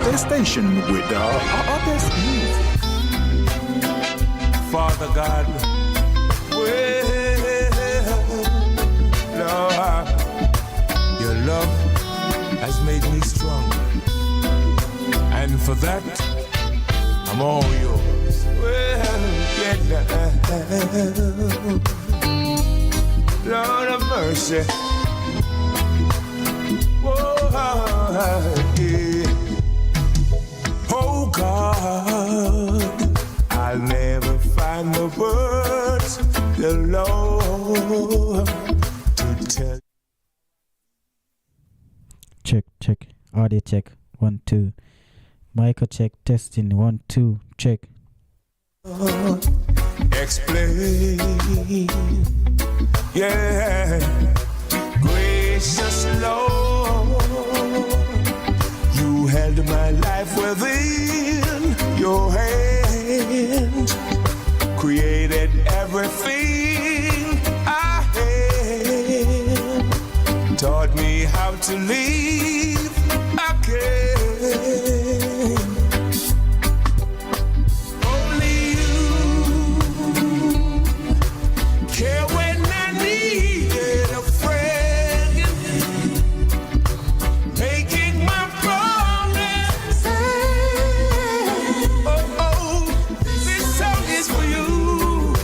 hottest station with the hottest music. Father God, well, Lord, your love has made me strong, and for that, I'm all yours. Well, Lord of mercy. Oh God, I'll never find the words, the Lord, to tell. Check, audio check, 1 2. Michael check, testing, 1 2, check. Explain, yeah, gracious Lord, you held my life within your hand, created everything I had, taught me how to live again. Care when I needed a friend, making my promise. Oh, this song is for you,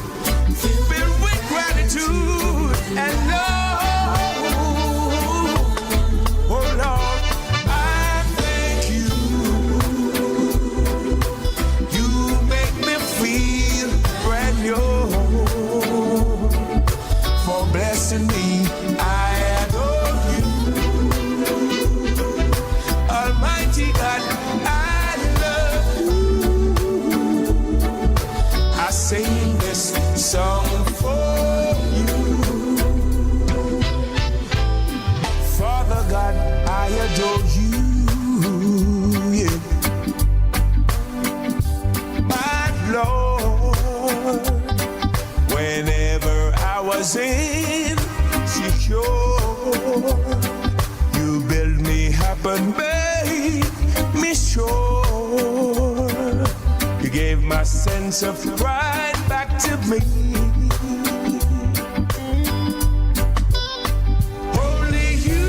filled with gratitude and love. Oh Lord, I thank you. You make me feel brand new. For blessing me, I adore you. Almighty God, I love you. I sing this song for you. Father God, I adore you. Yeah. My Lord, whenever I was insecure, you build me up and made me sure. You gave my sense of pride back to me. Only you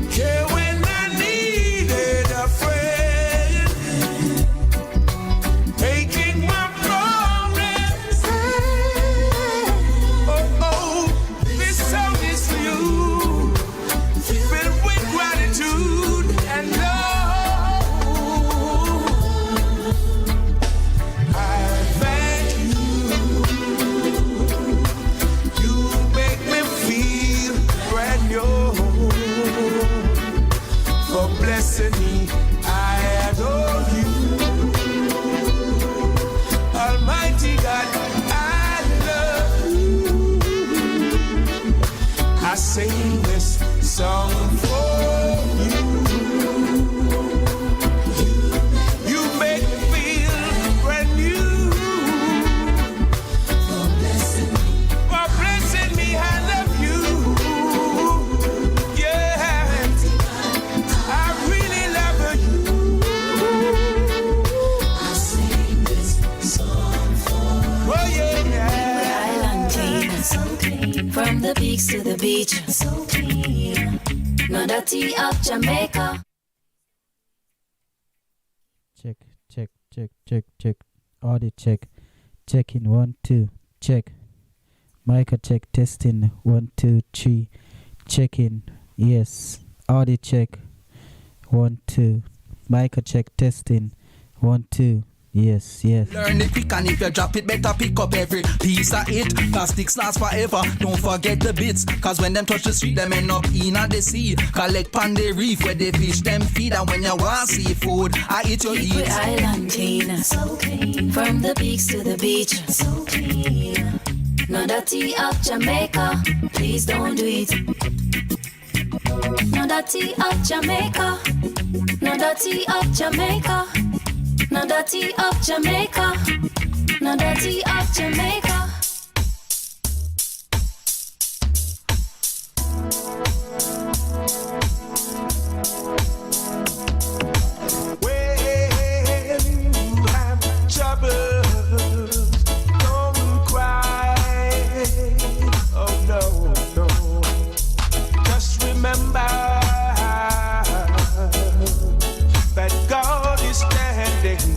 care when I needed a friend, making my promise. Oh, this song is for you, filled with gratitude and love. I thank you. You make me feel brand new. For blessing me, I adore you. Almighty God, I love you. I sing this song for you. You make me feel brand new. For blessing me, I love you. Yeah, I really love you. I sing this song for you. Oh yeah. Island clean, so clean. From the peaks to the beach, so clean. No dirty of Jamaica. Check. Audio check. Check in 1 2. Check. Michael check, testing, 1 2 3. Check in. Yes. Audio check. 1 2. Michael check, testing, 1 2. Yes. Learn it quick, and if you drop it, better pick up every piece of it. Plastics last forever, don't forget the bits. Cause when them touch the street, them end up in the sea. Collect pan the reef where they fish them feed. And when you want seafood, I eat your Keep eat. island clean, so clean. From the peaks to the beach, so clean. No dirty of Jamaica, please don't do it. No dirty of Jamaica, no dirty of Jamaica. No dirty of Jamaica, no dirty of Jamaica.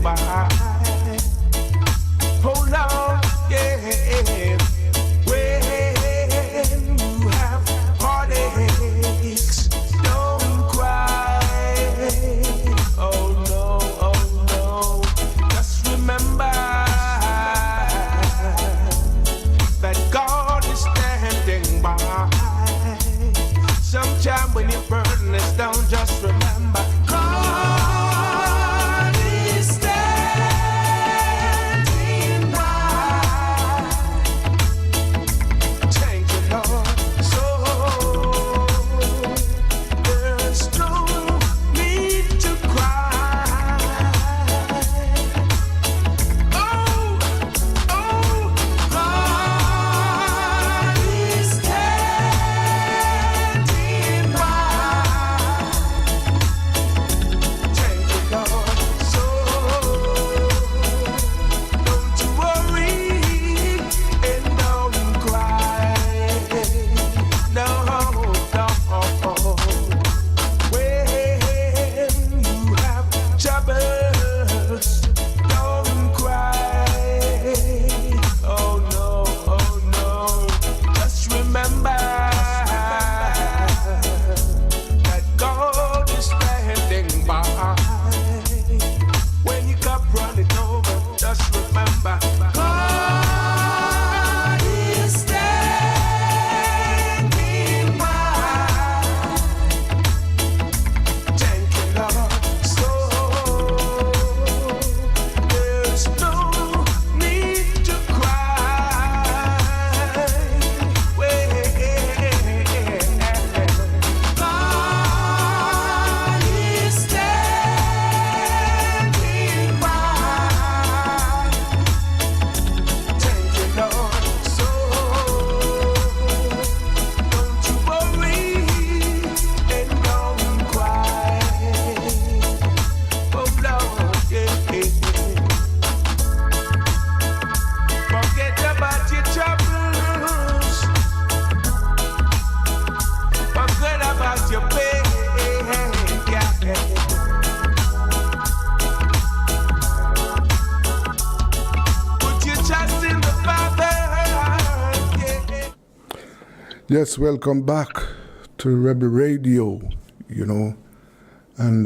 by. Oh Lord, yeah. When you have heartaches, don't cry. Oh no, just remember that God is standing by. Sometime when your burden is down, just remember God is standing by. Thank you, Lord. So there's no need to cry. Oh, God is standing by. Thank you, Lord. So don't you worry and don't cry. No. When you have troubles, don't cry. Oh no. Just remember that God is standing by. When you cup running over, just remember God is standing by. Thank you, Lord. So there's no need to cry. God is standing by. Thank you, Lord. So don't you worry and don't cry. Oh Lord, yeah. Forget about your troubles. Forget about your pain. Yeah. Put your trust in the Father. Yeah. Yes, welcome back to Rebel Radio, and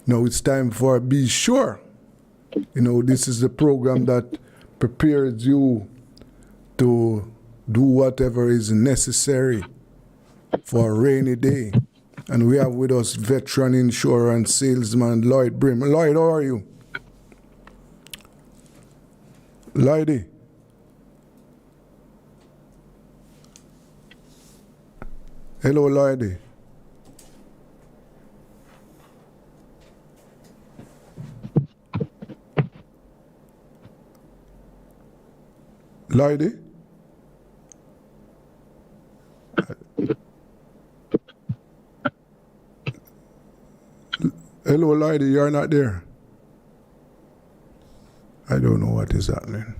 now it's time for Be Sure. This is the program that prepares you to do whatever is necessary for a rainy day. And we have with us veteran insurance salesman Lloyd Brim. Lloyd, how are you? Lloydie? Hello, Lloydie. Lloydie? Hello, Lloydie, you're not there. I don't know what is happening.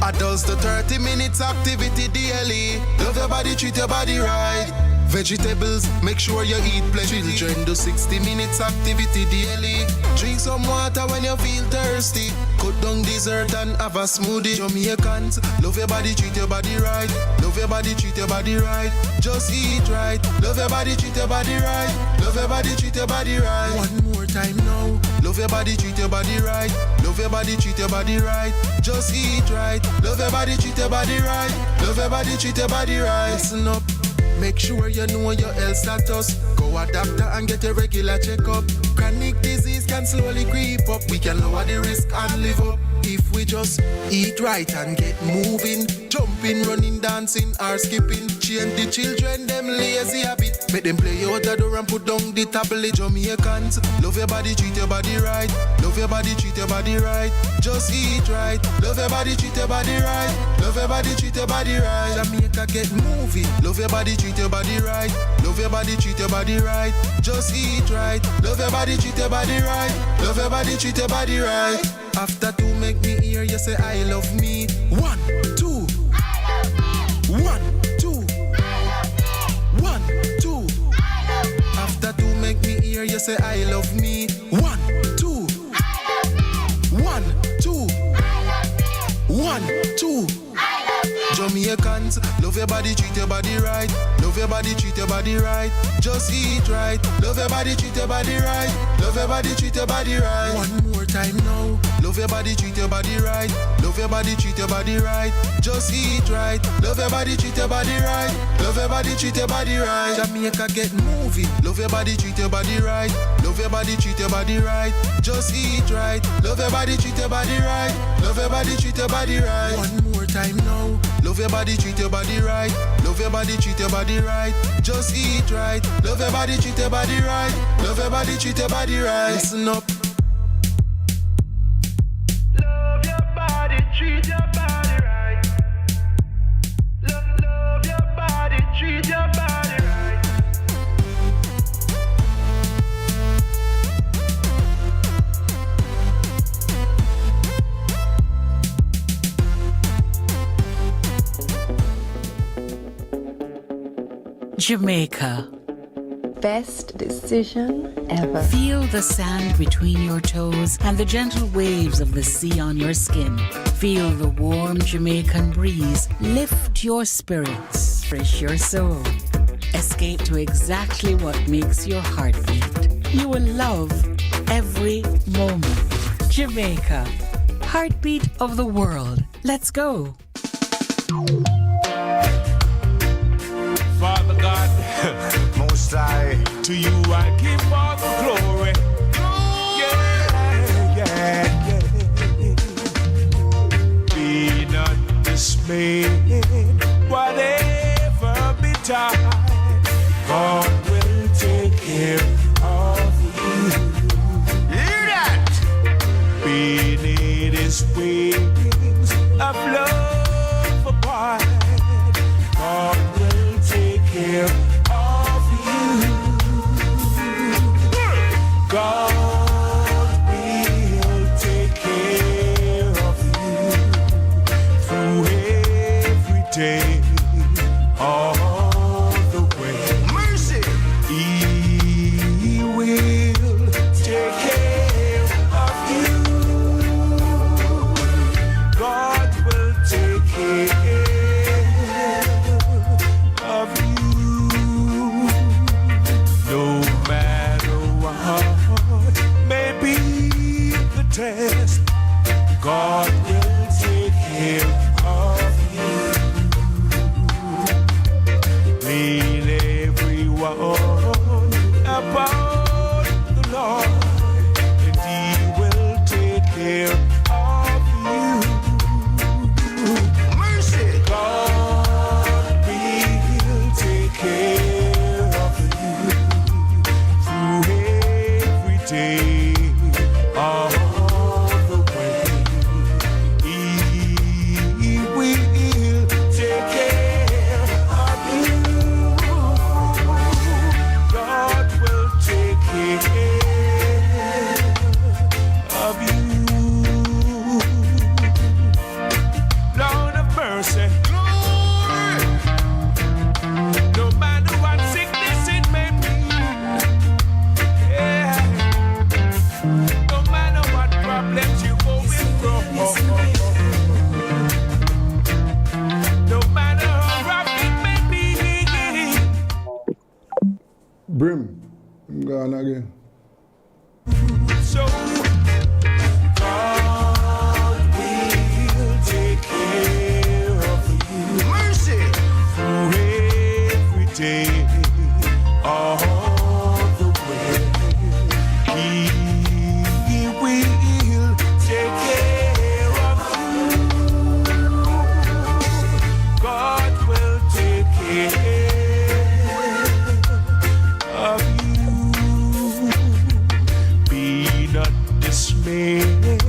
Adults to 30 minutes activity daily. Love your body, treat your body right. Vegetables, make sure you eat plenty. Children do 60 minutes activity daily. Drink some water when you feel thirsty. Cut down dessert and have a smoothie. Jamaicans, love your body, treat your body right. Love your body, treat your body right. Just eat right. Love your body, treat your body right. Love your body, treat your body right. One more time now. Love your body, treat your body right. Love your body, treat your body right. Just eat right. Love your body, treat your body right. Love your body, treat your body right. Listen up. Make sure you know your health status. Go a doctor and get a regular checkup. Chronic disease can slowly creep up. We can lower the risk and live up. If we just eat right and get moving, jumping, running, dancing, or skipping, change the children, them lazy habit. Make them play out the door and put down the tablet. Jamaicans, love your body, treat your body right. Love your body, treat your body right. Just eat right. Love your body, treat your body right. Love your body, treat your body right. Jamaica, get moving. Love your body, treat your body right. Love your body, treat your body right. Just eat right. Love your body, treat your body right. Love your body, treat your body right. After two, make me hear you say I love me. 1, 2. I love me. 1, 2. I love me. 1, 2. I love me. After two, make me hear you say I love me. 1, 2. I love me. 1, 2. I love me. 1, 2. Jamaicans, love your body, treat your body right. Love your body, treat your body right. Just eat right. Love your body, treat your body right. Love your body, treat your body right. One more time now. Love your body, treat your body right. Love your body, treat your body right. Just eat right. Love your body, treat your body right. Love your body, treat your body right. Jamaica, get moving. Love your body, treat your body right. Love your body, treat your body right. Just eat right. Love your body, treat your body right. Love your body, treat your body right. One more time now. Love your body, treat your body right. Love your body, treat your body right. Just eat right. Love your body, treat your body right. Love your body, treat your body right. Listen up. Love your body, treat your body right. Love your body, treat your body right. Jamaica. Best decision ever. Feel the sand between your toes and the gentle waves of the sea on your skin. Feel the warm Jamaican breeze lift your spirits, refresh your soul. Escape to exactly what makes your heart beat. You will love every moment. Jamaica, heartbeat of the world. Let's go. Father God, Most High, to you I give all the glory. Yeah, yeah, yeah. Be not dismayed, whatever betide, God will take care of you. Hear that? Beneath His wings of love abide, God will take care of you. God will take care of you through every day, all the way. Mercy. He will take care of you. God will take care of you. No matter what may be the test, God will take care of you. Lean everyone about the Lord, and He will take care of you. Mercy. God will take care of you through every day, all the way. He will take care of you. God will take care of you. Lord of mercy. No matter what sickness it may be, yeah. No matter what problems you going through, no matter how rough it may be. Brim, I'm gone again. So God will take care of you. Mercy. Through every day, all the way. He will take care dismayed,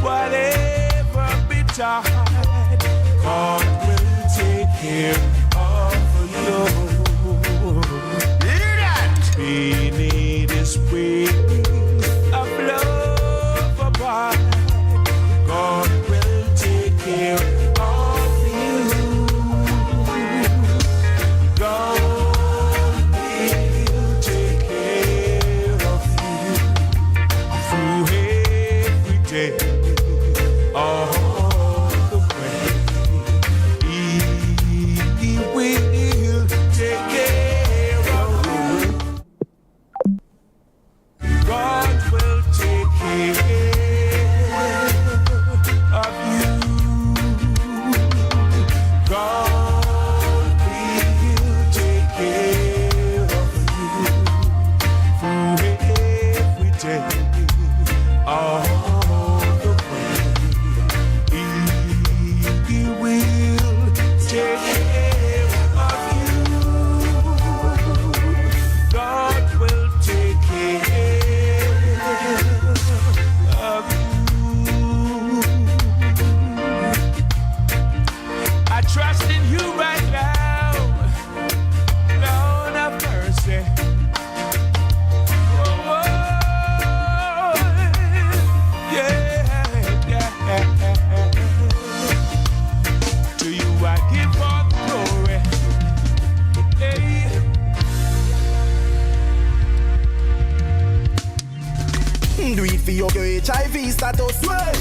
whatever betide, God will take care of you. Hear that? Beneath His wings of love abide, God will take care of you. God will take care of you through every day, all the way. He will take care of you. God will take care of you. God will take care of you through every day, all the way. He will take care of you. God will take care of you. I trust in you right now, Lord have mercy. Oh, yeah. To you I give all the glory. Hey. Do it for your HIV status, right?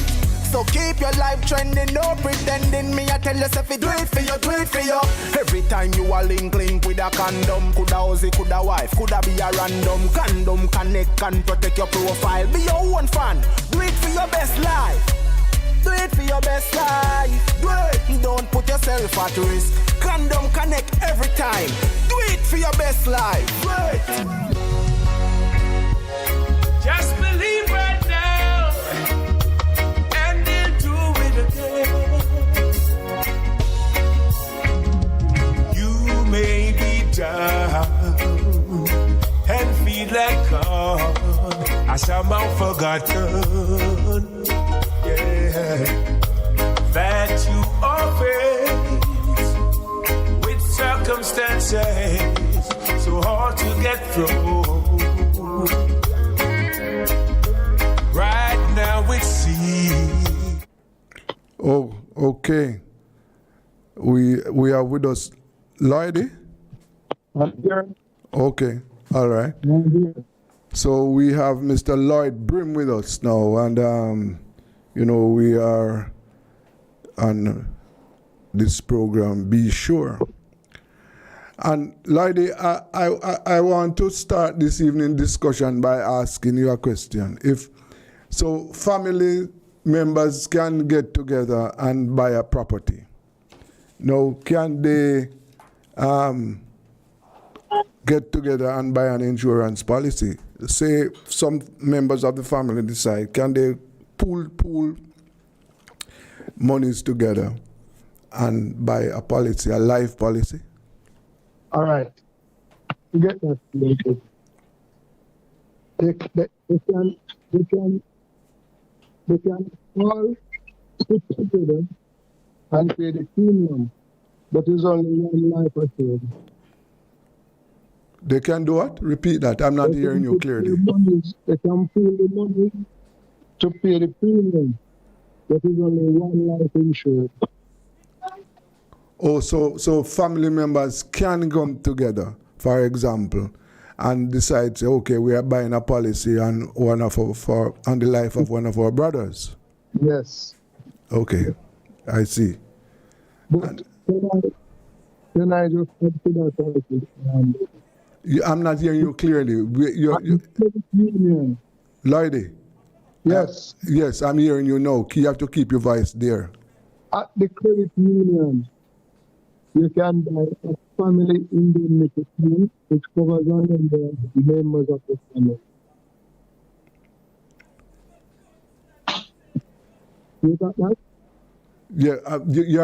So keep your life trending, no pretending. Me, I tell yourself, do it for you, do it for you. Every time you are link with a condom, coulda Ozzy, coulda wife, coulda be a random. Condom connect and protect your profile. Be your own fan, do it for your best life. Do it for your best life. Do it, don't put yourself at risk. Condom connect every time. Do it for your best life. Do it. Just believe right now, and He'll do it again. You may be down and feel like God are somehow forgotten. Yeah, that you are faced with circumstances so hard to get through. Right now it seems. Oh, okay. We are with us, Lloydie? Okay, all right. So we have Mr. Lloyd Brim with us now, and we are on this program, Be Sure. And Lloydie, I want to start this evening discussion by asking you a question. So family members can get together and buy a property. Now, can they get together and buy an insurance policy? Say some members of the family decide, can they pool monies together and buy a policy, a life policy? All right. Get that. They can all sit together and pay the premium, but it's only one life assured. They can do what? Repeat that. I'm not hearing you clearly. They can pool the money to pay the premium, but it's only one life insured. Oh, so family members can come together, for example, and decide, say, okay, we are buying a policy on on the life of one of our brothers. Yes. Okay, I see. But can I just add to that policy? I'm not hearing you clearly. Lloydie? Yes. Yes, I'm hearing you now. You have to keep your voice there. At the credit union, you can buy a family indemnity plan which covers all of the members of the family. You got that? Yeah, you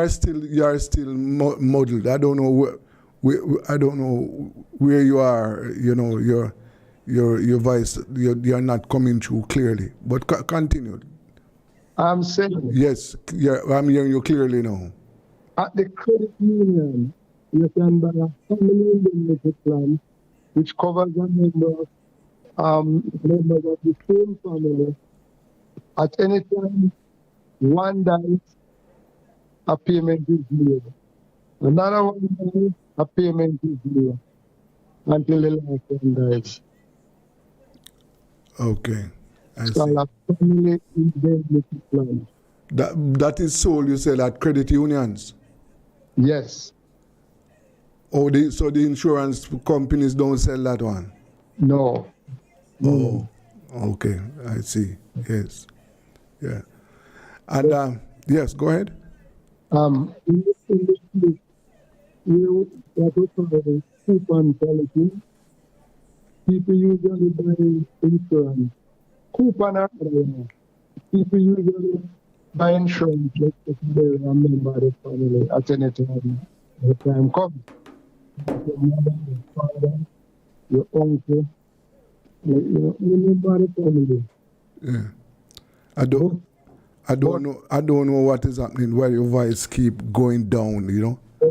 are still muddled. I don't know where you are. your voice, you're not coming through clearly. But continue. I'm saying Yes, I'm hearing you clearly now. at the credit union, you can buy a family indemnity plan which covers a number of members of the same family. At any time, one dies, a payment is made. Another one dies, a payment is made until the last one dies. Okay, I It's see. called a family indemnity plan. That is sold, you said, at credit unions? Yes. Oh, so the insurance companies don't sell that one? No. Oh, okay, I see. Yes, yeah. And yes, go ahead. In the States, what we call a coupon policy, people usually buy insurance. Coupon are people usually buy insurance like if they're a member of the family at any time the time comes. Your mother, your father, your uncle, any member of the family. Yeah. I don't know what is happening where your voice keep going down, you know. I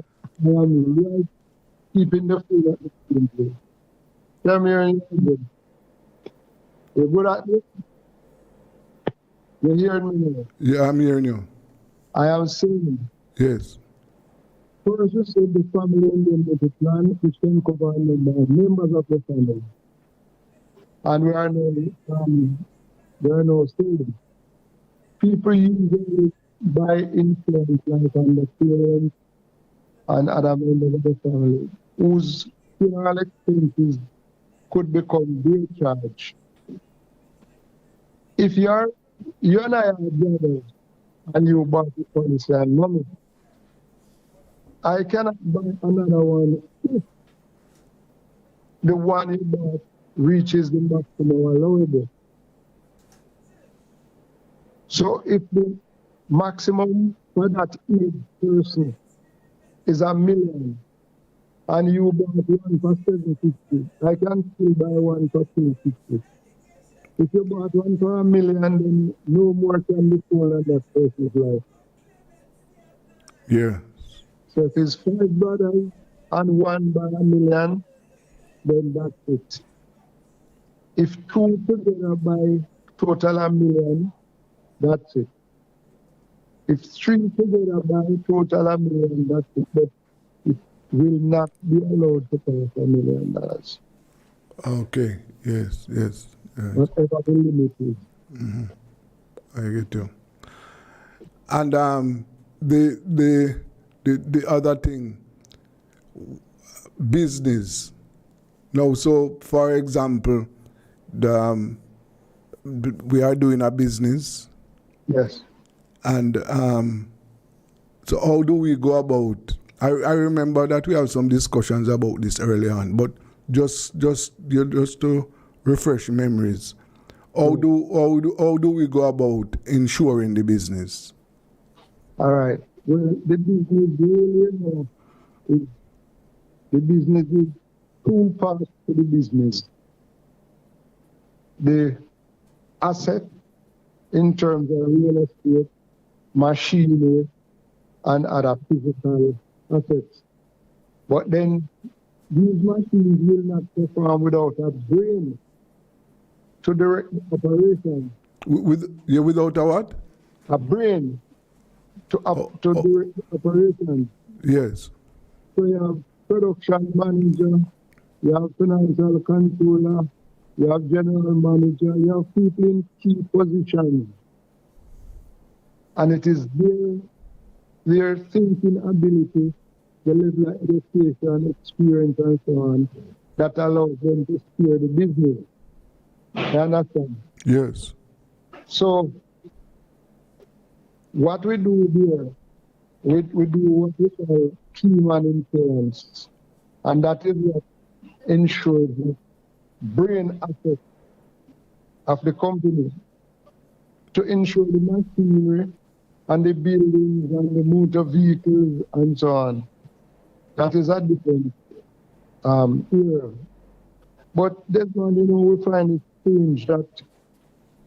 am right keeping the food at the same place. Tell me you're good. You're good at this? You're hearing me now? Yeah, I'm hearing you. I am saying, Yes. first you said the family indemnity plan, which can cover a number of members of the family. And we are now saying, people usually buy insurance like on the parents and other members of the family whose funeral expenses could become their charge. If you and I are brothers and you bought the policy and money, I cannot buy another one if the one you bought reaches the maximum allowable. So if the maximum for that each person is $1 million and you bought one for $750, I can still buy one for $250. If you bought one for $1 million, then no more can be sold on that person's life. Yeah. So if it's 5 brothers and one by $1 million, then that's it. If 2 together by total $1 million, that's it. If 3 together by total $1 million, that's it. But it will not be allowed to pay $1 million. Okay. Yes. Yes. Whatever the limit is. Mm-hmm. I get you. And the other thing, business. Now, so for example, we are doing a business. Yes. And so how do we go about? I remember that we have some discussions about this early on, but just to refresh memories. How do we go about insuring the business? All right. Well, the business really is the business is 2 parts to the business. The asset in terms of real estate, machinery, and other physical assets. But then these machines will not perform without a brain to direct the operation. Without a what? A brain to direct the operation. Yes. So you have production manager, you have financial controller, you have general manager, you have people in key positions. And it is their thinking ability, the level of education, experience, and so on, that allows them to steer the business. You understand? Yes. So, what we do here, we do what we call key man insurance, and that is what ensures the brain asset of the company to ensure the machinery and the buildings and the motor vehicles and so on. That is a different area. But Desmond, you know, we find it strange that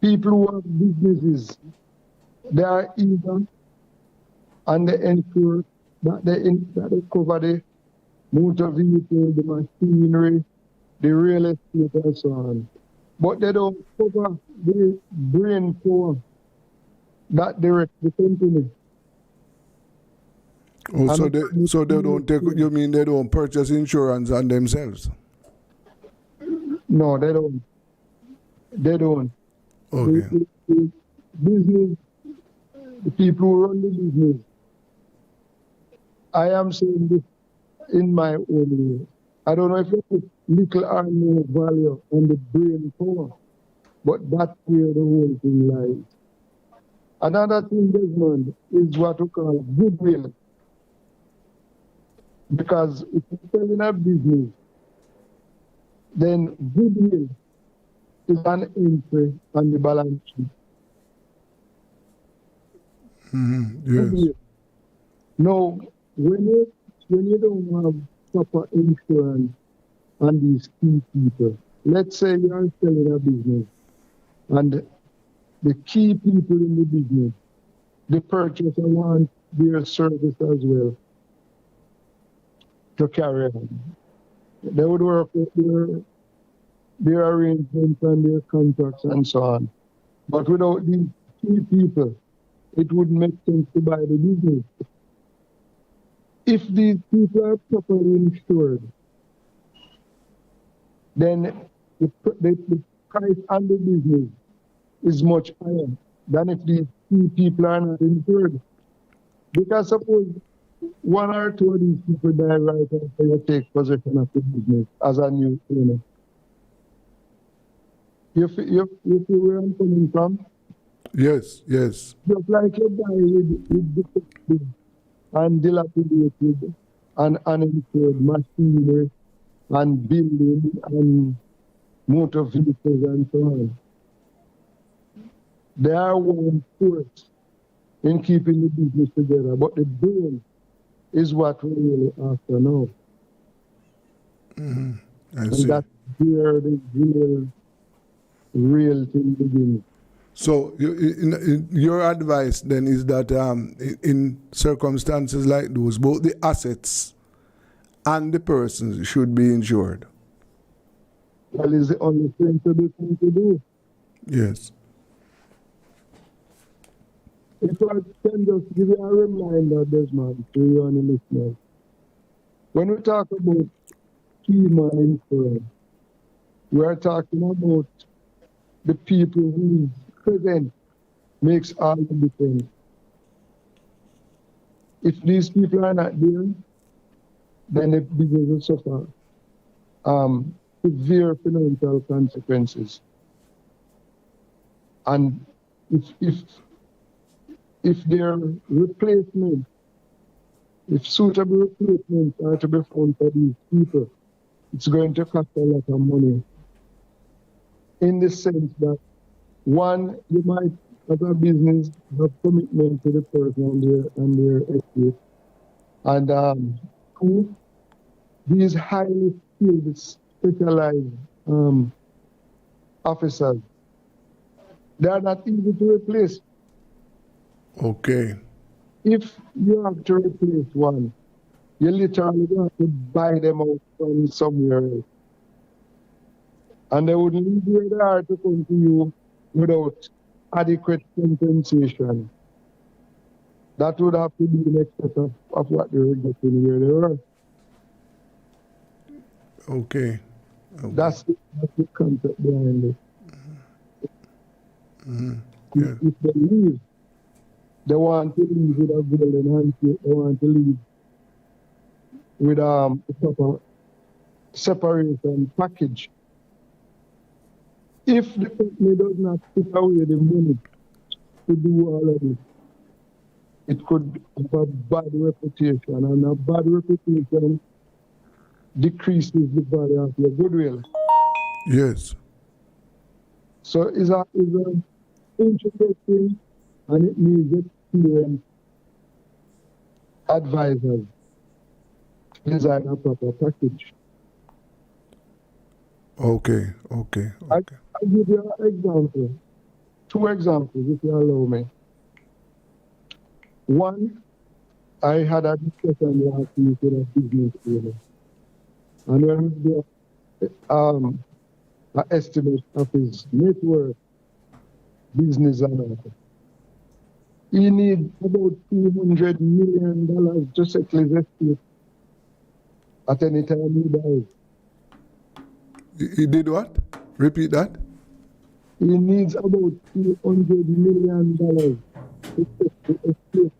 people who have businesses, they are eager and they ensure that they cover the motor vehicle, the machinery, the real estate, and so on. But they don't cover the brain power that direct the company. Oh, And so they don't take. You mean they don't purchase insurance on themselves? No, they don't. They don't. Okay. The business, the people who run the business, I am saying this in my own way. I don't know if you put little or no value on the brain power, but that's where the whole thing lies. Another thing, Desmond, is what we call goodwill. Because if you're selling a business, then goodwill is an entry on the balance sheet. Yes. Goodwill. Now, when you don't have proper insurance on these key people, let's say you are selling a business and the key people in the business, the purchaser wants their service as well to carry on. They would work with their arrangements and their contracts and so on. But without these key people, it wouldn't make sense to buy the business. If these people are properly insured, then the price on the business is much higher than if these key people are not insured. Because suppose one or two of these people die right after you take possession of the business as a new owner. You feel where I'm coming from? Yes, yes. Just like you buy with defective and dilapidated and uninsured machinery and building and motor vehicles and so on. They are one force in keeping the business together, but the brain is what we're really after now. I And see. that's where the real thing begins. So your advice then is that in circumstances like those, both the assets and the persons should be insured. Well, it's the only sensible thing to do. Yes. If I can just give you a reminder, Desmond, to you and the listeners. When we talk about key man insurance, we are talking about the people whose presence makes all the difference. If these people are not there, then the business will suffer severe financial consequences. And if their replacement, if suitable replacements are to be found for these people, it's going to cost a lot of money. In the sense that, one, you might, as a business, have commitment to the person and their estate. And two, these highly skilled, specialized officers, they are not easy to replace. Okay. If you have to replace one, you literally have to buy them out from somewhere else. And they would leave where they are to come to you without adequate compensation. That would have to be in excess of what they were getting where they were. Okay. That's the concept behind it. Yeah. If they leave, they want to leave with a golden handshake. They want to leave with a proper separation package. If the company does not put away the money to do all of this, it could have a bad reputation, and a bad reputation decreases the value of your goodwill. Yes. So it's an intricate thing, and it needs experienced advisors to design a proper package. Okay. I'll give you an example. 2 examples, if you allow me. One, I had a discussion last week with a business owner. And when we an estimate of his net worth, business and all, he needs about $200 million to settle his estate at any time he dies. He did what? Repeat that. He needs about $200 million to settle the estate.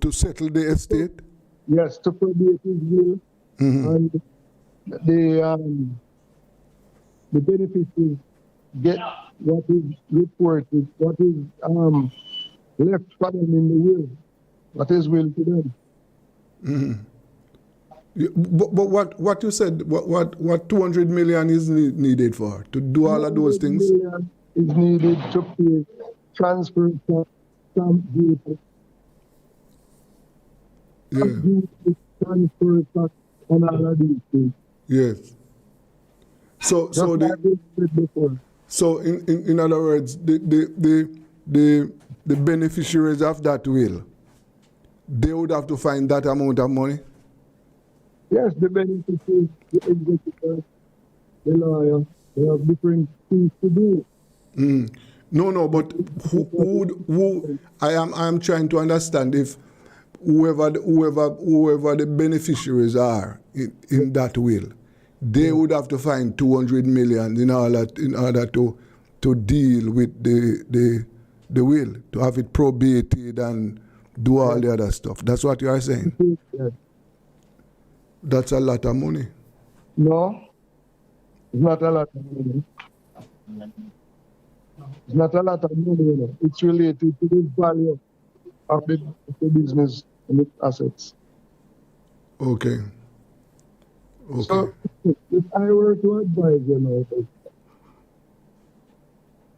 To settle the estate? Yes, to probate his will. And the beneficiaries get what is reported, what is left for them in the will, what is will to them. But what you said, what 200 million is needed for? To do all of those things? 200 million is needed to pay transfer tax, stamp duty, transfer tax, and all of these things. Yes. So in other words, the beneficiaries of that will, they would have to find that amount of money? Yes, the beneficiaries, the executor, the lawyer, they have different things to do. No, but who I am trying to understand if whoever the beneficiaries are in that will, they would have to find 200 million in order to deal with the will, to have it probated and do all the other stuff. That's what you are saying? Yes. That's a lot of money. No, it's not a lot of money. It's not a lot of money, you know. It's related to the value of the business and its assets. Okay. So if I were to advise you now,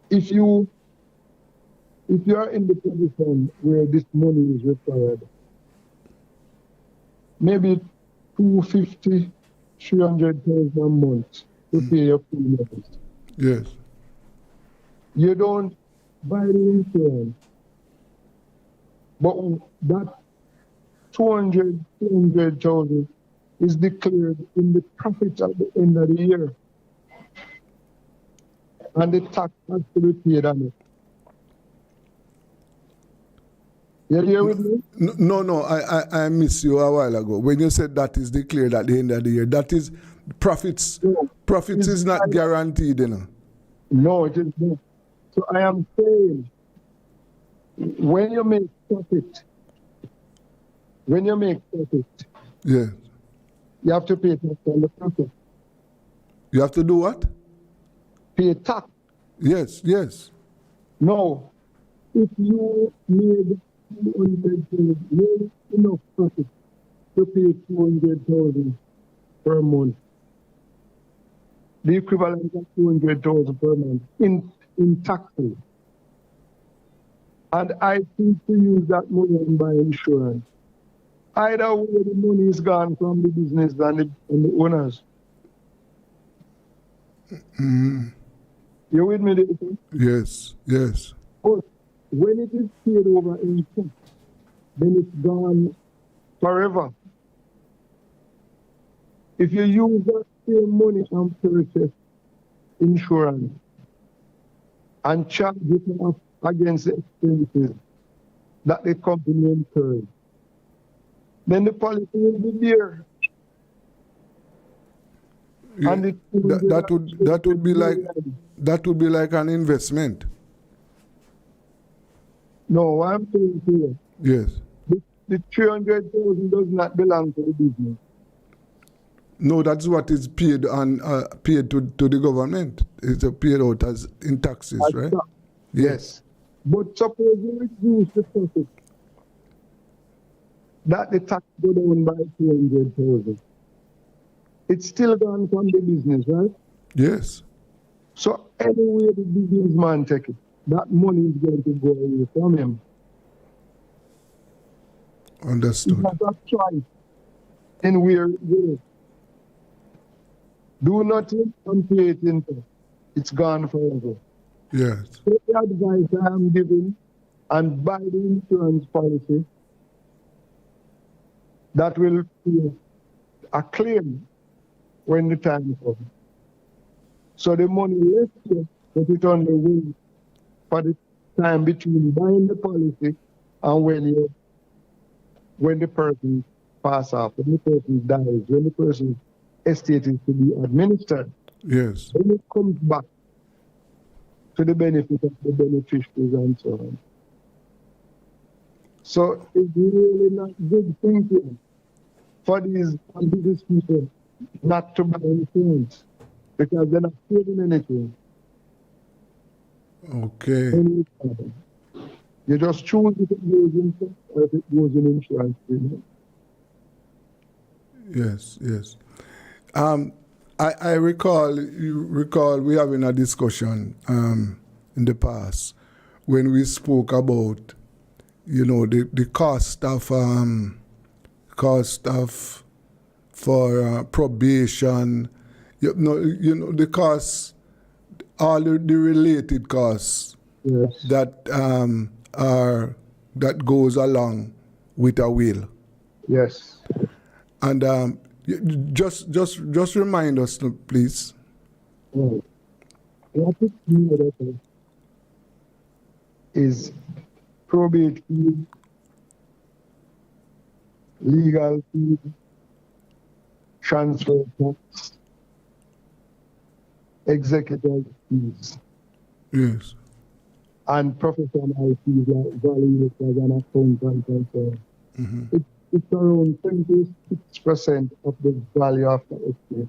if you are in the position where this money is required, maybe 250, 300,000 a month to pay your premiums. Yes. You don't buy the insurance, but that 200,000 is declared in the profit at the end of the year, and the tax has to be paid on it. You hear with me? No, I missed you a while ago. When you said that is declared at the end of the year, that is profits. No, profits is not guaranteed, you know. No, it is not. So I am saying, when you make profit, yeah, you have to pay tax on the profit. You have to do what? Pay tax. Yes. No, if you made 200,000, enough profit to pay 200,000 per month, the equivalent of 200,000 per month in taxes. And I think to use that money and buy insurance. Either way, the money is gone from the business and the owners. You with me, David? Yes. But when it is paid over in tax, then it's gone forever. If you use that same money and purchase insurance and charge it off against the expenses that the company incurs, then the policy will be there. Yeah, and that would be like an investment. No, I'm saying to you. Yes. The 300,000 does not belong to the business. No, that's what is paid paid to the government. It's paid out as in taxes, right? Yes. But suppose you reduce the profit, that the tax go down by 200,000. It's still gone from the business, right? Yes. So anyway the businessman take it, that money is going to go away from him. Understood. He has a choice in where it goes. Do nothing and pay it interest. It's gone forever. Yes. So the advice I am giving, and buy the insurance policy that will pay a claim when the time comes. So the money left you, put it on the way for the time between buying the policy and when the person pass off, when the person dies, when the person's estate is to be administered. Yes. When it comes back to the benefit of the beneficiaries and so on. So it's really not good thinking for these ambitious people not to buy insurance because they're not saving anything. Okay. You just choose if it goes in or if it goes in insurance. Yes, yes. I recall, we having a discussion in the past when we spoke about, the cost of for probation, the costs, all the related costs that that goes along with a will. Yes. And just remind us, please. Right. What it means is probate fee, legal fee, transfer tax, executive fees. Yes. And professional fees like values as an accountant and so on. Mm-hmm. It's around 26% of the value of the estate.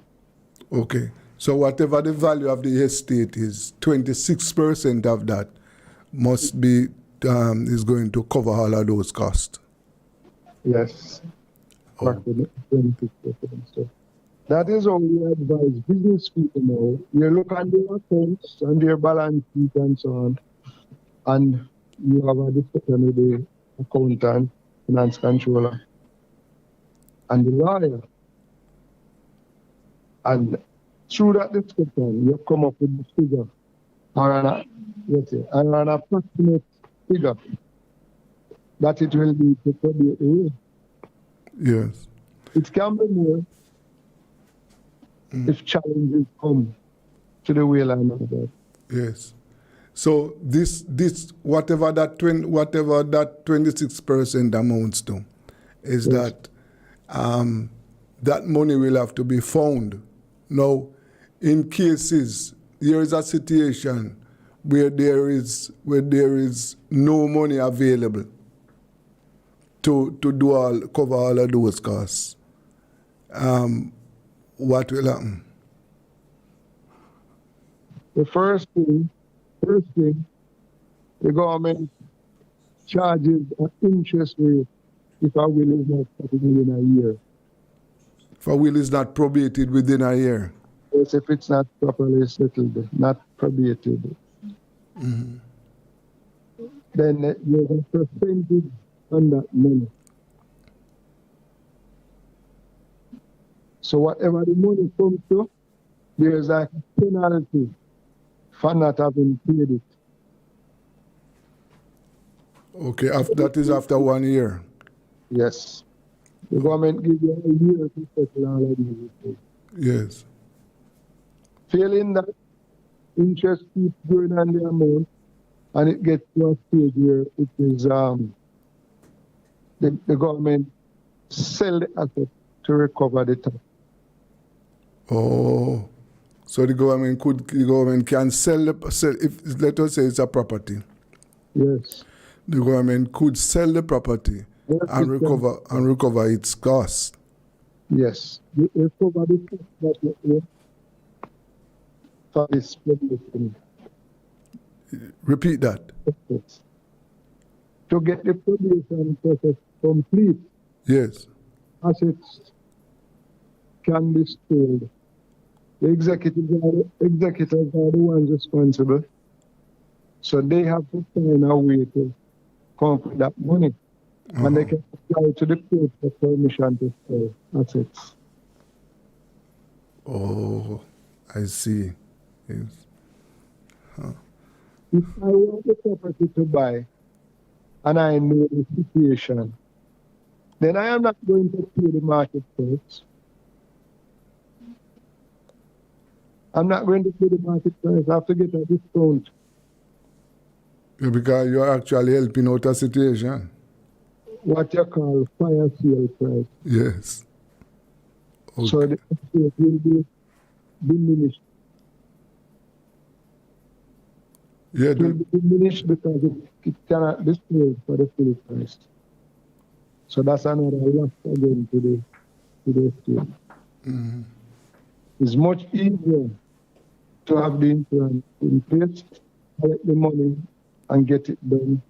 Okay. So whatever the value of the estate is, 26% of that must be is going to cover all of those costs. Yes. Oh. 26%. So that is how we advise business people now. You look at their accounts and their balance sheet and so on, and you have a discussion with the accountant, finance controller, and the lawyer. And through that discussion, you come up with the figure, or an approximate figure that it will be to probate the will. Yes. It can be more if challenges come to the will and all that. Yes. So this whatever that 26% amounts to is that that money will have to be found. Now, in cases there is a situation where there is no money available to cover all of those costs, what will happen? The first thing, the government charges an interest rate if a will is not settled within a year. If a will is not probated within a year? Yes, if it's not properly settled, not probated. Mm-hmm. Then there's a percentage on that money. So whatever the money comes to, there's like a penalty for not having paid it. Okay, that is after 1 year. Yes. The government gives you a year to settle all of these things. Yes. Failing that, interest keeps going on the amount, and it gets to a stage where it is the government sell the asset to recover the tax. Oh, so the government can sell if let us say it's a property. Yes. The government could sell the property and recover its costs. Yes. You recover the tax that you owe for this probation. Repeat that. Yes. To get the probation process complete, yes, assets can be sold. The executors are the ones responsible. So they have to find a way to come up with that money. And they can apply to the court for permission to sell assets. Oh, I see. Yes. If I want the property to buy and I know the situation, then I am not going to pay the market price. I'm not going to pay the market price. I have to get a discount. Yeah, because you're actually helping out a situation. What you call fire sale price. Yes. Okay. So the estate will be diminished. Yeah, It will be diminished because it cannot be sold for the full price. So that's another loss again to the estate. Mm-hmm. It's much easier to have the insurance in place, collect the money, and get it done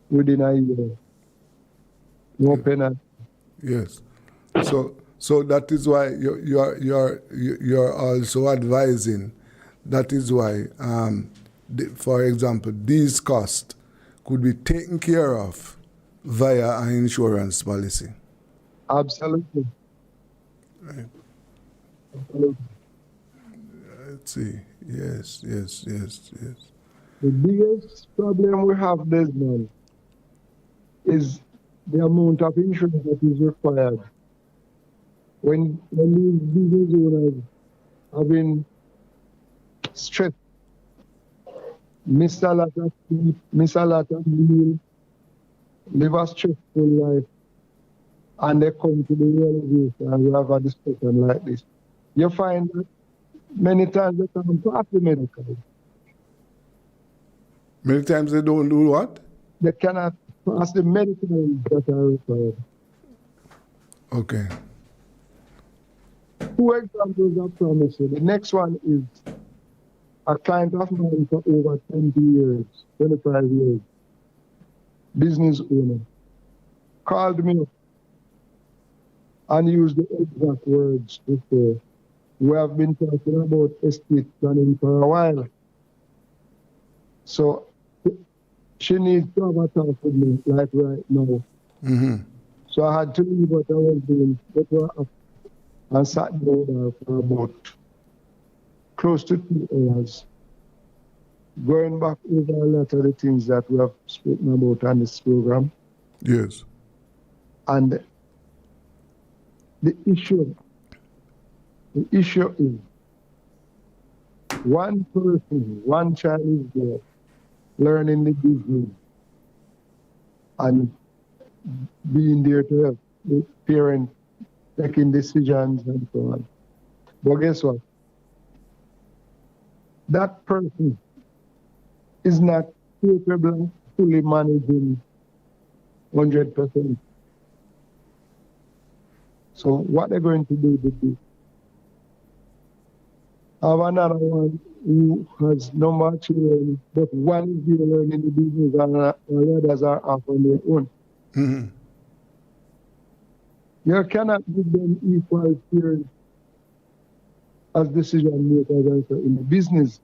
within a year. No penalty. Yes. So that is why you're also advising. That is why, for example, these costs could be taken care of via an insurance policy. Absolutely. Right. Absolutely. Let's see. Yes. The biggest problem we have, Desmond, is the amount of insurance that is required. When these business owners have been stressed, miss a lot of sleep, miss a lot of meal, live a stressful life, and they come to the realization and we have a discussion like this. You find that many times they can't pass the medical. Many times they don't do what? They cannot pass the medical that are required. Okay. 2 examples I promise you. The next one is a client of mine for over 20 years, 25 years, business owner, called me up and used the exact words to say, we have been talking about estate planning for a while. So she needs to have a talk with me like right now. Mm-hmm. So I had to leave what I was doing, and sat down there for about close to 2 hours, going back over a lot of the things that we have spoken about on this program. Yes. And the issue is one person, one child is there learning the business and being there to help the parent taking decisions and so on. But guess what? That person is not capable of fully managing 100%. So what they're going to do with this? I have another one who has no more children, but one is here learning the business and the others are off on their own. Mm-hmm. You cannot give them equal share as decision makers also in the business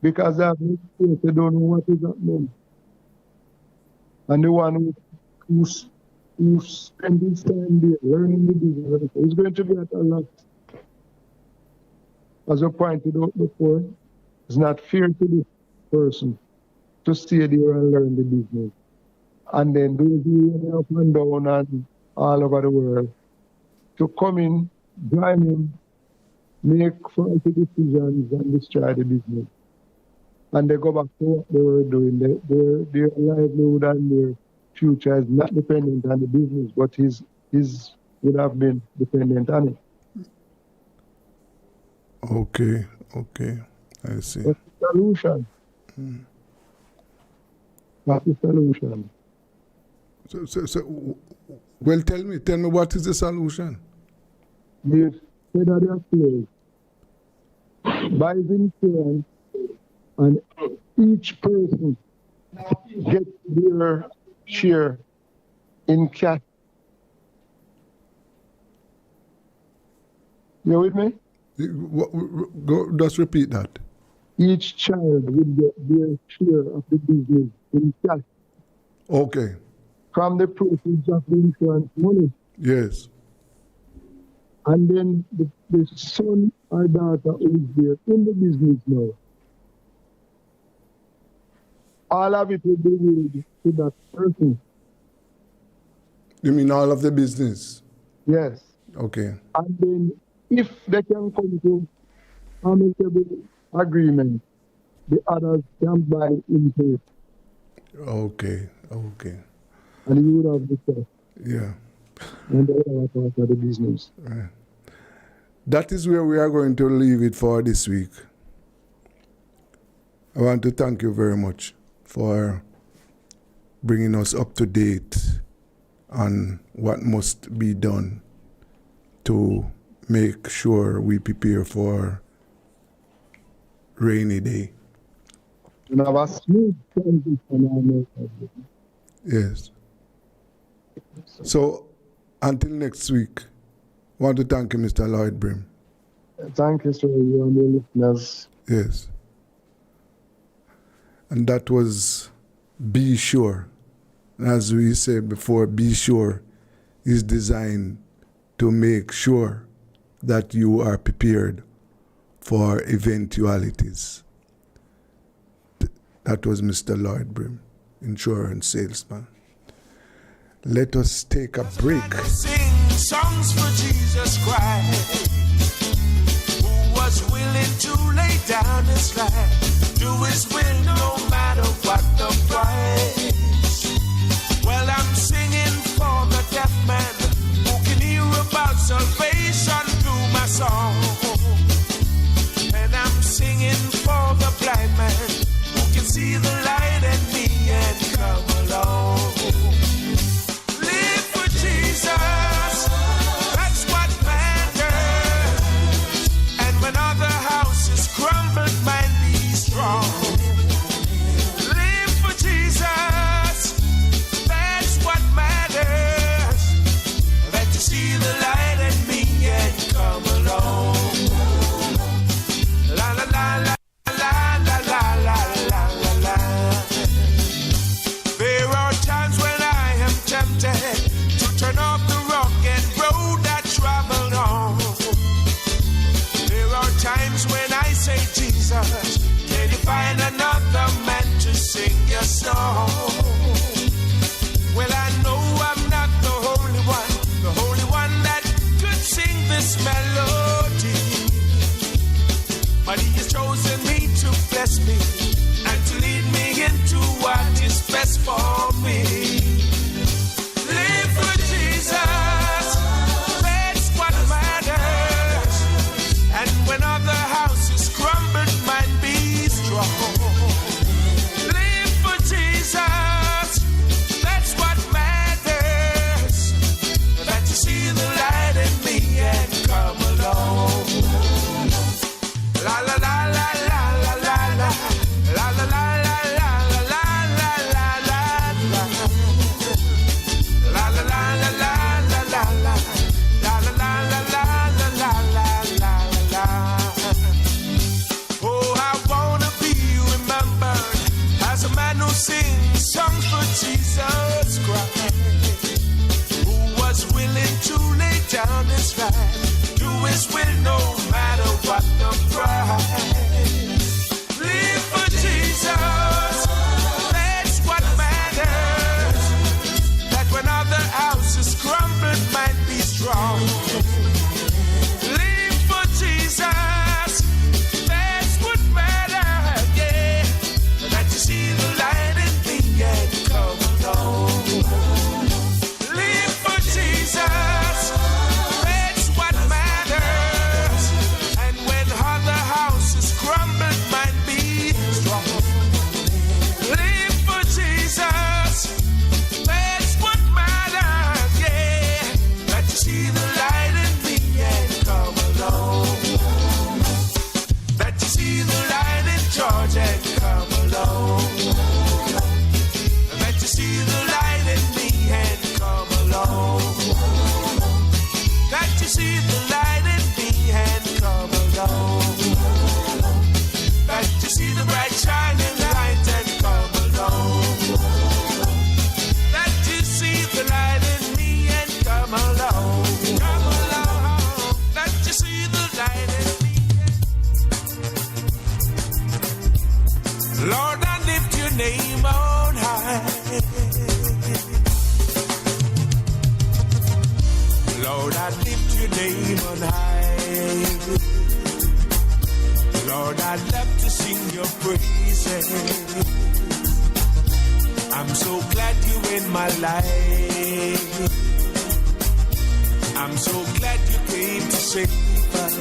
because they have no experience, they don't know what is happening. And the one who spends his time there learning the business is going to be at a loss. As I pointed out before, it's not fair to this person to stay there and learn the business. And then those who are up and down and all over the world to come in, join him, make faulty decisions and destroy the business. And they go back to what they were doing. Their livelihood and their future is not dependent on the business, but his would have been dependent on it. Okay, I see. What's the solution? What's the solution? So, well, tell me what is the solution? The federal affairs buys insurance and each person gets their share in cash. You with me? Just repeat that. Each child will get their share of the business in cash. Okay. From the proceeds of the insurance money. Yes. And then the son or daughter who is there in the business now, all of it will be willed to that person. You mean all of the business? Yes. Okay. And then if they can come to amicable agreement, the others can buy into it. Okay. Okay. And you would have the stuff. Yeah. And the other part of the business. Right. That is where we are going to leave it for this week. I want to thank you very much for bringing us up to date on what must be done to make sure we prepare for rainy day. And have a smooth transition on it. Yes. So, until next week, I want to thank you, Mr. Lloyd Brim. Thank you, sir. You and your listeners. Yes. And that was Be Sure. As we said before, Be Sure is designed to make sure that you are prepared for eventualities. That was Mr. Lloyd Brim, insurance salesman. Let us take a break. Sing songs for Jesus Christ, who was willing to lay down his life, do his will no matter what the price. Well, I'm singing for the deaf man who can hear about salvation through my song, and I'm singing for the blind man who can see the light in me and come along. Jesus, that's what matters. And when other houses crumble, mine be strong. Live for Jesus, that's what matters. Let you see the light in me and come along. La la la la la la la la la la. There are times when I am tempted to turn off the rock and road that traveled on. There are times when I say, Jesus, can you find another man to sing your song? Well, I know I'm not the only one that could sing this melody, but he has chosen me to bless me and to lead me into what is best for me. Live for Jesus, that's what matters. And when other houses crumble, mine be strong. Live for Jesus, that's what matters. That you see the light in me and come along. La la la la la la la la la la la. Sing songs for Jesus Christ, who was willing to lay down his life, do his will no matter what the price. Live for Jesus, that's what matters. That when other houses crumble, might be strong. Live for Jesus, that's what matters, yeah. That you see the light and come along. Live for Jesus, that's what matters. Lord, I lift your name on high. Lord, I love to sing your praises. I'm so glad you're in my life. I'm so glad you came to save us.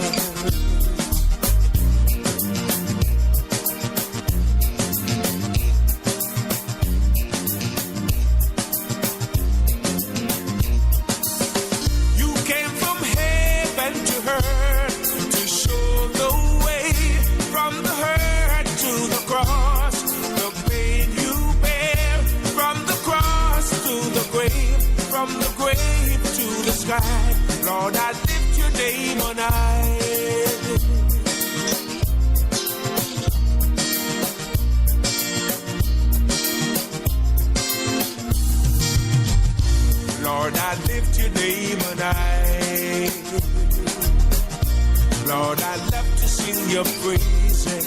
Lord, I lift your name on high. Lord, I lift your name on high. Lord, I love to sing your praises.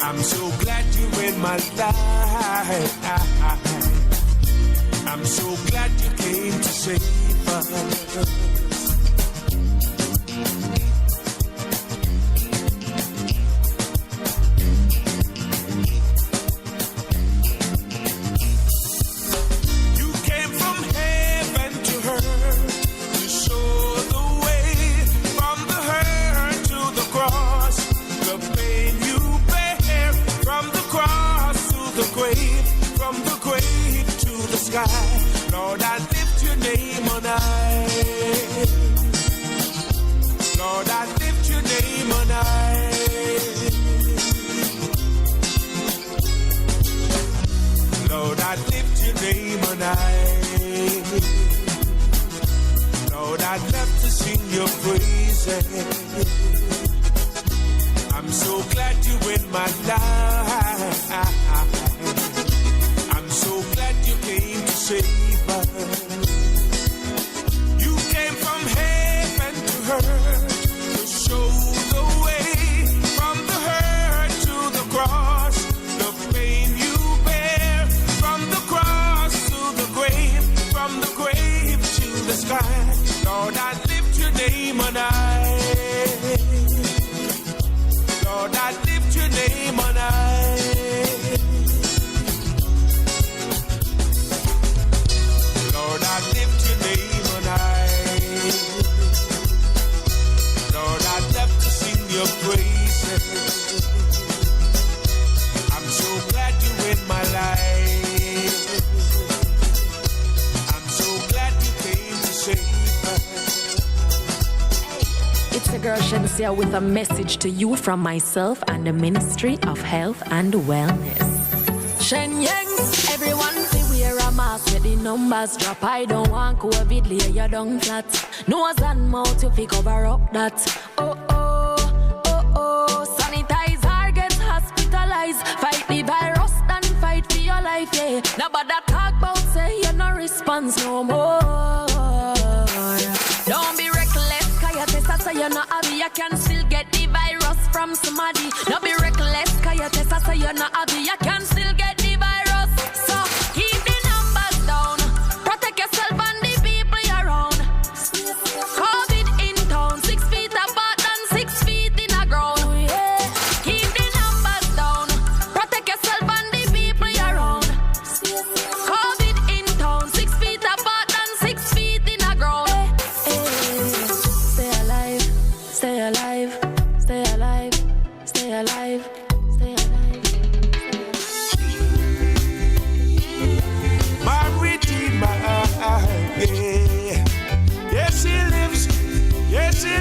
I'm so glad you're in my life. I'm so glad you came to save us. You came from heaven to earth to show the way, from the hurt to the cross, the pain you bear, from the cross to the grave, from the grave to the sky. Lord, I lift your name on high. Lord, I lift your name on high. Lord, I lift your name on high. Lord, I love to sing your praises. I'm so glad you're in my life. I'm so glad you came to save us. You came from heaven to earth to show the way, from the hurt to the cross, the pain you bear, from the cross to the grave, from the grave to the sky. Lord, I lift your name on high. Lord, I lift your name on high. Lord, I lift your name on high. Lord, I'd love to sing your praises. I'm so glad you're in my life. I'm so glad you came to save us. It's a girl Shensia with a message to you from myself and the Ministry of Health and Wellness. Shen Yangs, everyone wear a mask, let the numbers drop. I don't want COVID, lay you down flat. Nose and mouth, you fi cover up that. Oh, oh, oh, oh. Sanitize or get hospitalized. Fight the virus, then fight for your life, yeah. Nobody talk about say you no response no more. Don't be reckless, cause you test say you not happy. You can still get the virus from somebody. Don't be reckless, cause you test say you not happy. You can still get the virus. So keep the numbers down. Protect yourself and the people you're around. COVID in town, 6 feet apart and 6 feet in the ground. Keep the numbers down. Protect yourself and the people you're around. COVID in town, 6 feet apart and 6 feet in the ground. Stay alive, stay alive, stay alive, stay alive, stay alive. My Redeemer, yeah. Yes, he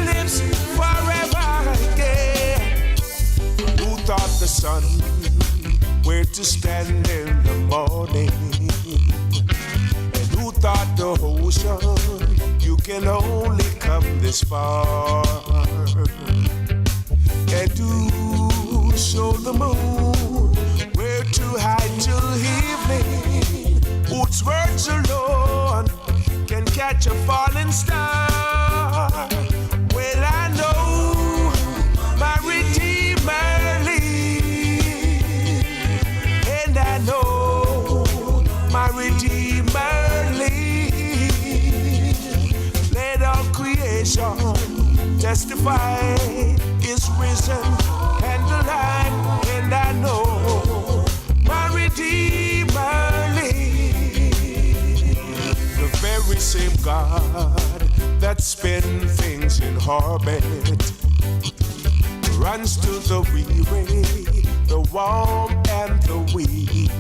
lives forever, yeah. Who taught the sun where to stand in the morning? And who taught the ocean you can only come this far? And who showed the moon where to hide till evening? Whose words alone can catch a falling star? Well, I know my Redeemer lives, and I know Redeemer lives. Let all creation testify is risen and alive, and I know my Redeemer lives. The very same God that spins things in orbit runs to the weary, the warm and the weak,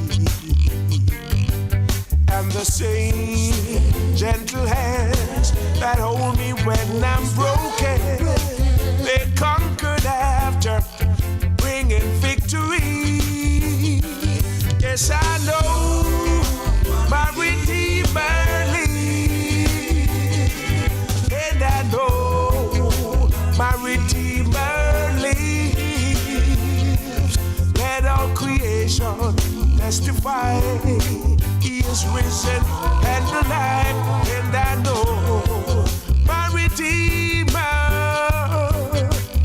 and the same gentle hands that hold me when I'm broken, they conquered after bringing victory. Yes, I know my Redeemer lives, and I know my Redeemer lives. Let all creation testify he is risen and alive, and I know my Redeemer,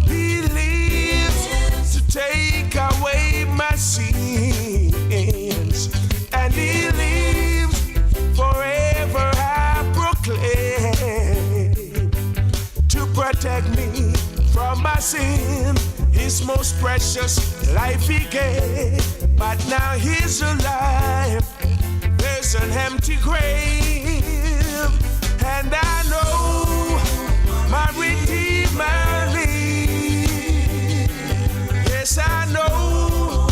he lives to take away my sins, and he lives forever, I proclaim, to protect me from my sin. His most precious life he gave, but now he's alive. There's an empty grave, and I know my Redeemer lives. Yes, I know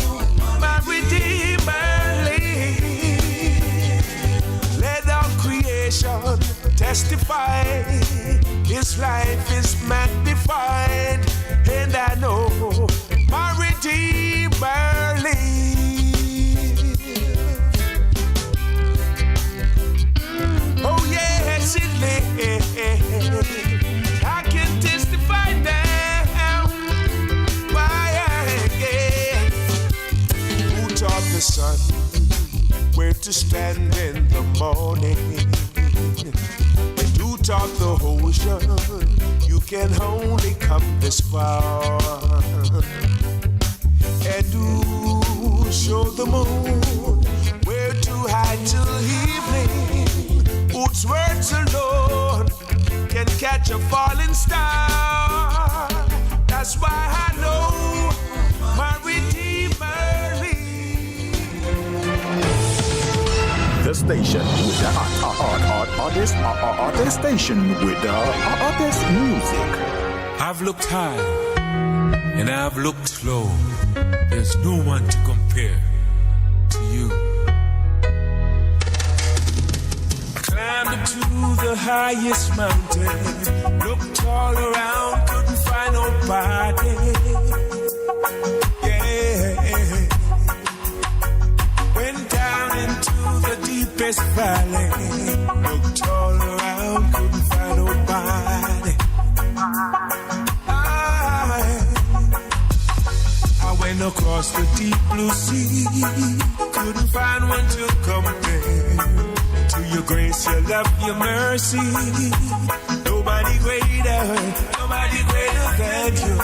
my Redeemer lives. Let all creation testify his life is magnified, and I know my Redeemer lives. Oh yes, it lives. I can testify now. Why again? Who taught the sun where to stand in the morning? And who taught the ocean you can only come this far? And who showed the moon where to hide till evening? Whose words alone can catch a falling star? That's why I know my Redeemer lives. The station with the artist station with the artist music. I've looked high and I've looked low. There's no one to compare to you. Climbed up to the highest mountain, looked all around, couldn't find nobody. Yeah. Went down into the deepest valley, looked all around, couldn't find nobody. I went across the deep blue sea, couldn't find one to compare to your grace, your love, your mercy. Nobody greater than you.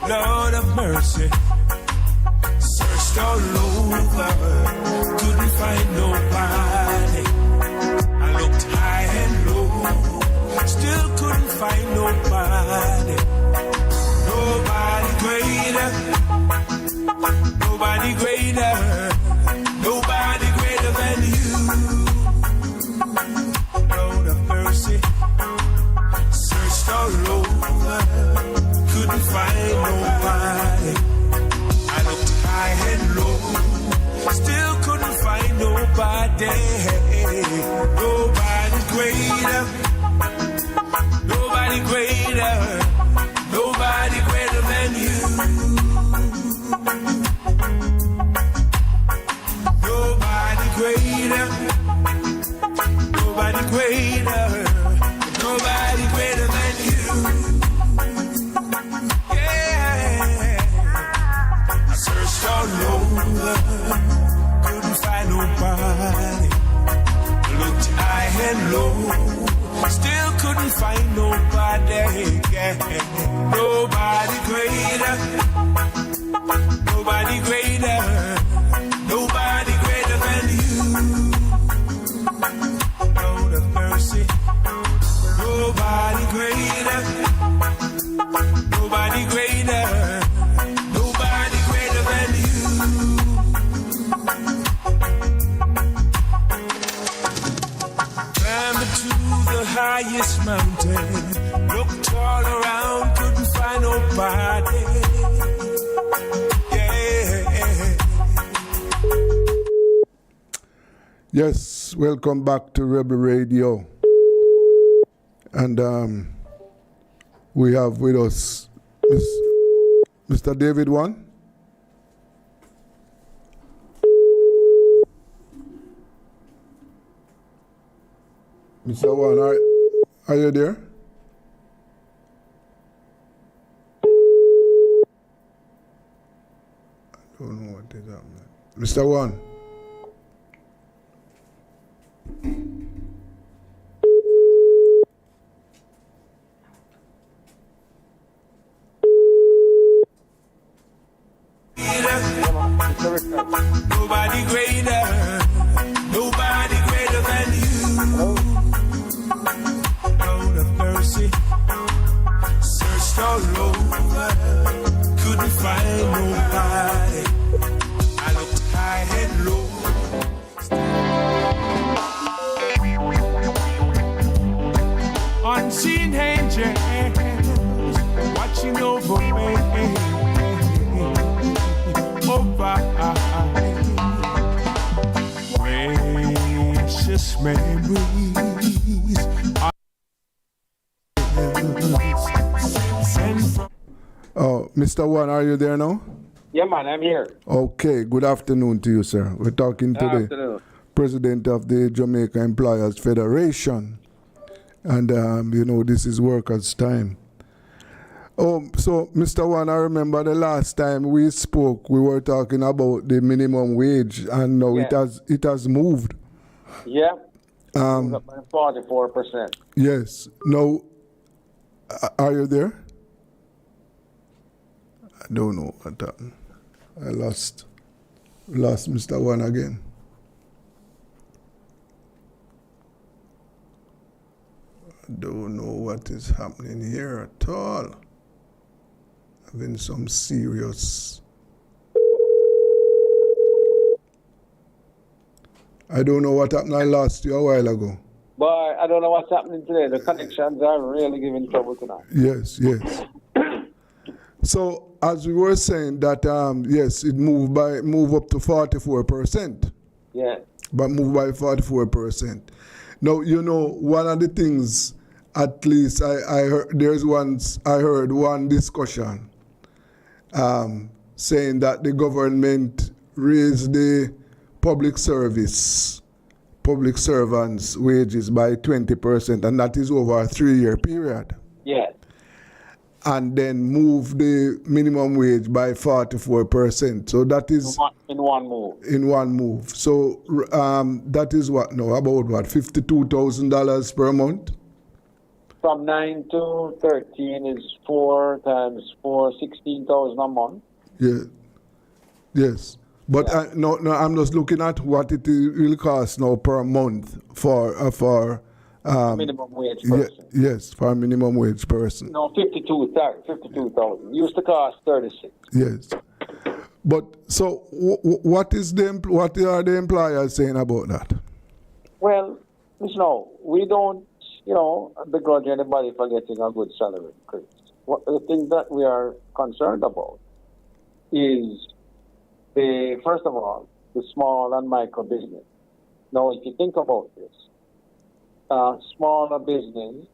Lord of mercy, searched all over, couldn't find nobody. I looked high and low, still couldn't find nobody. Nobody greater, nobody greater, nobody greater than you. Lord of mercy, searched all over, couldn't find nobody. I looked high and low, still couldn't find nobody. Nobody greater, nobody greater, nobody greater than you. Nobody greater, nobody greater, nobody greater than you. Yeah. I searched all over, couldn't find nobody. Looked high and low, highest mountain. Looked all around, couldn't find nobody. Yeah. Yes, welcome back to Rebel Radio. And we have with us Mr. David One. Mr. One, are you there? I don't know what is happening. Mr. One. Nobody greater, nobody greater than you. Lord of mercy, searched all over, couldn't find nobody. I looked high and low. Unseen angels watching over me. Precious memories. Oh, Mr. One, are you there now? Yeah, man, I'm here. Okay, good afternoon to you, sir. We're talking to the president of the Jamaica Employers Federation. And, this is workers' time. So, Mr. One, I remember the last time we spoke, we were talking about the minimum wage, and now it has moved. Yeah. Moved up by 44%. Yes. Now, are you there? I don't know what happened. I lost Mr. One again. I don't know what is happening here at all. Having some serious. I don't know what happened. I lost you a while ago. But I don't know what's happening today. The connections are really giving trouble tonight. Yes. So as we were saying that yes, it moved up to 44%. Yeah. But moved by 44%. Now one of the things, at least I heard one discussion saying that the government raised the public servants' wages by 20%, and that is over a 3-year period. Yeah. And then move the minimum wage by 44%. So that is in one move. In one move. So that is what now? About what? $52,000 per month? From 9 to 13 is 4 times 4, 16,000 a month. Yeah. Yes. But no, I'm just looking at what it will cost now per month for minimum wage person. Yes, for a minimum wage person. No, 52,000. Used to cost 36. Yes. But so what are the employers saying about that? Well, we don't, begrudge anybody for getting a good salary increase. The thing that we are concerned about is first of all, the small and micro business. Now, if you think about this, smaller business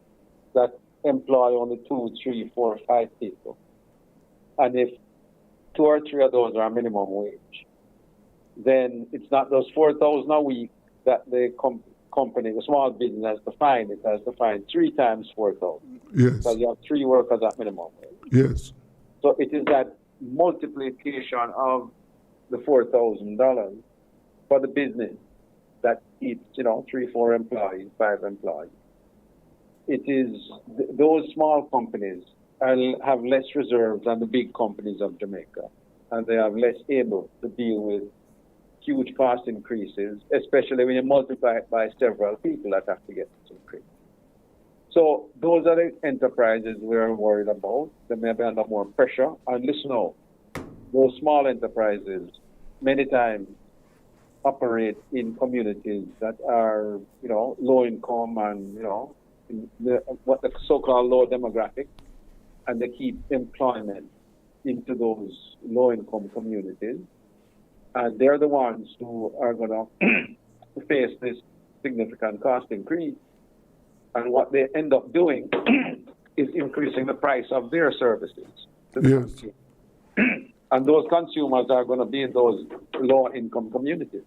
that employ only 2, 3, 4, 5 people, and if 2 or 3 of those are minimum wage, then it's not those 4,000 a week that the company, the small business has to find. It has to find 3 times 4,000. Yes. Because you have 3 workers at minimum wage. Yes. So it is that multiplication of the $4,000 for the business that keeps, 3, 4 employees, 5 employees. It is those small companies have less reserves than the big companies of Jamaica, and they are less able to deal with huge cost increases, especially when you multiply it by several people that have to get this increase. So those are the enterprises we're worried about. They may be under more pressure. And listen now, those small enterprises many times operate in communities that are, low income and, what the so-called low demographic, and they keep employment into those low-income communities. And they're the ones who are going to face this significant cost increase. And what they end up doing is increasing the price of their services to the consumer. And those consumers are going to be in those low-income communities.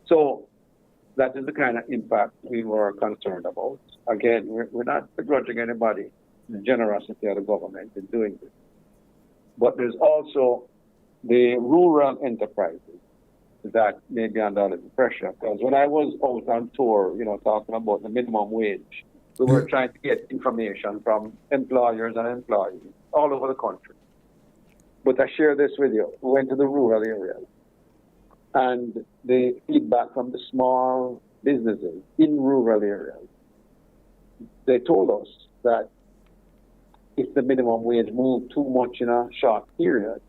So that is the kind of impact we were concerned about. Again, we're not begrudging anybody the generosity of the government in doing this. But there's also the rural enterprises that may be under a little pressure. Because when I was out on tour, talking about the minimum wage, we were trying to get information from employers and employees all over the country. But I share this with you. We went to the rural areas, and the feedback from the small businesses in rural areas, they told us that if the minimum wage moved too much in a short period,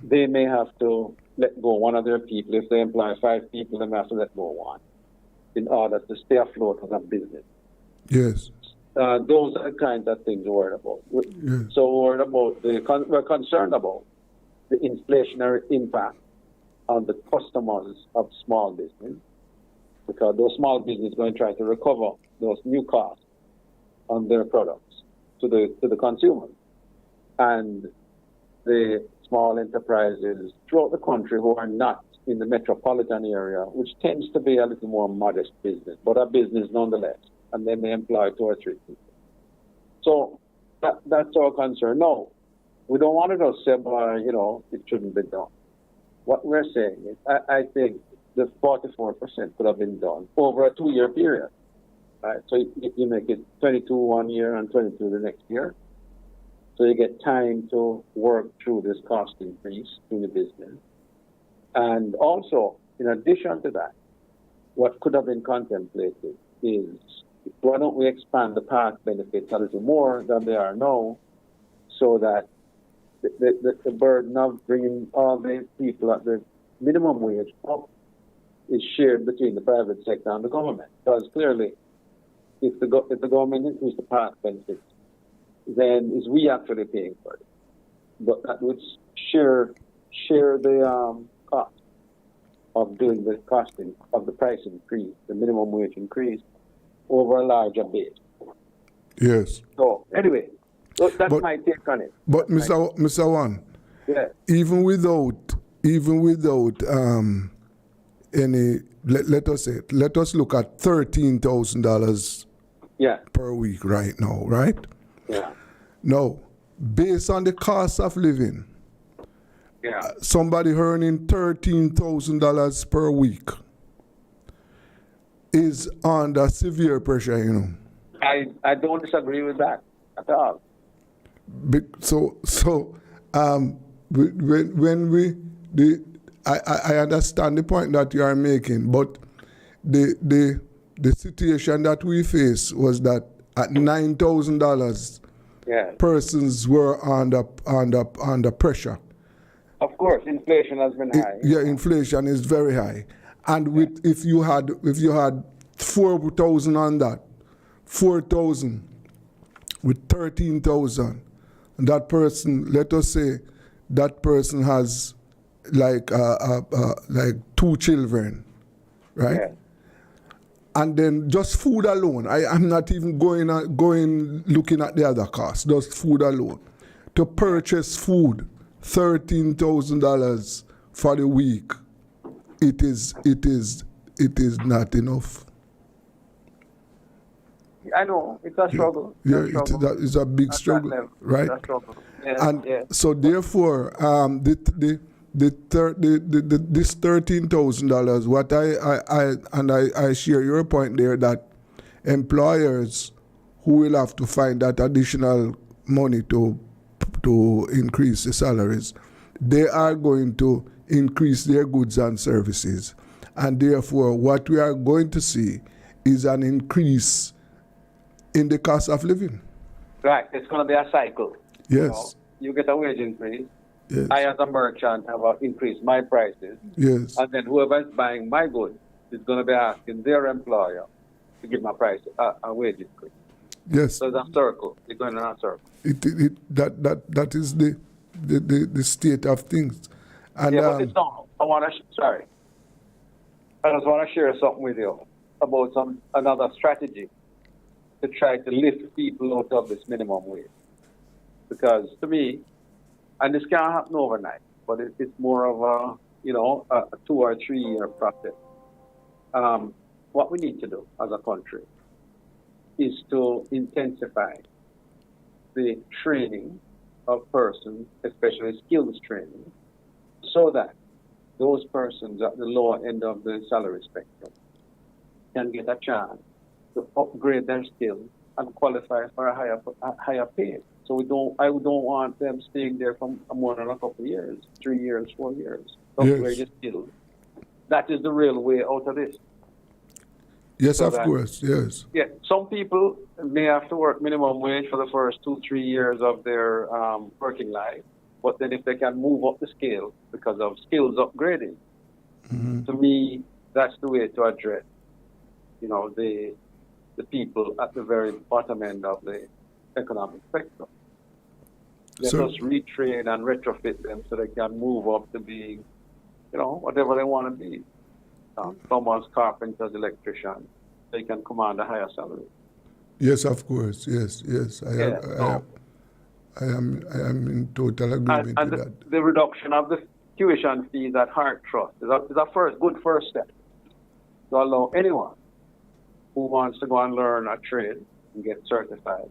they may have to let go one of their people. If they employ 5 people, they may have to let go one in order to stay afloat as a business. Yes. Those are the kinds of things we're worried about. Yes. So we're worried about we're concerned about the inflationary impact on the customers of small business, because those small businesses are going to try to recover those new costs on their products to the consumers. And the small enterprises throughout the country who are not in the metropolitan area, which tends to be a little more modest business, but a business nonetheless, and they may employ 2 or 3 people. So that's our concern. No, we don't want to just say, it shouldn't be done. What we're saying is, I think the 44% could have been done over a 2-year period. Right? So you make it 22 one year and 22 the next year. So you get time to work through this cost increase in the business. And also, in addition to that, what could have been contemplated is, why don't we expand the past benefits a little more than they are now, so that the burden of bringing all the people at the minimum wage up is shared between the private sector and the government. Because clearly, if the government increases the past benefits, then is we actually paying for it. But that would share the cost of doing the costing of the price increase, the minimum wage increase, over a larger base. Yes. So anyway, that's my take on it. But Mr. Wan, even without any, let us look at $13,000 per week right now, right? Yeah. Now, based on the cost of living, somebody earning $13,000 per week is under severe pressure, I don't disagree with that at all. I understand the point that you are making, but the situation that we face was that at $9,000, persons were under pressure. Of course, inflation has been high. Inflation is very high, and if you had 4,000 on that, 4,000 with 13,000, that person, let us say, that person has like 2 children, right? Yeah. And then just food alone. I'm not even going looking at the other costs. Just food alone. To purchase food, $13,000 for the week. It is not enough. I know it's a struggle. It's a big struggle, right? It's a struggle. So therefore, this $13,000. What I share your point there, that employers who will have to find that additional money to increase the salaries, they are going to increase their goods and services, and therefore what we are going to see is an increase in the cost of living. Right, it's going to be a cycle. Yes. You get a wage increase. Yes. I, as a merchant, have increased my prices. Yes. And then whoever is buying my goods is going to be asking their employer to give my price a wage increase. Yes. So it's a circle. You're going in a circle. That is the state of things. And Yeah, but it's not. Sorry. I just want to share something with you about another strategy to try to lift people out of this minimum wage. Because to me, and this can't happen overnight, but it's more of a 2 or 3 year process. What we need to do as a country is to intensify the training of persons, especially skills training, so that those persons at the lower end of the salary spectrum can get a chance to upgrade their skills and qualify for a higher pay. So I don't want them staying there for more than a couple of years, 3 years, 4 years. Upgrade your skills. That is the real way out of this. Yes, so of course, yes. Yeah, some people may have to work minimum wage for the first 2-3 years of their working life, but then if they can move up the scale because of skills upgrading, to me, that's the way to address, the people at the very bottom end of the economic spectrum. Let us retrain and retrofit them so they can move up to being, whatever they want to be. Plumbers, carpenters, electricians, they can command a higher salary. Yes, of course. Yes. I am in total agreement with that. The reduction of the tuition fees at Heart Trust is a good first step to allow anyone who wants to go and learn a trade and get certified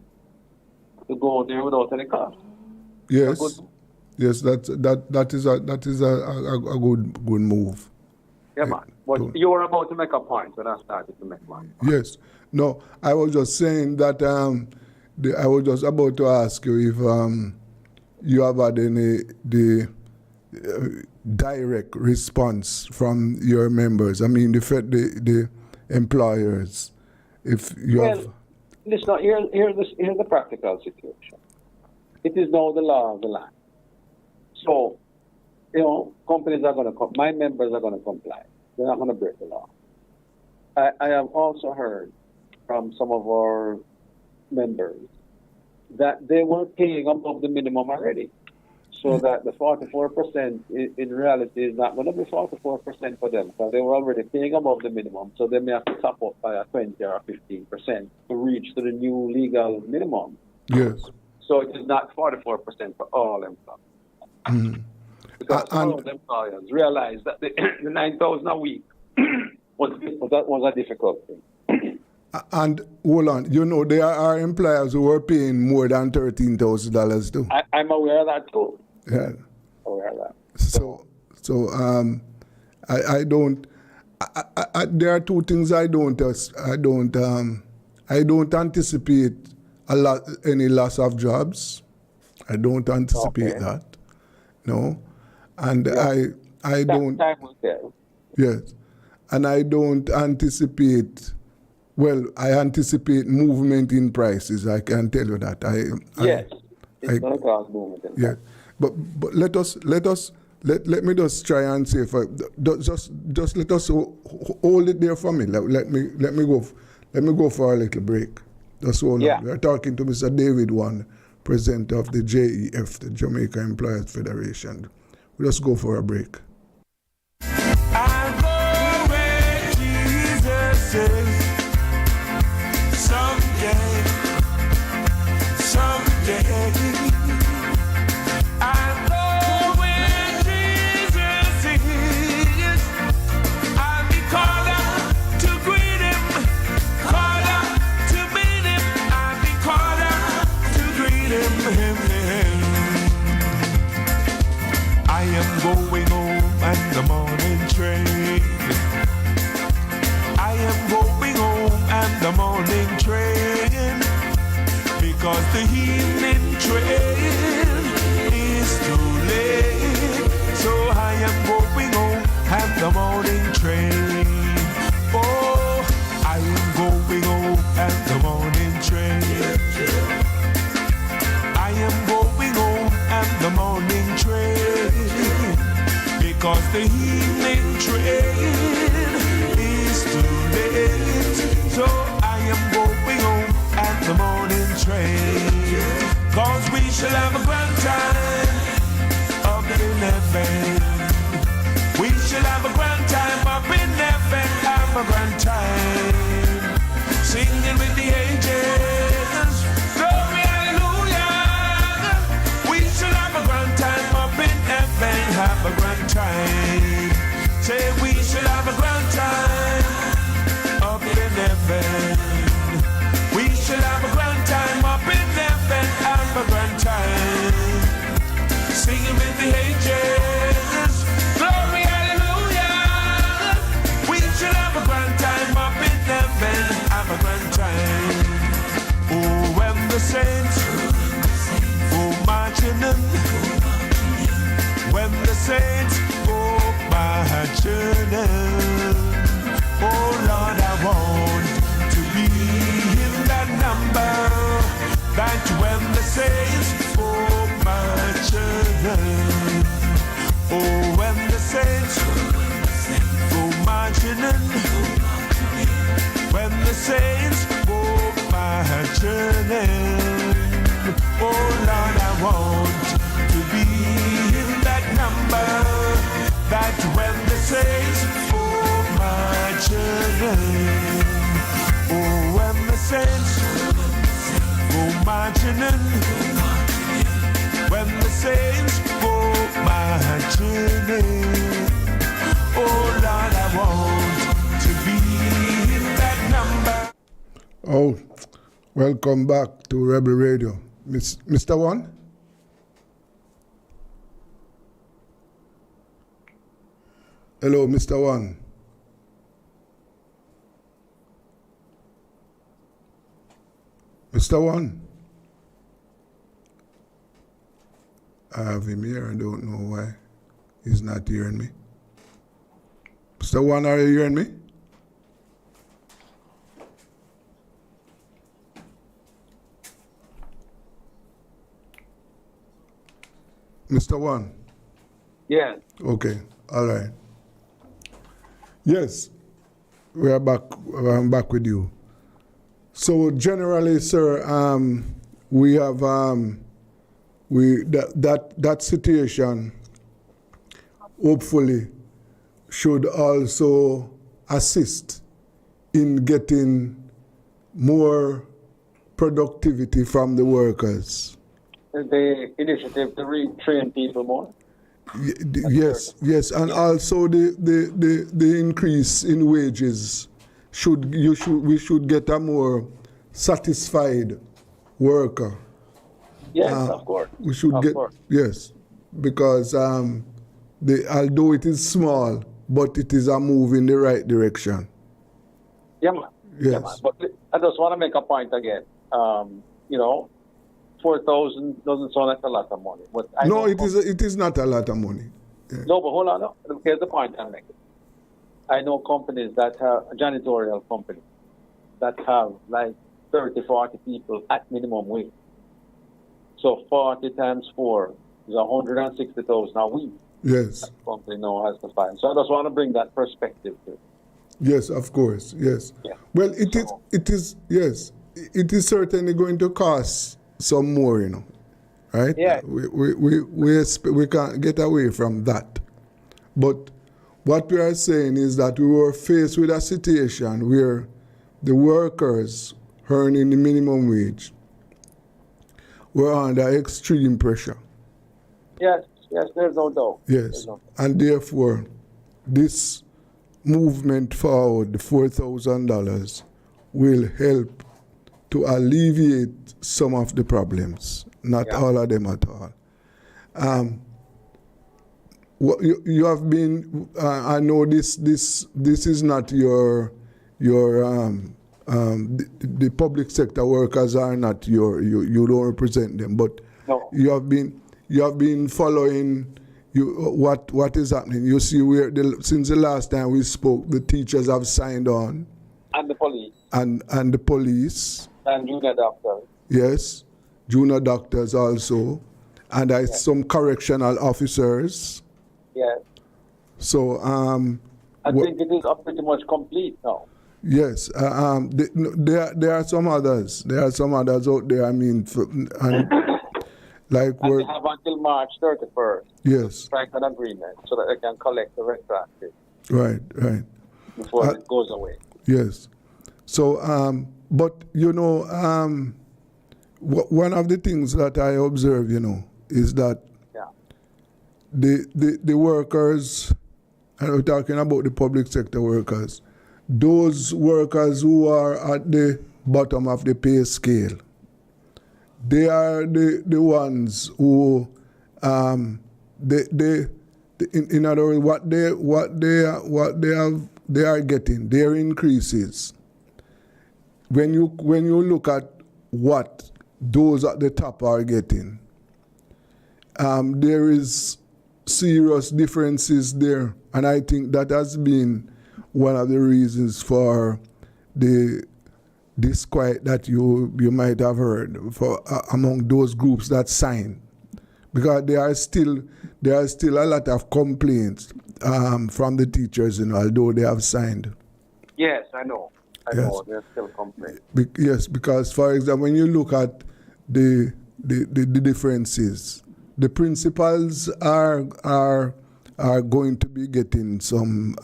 to go there without any cost. Yes. Yes, that is a good move. Yeah, man. But you were about to make a point when I started to make one. Yes. No, I was just saying that I was just about to ask you if you have had any direct response from your members. I mean, the employers. If you have. Listen, here's the practical situation. It is now the law of the land. So, companies are going to my members are going to comply. They're not going to break the law. I have also heard from some of our members that they were paying above the minimum already. So that the 44% in reality is not going to be 44% for them, because they were already paying above the minimum. So they may have to top up by a 20 or 15% to reach to the new legal minimum. Yes. So it is not 44% for all employees. Because all of the employers realized that the 9,000 a week was a difficult thing. And hold on, there are employers who are paying more than $13,000 too. I'm aware of that too. Yeah. Aware of that. So I don't. There are two things I don't anticipate any loss of jobs. I don't anticipate that. No. And I don't. Time will tell. Yes. And I don't anticipate. Well, I anticipate movement in prices. I can tell you that. It's going to cause movement in prices. But let me just try and say just let us hold it there for me. Let me go for a little break. Just hold on. We are talking to Mr. David One, president of the JEF, the Jamaica Employers Federation. We'll just go for a break. I'll go where Jesus is. Someday, I'll go where Jesus is. I'll be called out to greet him, called out to meet him. I'll be called out to greet him. I am going home on the morning train. I am going home on the morning train, because the evening train is too late. So I am going home on the morning train. Oh, I am going home on the morning train. I am going home on the morning train, because the evening train is too late. So I am going home at the morning. time. Say we should have a grand time up in heaven. We should have a grand time up in heaven, have a grand time. Singing with the angels, glory, hallelujah. We should have a grand time up in heaven, have a grand time. Oh, when the saints go marching in, when the saints go marching in, oh Lord, I want to be in that number, that when the saints go marching in, oh, when the saints go marching in, when the saints go marching in, oh Lord, I want to be in that number, that when the saints go marching in, oh, when the saints go marching in, when the saints go marching in, oh Lord, I want to be in that number. Oh, welcome back to Rebel Radio. Mr. One? Hello, Mr. One. Mr. One? I have him here. I don't know why he's not hearing me. Mr. One, are you hearing me? Mr. One? Yeah. Okay, all right. Yes, we are back. I'm back with you. So generally, sir, we have that situation hopefully should also assist in getting more productivity from the workers. The initiative to retrain people more. Yes, and also the increase in wages we should get a more satisfied worker. Yes, of course. We should yes, because although it is small, but it is a move in the right direction. Yeah, man. Yes. Yeah, man. But I just want to make a point again. 4,000 doesn't sound like a lot of money. But it is not a lot of money. Yeah. No, but hold on. No. Here's the point I'm making. I know companies that have janitorial companies that have like 30, 40 people at minimum wage. So 40 times 4 is 160,000 a week. Yes. That company now has to find. So I just want to bring that perspective to it. Yes, of course. Yes. Yeah. Well, it is certainly going to cost some more, right? Yeah. We can't get away from that. But what we are saying is that we were faced with a situation where the workers earning the minimum wage were under extreme pressure. Yes, there's no doubt. Yes, and therefore, this movement forward, the $4,000, will help to alleviate some of the problems, not all of them at all. You have been. I know this is not the public sector workers are not you don't represent them, but no. you have been following what is happening. You see, since the last time we spoke, the teachers have signed on, and the police, and the police, and junior doctors. Yes, junior doctors also, and some correctional officers. Yes. So I think it is pretty much complete now. Yes, there are some others. There are some others out there. I mean, like and they have until March 31st. Yes. To strike an agreement so that they can collect the retroactive. Right. Before it goes away. Yes. So, but one of the things that I observe, is that the workers, and we're talking about the public sector workers, those workers who are at the bottom of the pay scale, they are the ones who, in other words, they are getting their increases. When you look at what those at the top are getting, there is serious differences there, and I think that has been one of the reasons for the disquiet that you might have heard for among those groups that signed, because there are still a lot of complaints from the teachers, although they have signed. Yes, I know. I know there's still complaints. Yes, because for example, when you look at the differences, the principals are going to be getting some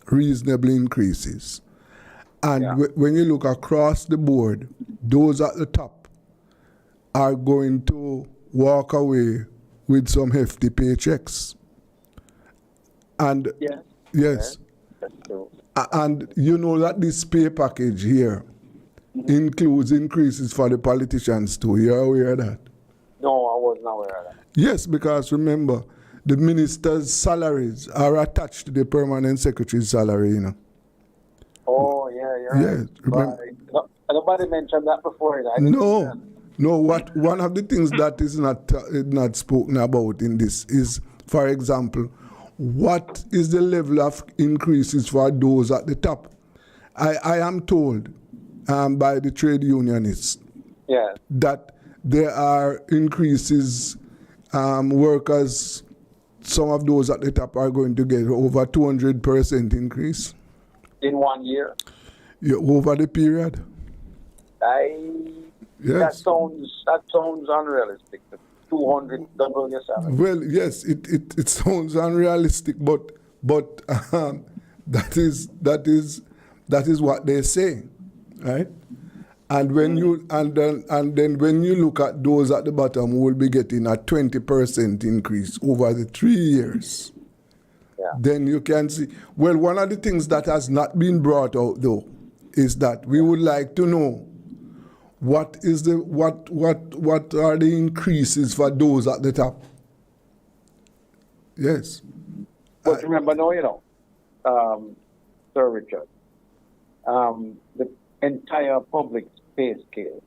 reasonable increases. And when you look across the board, those at the top are going to walk away with some hefty paychecks. And yes. That's true. And you know that this pay package here includes increases for the politicians too. You're aware of that? No, I was not aware of that. Yes, because remember, the ministers' salaries are attached to the permanent secretary's salary, Oh, yeah, yes, remember. Nobody mentioned that before. No. One of the things that is not spoken about in this is, for example, what is the level of increases for those at the top? I am told by the trade unionists that there are increases. Workers, some of those at the top are going to get over 200% increase. In 1 year? Yeah, over the period. That sounds unrealistic. 200 double your salary. Well, yes, it sounds unrealistic, but that is what they say, right? And when then when you look at those at the bottom who will be getting a 20% increase over the 3 years, then you can see. Well, one of the things that has not been brought out though is that we would like to know what are the increases for those at the top. Yes. But remember, Sir Richard, the entire public pay scale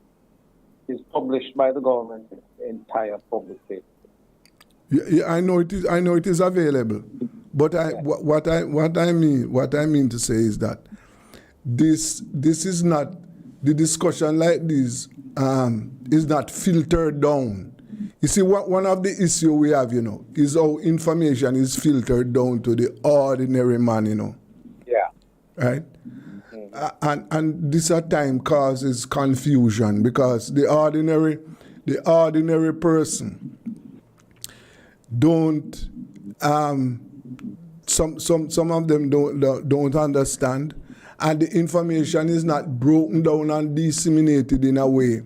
is published by the government. The entire public pay scale. Yeah, I know it is. I know it is available, but what I mean to say is that this is not, the discussion like this is not filtered down. You see, one of the issues we have, is how information is filtered down to the ordinary man, Yeah. Right? And this at times causes confusion because the ordinary person don't some of them don't understand, and the information is not broken down and disseminated in a way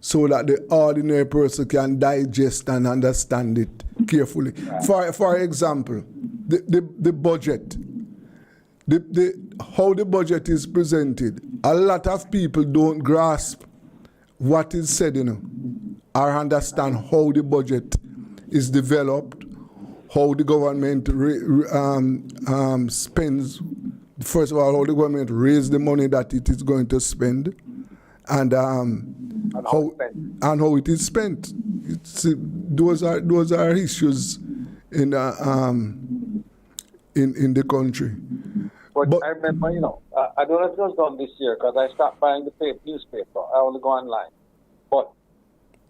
so that the ordinary person can digest and understand it carefully. For example, the budget. How the budget is presented, a lot of people don't grasp what is said, or understand how the budget is developed, how the government spends. First of all, how the government raises the money that it is going to spend, and how it is spent. Those are issues in the country. But I remember, I don't know if it was done this year because I stopped buying the newspaper. I only go online. But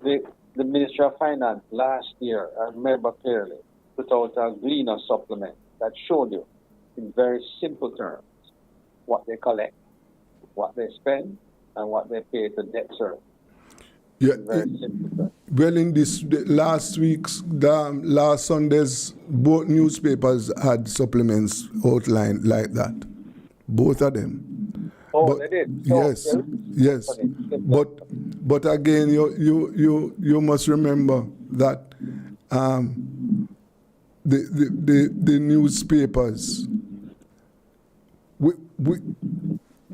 the Ministry of Finance last year, I remember clearly, put out a Gleaner supplement that showed you in very simple terms what they collect, what they spend, and what they pay to debt service. Yeah. Very simple terms. Well, in last Sunday's, both newspapers had supplements outlined like that. Both of them. Oh, they did? Yes. But again, you must remember that the newspapers.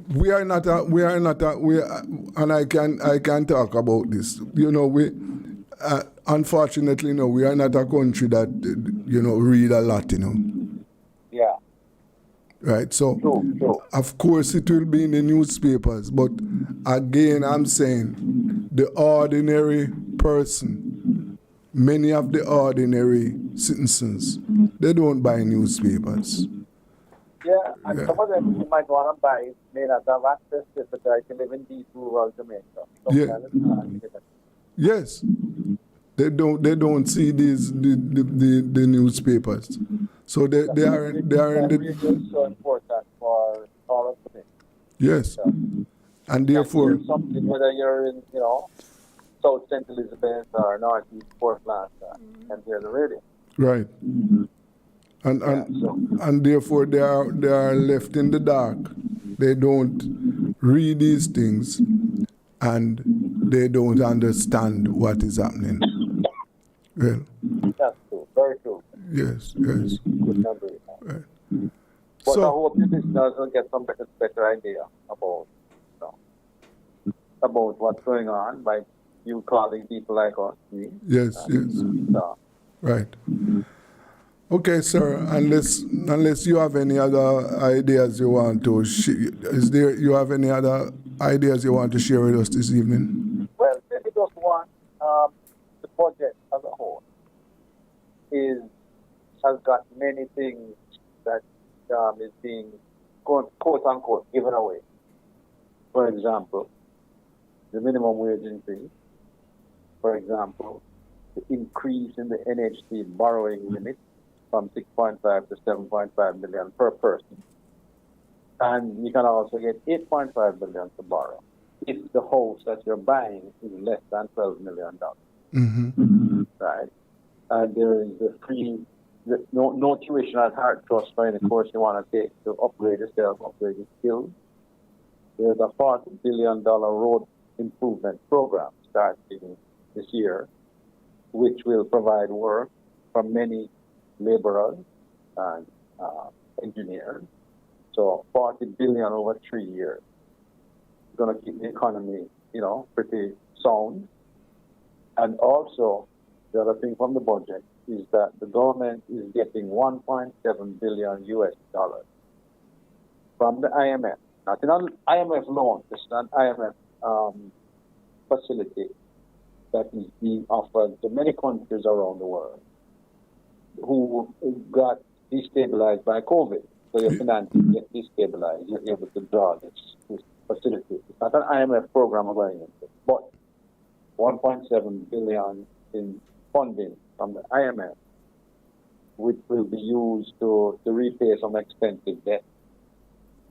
We are not and I can talk about this. You know, unfortunately, we are not a country that read a lot. Yeah. Right. So, True. of course, it will be in the newspapers. But again, I'm saying the ordinary person, many of the ordinary citizens, they don't buy newspapers. Yeah, and some of them you might want to buy may not have access to it because they live in deep rural Jamaica. Yes, they don't see the newspapers, so they are in the. So important for all of them. Yes, and therefore something whether you're in South St. Elizabeth or Northeast Portland and hear the radio. Right. And therefore they are left in the dark. They don't read these things, and they don't understand what is happening. Well, that's true. Very true. Yes. Good memory. Right. But I hope your listeners will get some better idea about what's going on by you calling people like us. Yes. Right. Okay, sir. Unless you have any other ideas you want to you have any other ideas you want to share with us this evening? Well, maybe just one. The budget as a whole has got many things that is being quote unquote given away. For example, the minimum wage increase. For example, the increase in the NHC borrowing limit from 6.5 to 7.5 million per person. And you can also get 8.5 million to borrow if the house that you're buying is less than $12 million. Mm-hmm. Right? And there is no tuition at Heart Trust for any course you want to take to upgrade yourself, upgrade your skills. There's a $40 billion road improvement program starting this year, which will provide work for many laborers and engineers. So $40 billion over 3 years. It's going to keep the economy, pretty sound. And also, the other thing from the budget is that the government is getting $1.7 billion US from the IMF. Not an IMF loan, it's an IMF facility that is being offered to many countries around the world who got destabilized by COVID. So your finances get destabilized, you're able to draw this facility. It's not an IMF program going into, but $1.7 billion in funding from the IMF, which will be used to repay some expensive debt.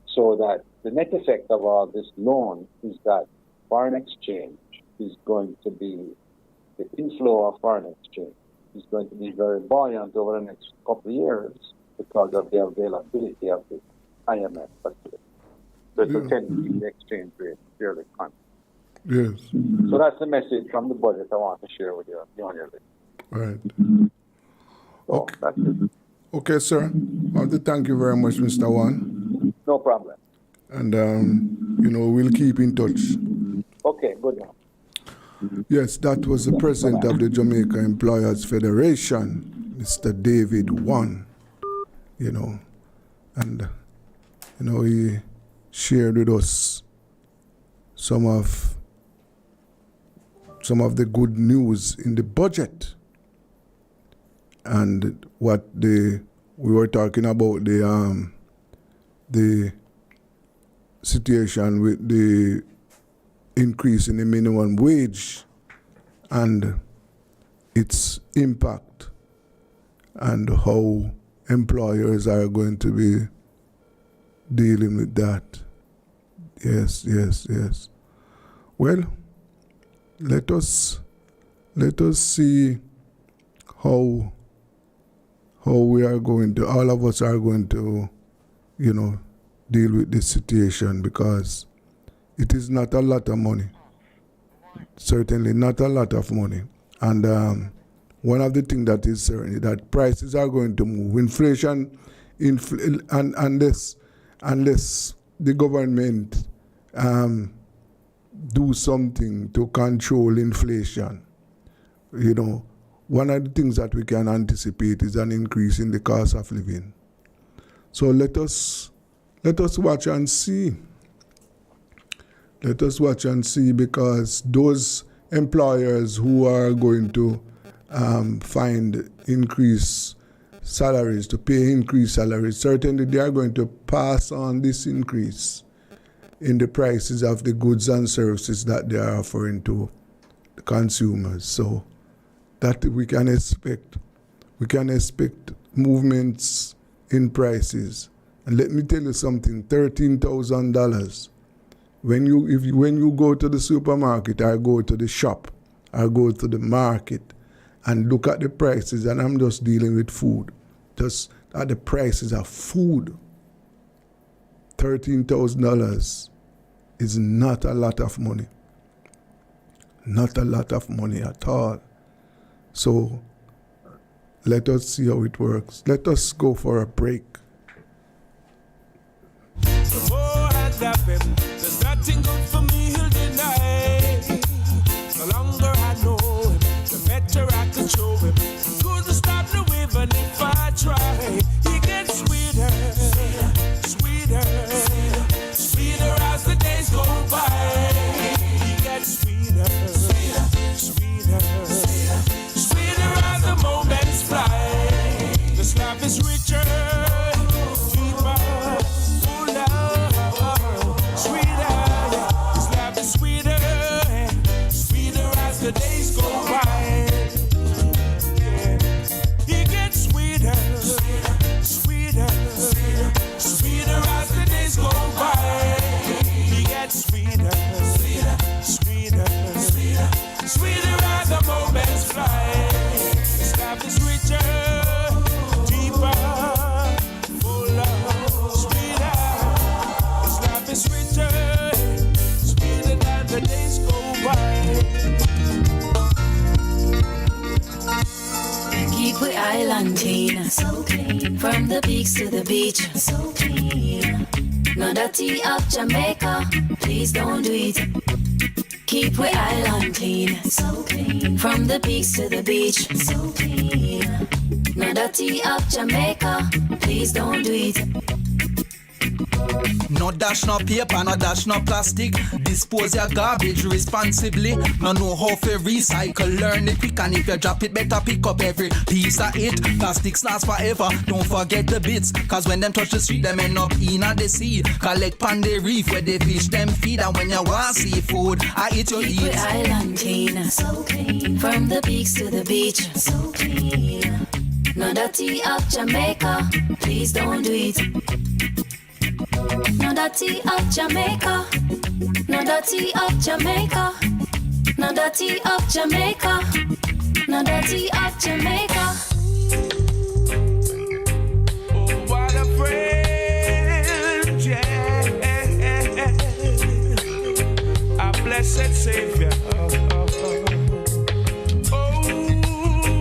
So that the net effect of all this loan is that foreign exchange is going to be, the inflow of foreign exchange is going to be very buoyant over the next couple of years because of the availability of the IMF facility. So it will tend to keep the exchange rate fairly constant. Yes. So that's the message from the budget I want to share with you on your list. Right. So that's it. Okay, sir. I want to thank you very much, Mr. Wan. No problem. And, we'll keep in touch. Okay, good now. Yes, that was the president of the Jamaica Employers Federation, Mr. David Wan, and, he shared with us some of the good news in the budget and what we were talking about the situation with the increase in the minimum wage and its impact and how employers are going to be dealing with that. Yes. Well, let us see how we are going to, all of us are going to, deal with this situation, because it is not a lot of money. Certainly not a lot of money. And one of the things that is certain is that prices are going to move. Inflation, unless the government do something to control inflation, one of the things that we can anticipate is an increase in the cost of living. So let us watch and see. Let us watch and see, because those employers who are going to find increased salaries, to pay increased salaries, certainly they are going to pass on this increase in the prices of the goods and services that they are offering to the consumers. So that we can expect movements in prices. And let me tell you something, $13,000. When you go to the supermarket or go to the shop or go to the market and look at the prices, and I'm just dealing with food, just at the prices of food, $13,000 is not a lot of money. Not a lot of money at all. So let us see how it works. Let us go for a break. The more I love him, there's nothing good for me he'll deny. The longer I know him, the better I can show him. Couldn't stop the even if I try. He gets sweeter, sweeter, sweeter as the days go by. He gets sweeter, sweeter, sweeter as the moments fly. This love is richer, deeper, fuller, sweeter. This love is sweeter, sweeter as the days go by. Yeah. He gets sweeter, sweeter, sweeter as the days go by. He gets sweeter, sweeter, sweeter as the moments fly. This love is richer, deeper, fuller, sweeter. This love is richer, sweeter than the days go by. Keep we island clean, so clean. From the peaks to the beach, so clean. No dirty of Jamaica, please don't do it. Keep we island clean, so clean. From the peaks to the beach, so clean. No dirty of Jamaica, please don't do it. No dash no paper, no dash no plastic. Dispose your garbage responsibly. No know how to recycle, learn it quick. And if you drop it, better pick up every piece of it. Plastics last forever, don't forget the bits. Cause when them touch the street, them end up in the sea. Collect pan the reef where they fish them feed. And when you want seafood, I eat your Keep eat. we island clean, so clean. From the peaks to the beach, so clean. No dirty of Jamaica, please don't do it. No dirty of Jamaica, no dirty of Jamaica, no dirty of Jamaica, no dirty of Jamaica. Oh, what a friend, yeah. A blessed Savior. Oh,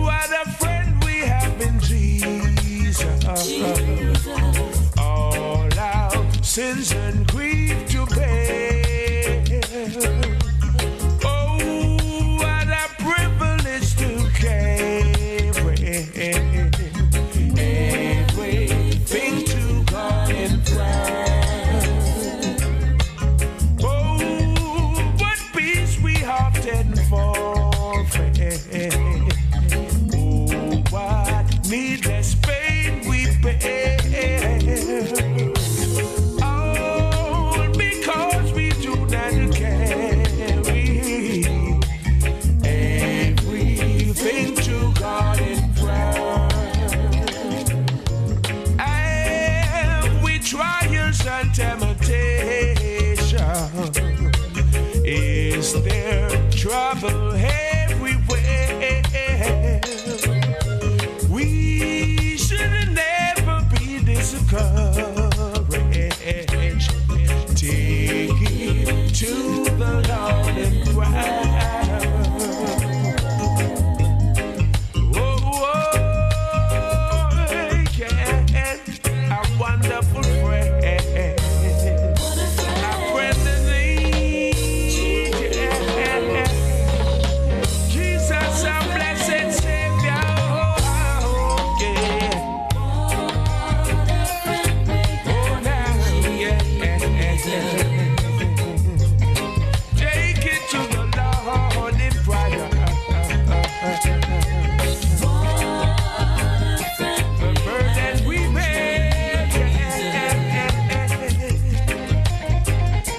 what a friend we have in Jesus. All our sins and grief to bear. Oh, what a privilege to carry everything to God in prayer. Oh, what peace we often forfeit. Oh, what needless pain we bear. All because we do not carry everything to God in prayer. And we trials and temptation. Is there trouble everywhere? We should never be discouraged. Take it to the Lord in prayer. Oh, Take it to the Lord in prayer. The burden we bear.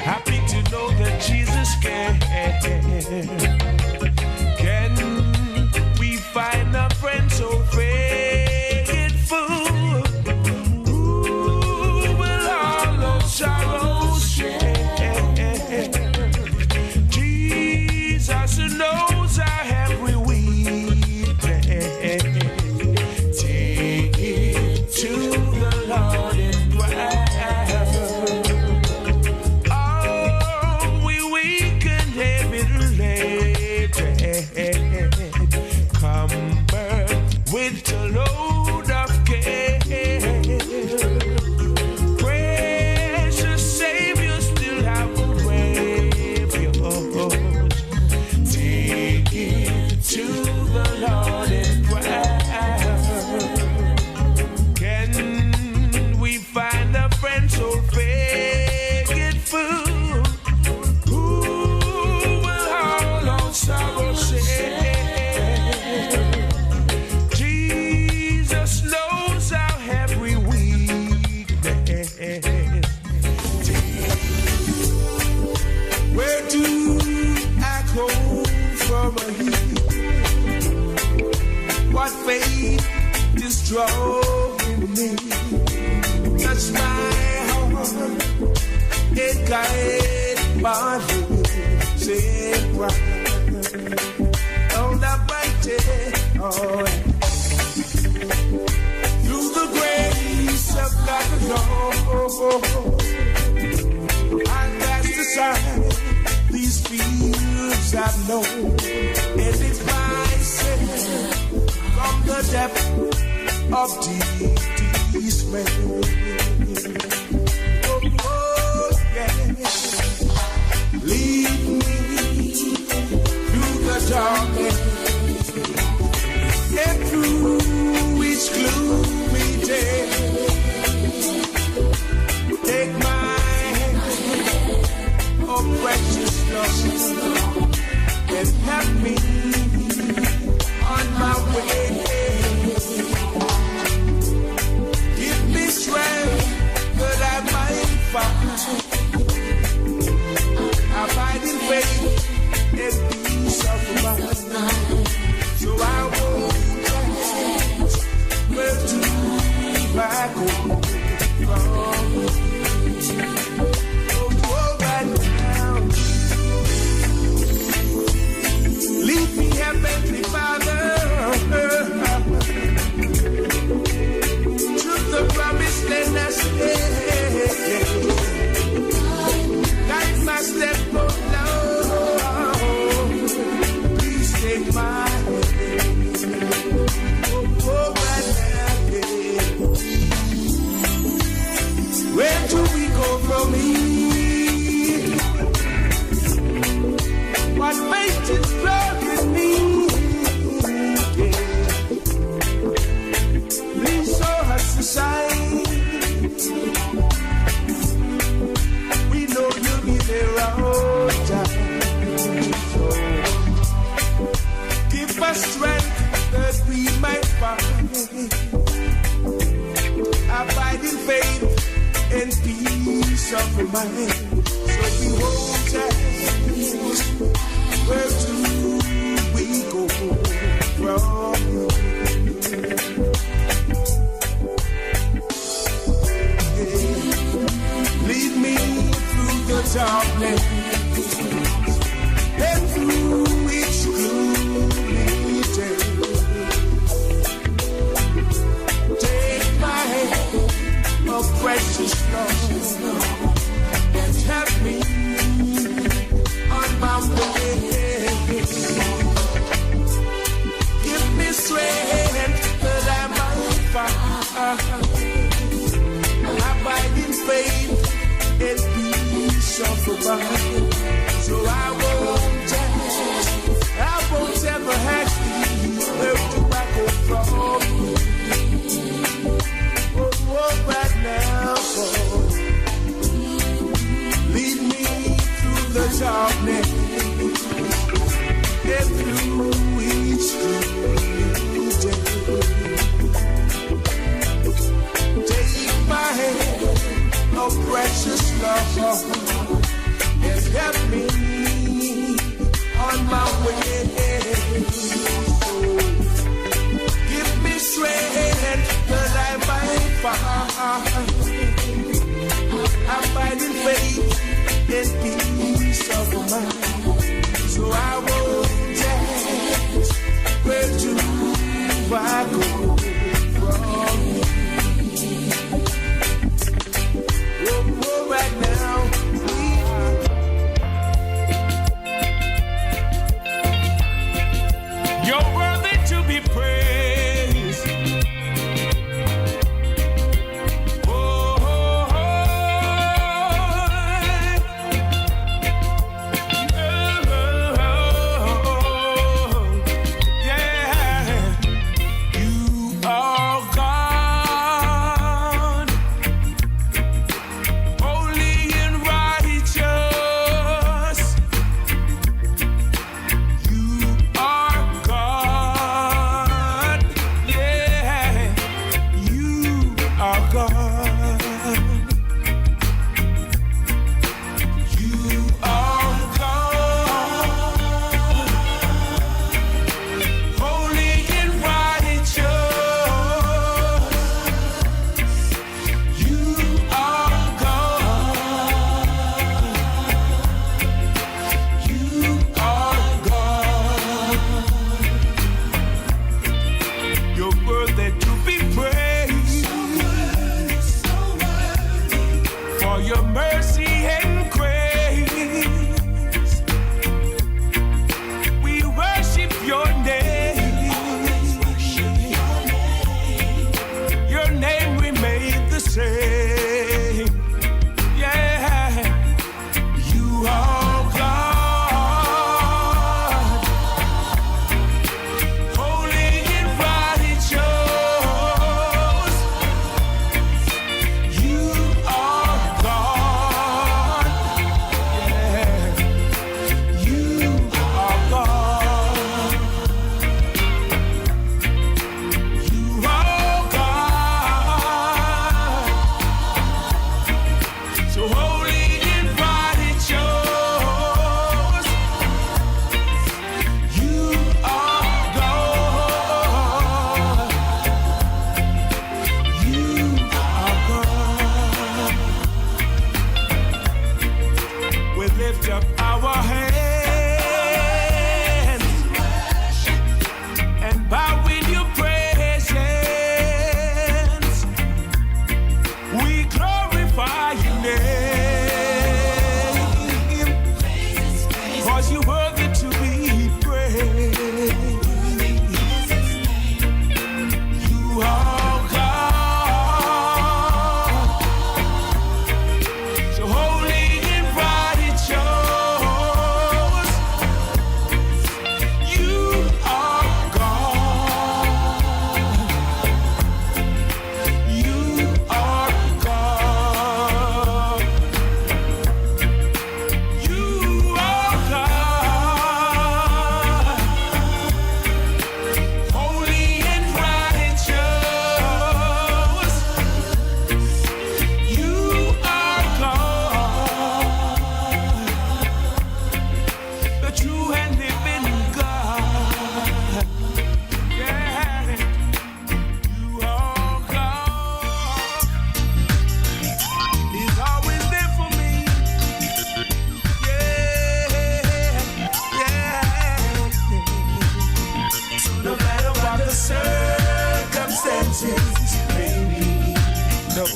Happy to know that Jesus can. Can we find a friend so faithful? Who will all of sorrows share? Jesus knows our every weakness. Take it to the Lord in prayer. Oh, we weak and heavy laden, cumbered with the load of care. Precious Savior, still have a refuge. Take it to the Lord in prayer. Can we find a friend so faithful? Who will all our sorrow share? Jesus knows our every weakness. Where do I go from here? What faith is drawing me? Touch my heart, it guides my vision on the bright day. Oh, through the grace of God alone, I cast aside these fears I've known, and it's myself from the depth of deep despair. Oh, yeah. Lead me through the darkness and through each gloomy day. Take my hand, oh precious Lord, and help me on my way. Give me strength that I might find abiding faith and peace of mind. So I won't ask where to back home from. Oh, right now, lead me, Heavenly Father, to the promised land I stay. Guide my step, oh Lord. Please take my hand. Oh, right now, yeah. Where do we go from here? What fate is blocking me? Yeah. Please show us the sign. We know you'll be there all time. So give us strength that we might find abiding faith and peace of mind. So we won't ask, where do we go from? Lead me through the darkness and through each gloomy day. Take my hand, oh precious Lord, and help me on my way. Give me strength that I might find abiding faith and peace of mind. So I won't ever ask thee where do I go from. Oh, right now,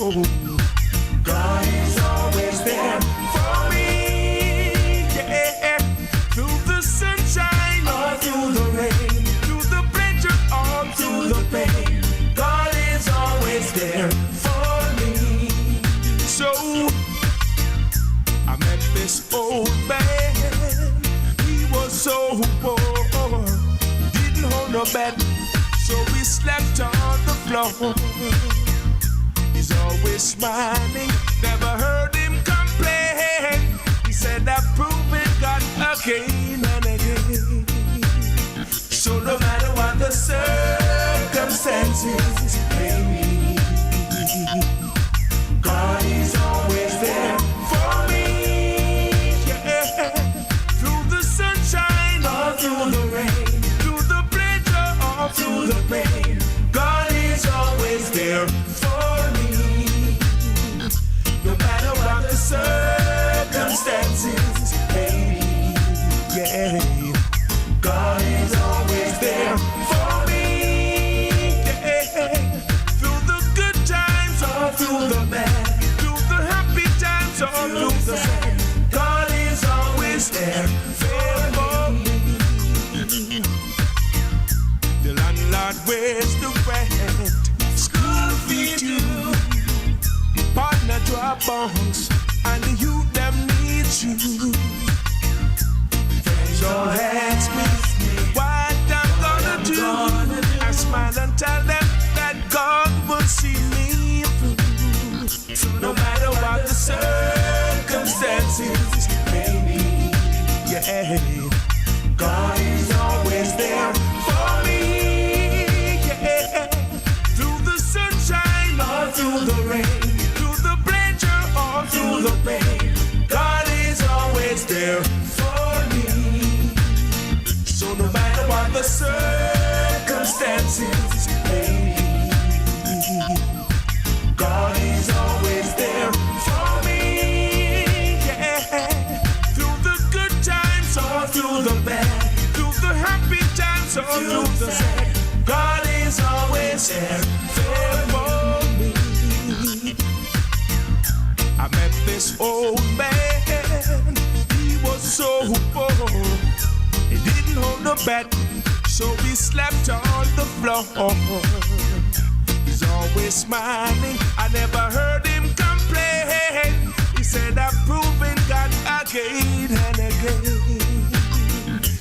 God is always there for me, yeah. Through the sunshine or through the rain, through the pleasure or through the pain, God is always there for me. So I met this old man, he was so poor, didn't hold no bed, so we slept on the floor. He's always smiling, never heard him complain. He said I've proven God again and again. So no matter what the circumstances may be, God is always there for me, yeah. Through the sunshine or through the rain, through the pleasure or through the pain, God is always there for me. No matter what the circumstances may be, yeah. God is always there for me, yeah. Through the good times or through the bad, through the happy times or through the sad, God is always there for me. The landlord wears the rent, school fee due, partner drop bombs, and the youth them need you. Friends all ask me what I'm gonna do. I smile and tell them that God will see me through. So no matter what the circumstances may be, yeah, God is always there for me, yeah. Through the sunshine or through the rain, through the pleasure or through the pain, God is always there for me. So no matter what the circumstances may be, God is always there for me, yeah. Through the good times or through the bad, through the happy times or through the sad, God is always there for me. I met this old man, he was so poor, he didn't hold no bed, so we slept on the floor. He's always smiling, I never heard him complain. He said I've proven God again and again.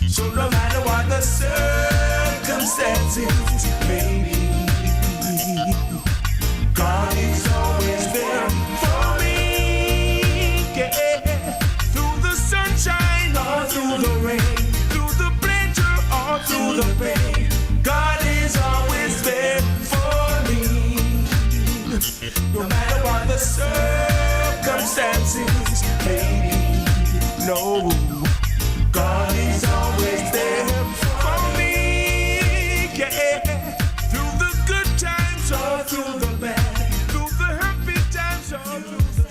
So no matter what the circumstances may be, God is always there for me, yeah. Through the sunshine or through the rain, through the pleasure or through the pain, God is always there for me. No matter what the circumstances may be, no, God is always there for me, yeah. Through the good times or through the bad, through the happy times or through the sad.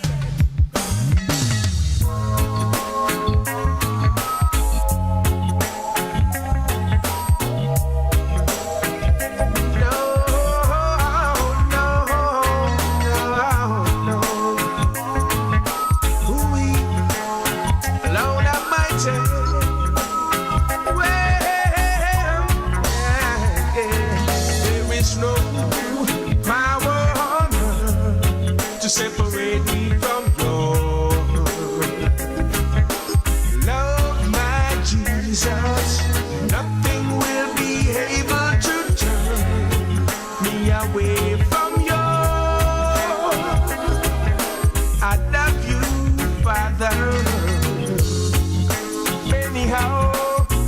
Separate me from your love, my Jesus. Nothing will be able to turn me away from you. I love you, Father. Anyhow,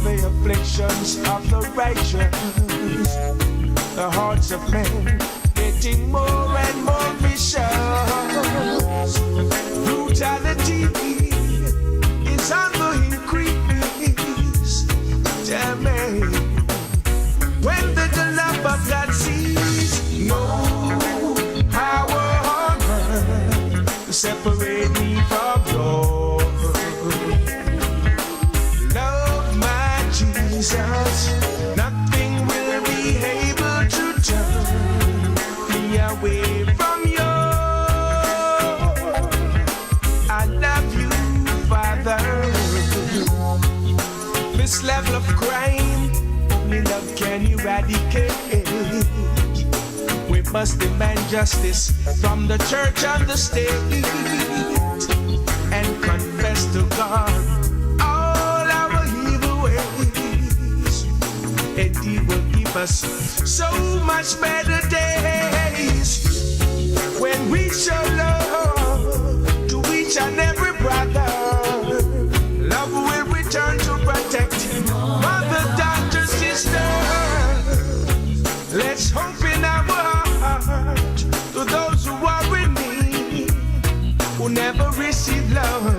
the afflictions of the righteous, the hearts of men getting more and more vicious. Brutality is on the increase. Tell me, when the love of God sees no power on earth to separate me from your love, my Jesus, nothing will be able to turn me away from you. this level of crime, only love can eradicate. We must demand justice from the church and the state, and confess to God all our evil ways, and He will give us so much better days when we show love to each and every brother. Love will return to protect mother, daughter, sister. Let's hope in our heart to those who are in need, who never receive love.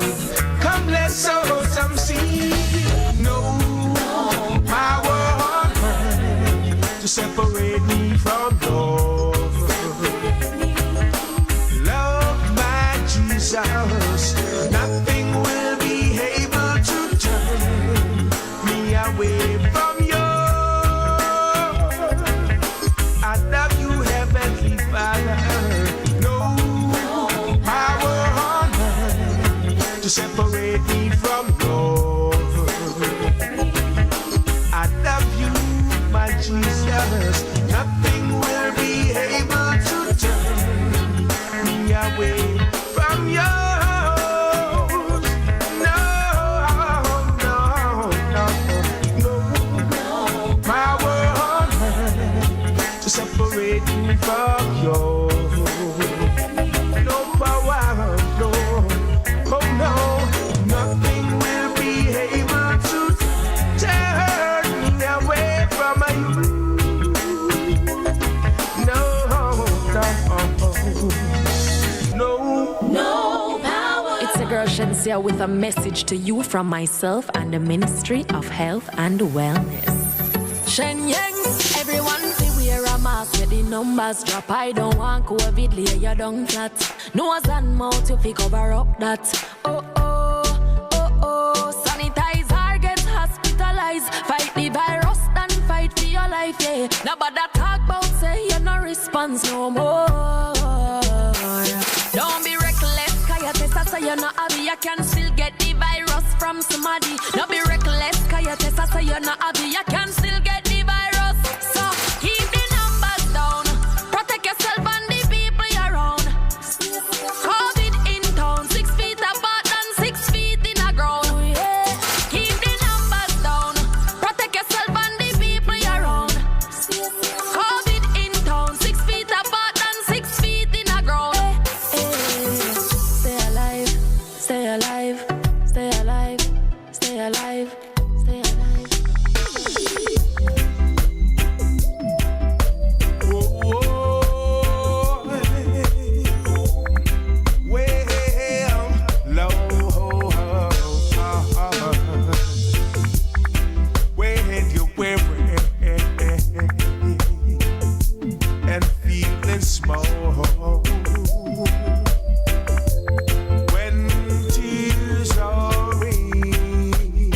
Come, let's sow some seed. No power on earth to separate me from love. Love my Jesus. Nothing will be able to turn me away from you. I love you, Heavenly Father. No power on earth to separate me from love. I love you, my Jesus. Nothing will be able to turn me away from you. No, no, no, no power on earth to separate me from you. No power, no, oh no, nothing will be able to turn me away from you. No, no, No power. It's a girl Shensia with a message to you from myself and the Ministry of Health and Wellness. Shenyang, everyone say wear a mask, let the numbers drop. I don't want COVID, lay you down flat. Nose and mouth, you fi cover up that. Oh, oh, oh, oh. Sanitizer, get hospitalized. Fight the virus, then fight for your life, yeah. Nobody talk about say you no response no more. Don't be reckless, cause you test say you're not happy. You can still get the virus from somebody. Don't be reckless, cause you test say you're not happy. You can still get the virus. So keep the numbers down. Protect yourself and the people you're around. COVID in town, 6 feet apart and 6 feet in the ground. Keep the numbers down. Protect yourself and the people you're around. COVID in town, 6 feet apart and 6 feet in the ground. Stay alive, stay alive, stay alive, stay alive, stay alive. And feeling small when tears are rain.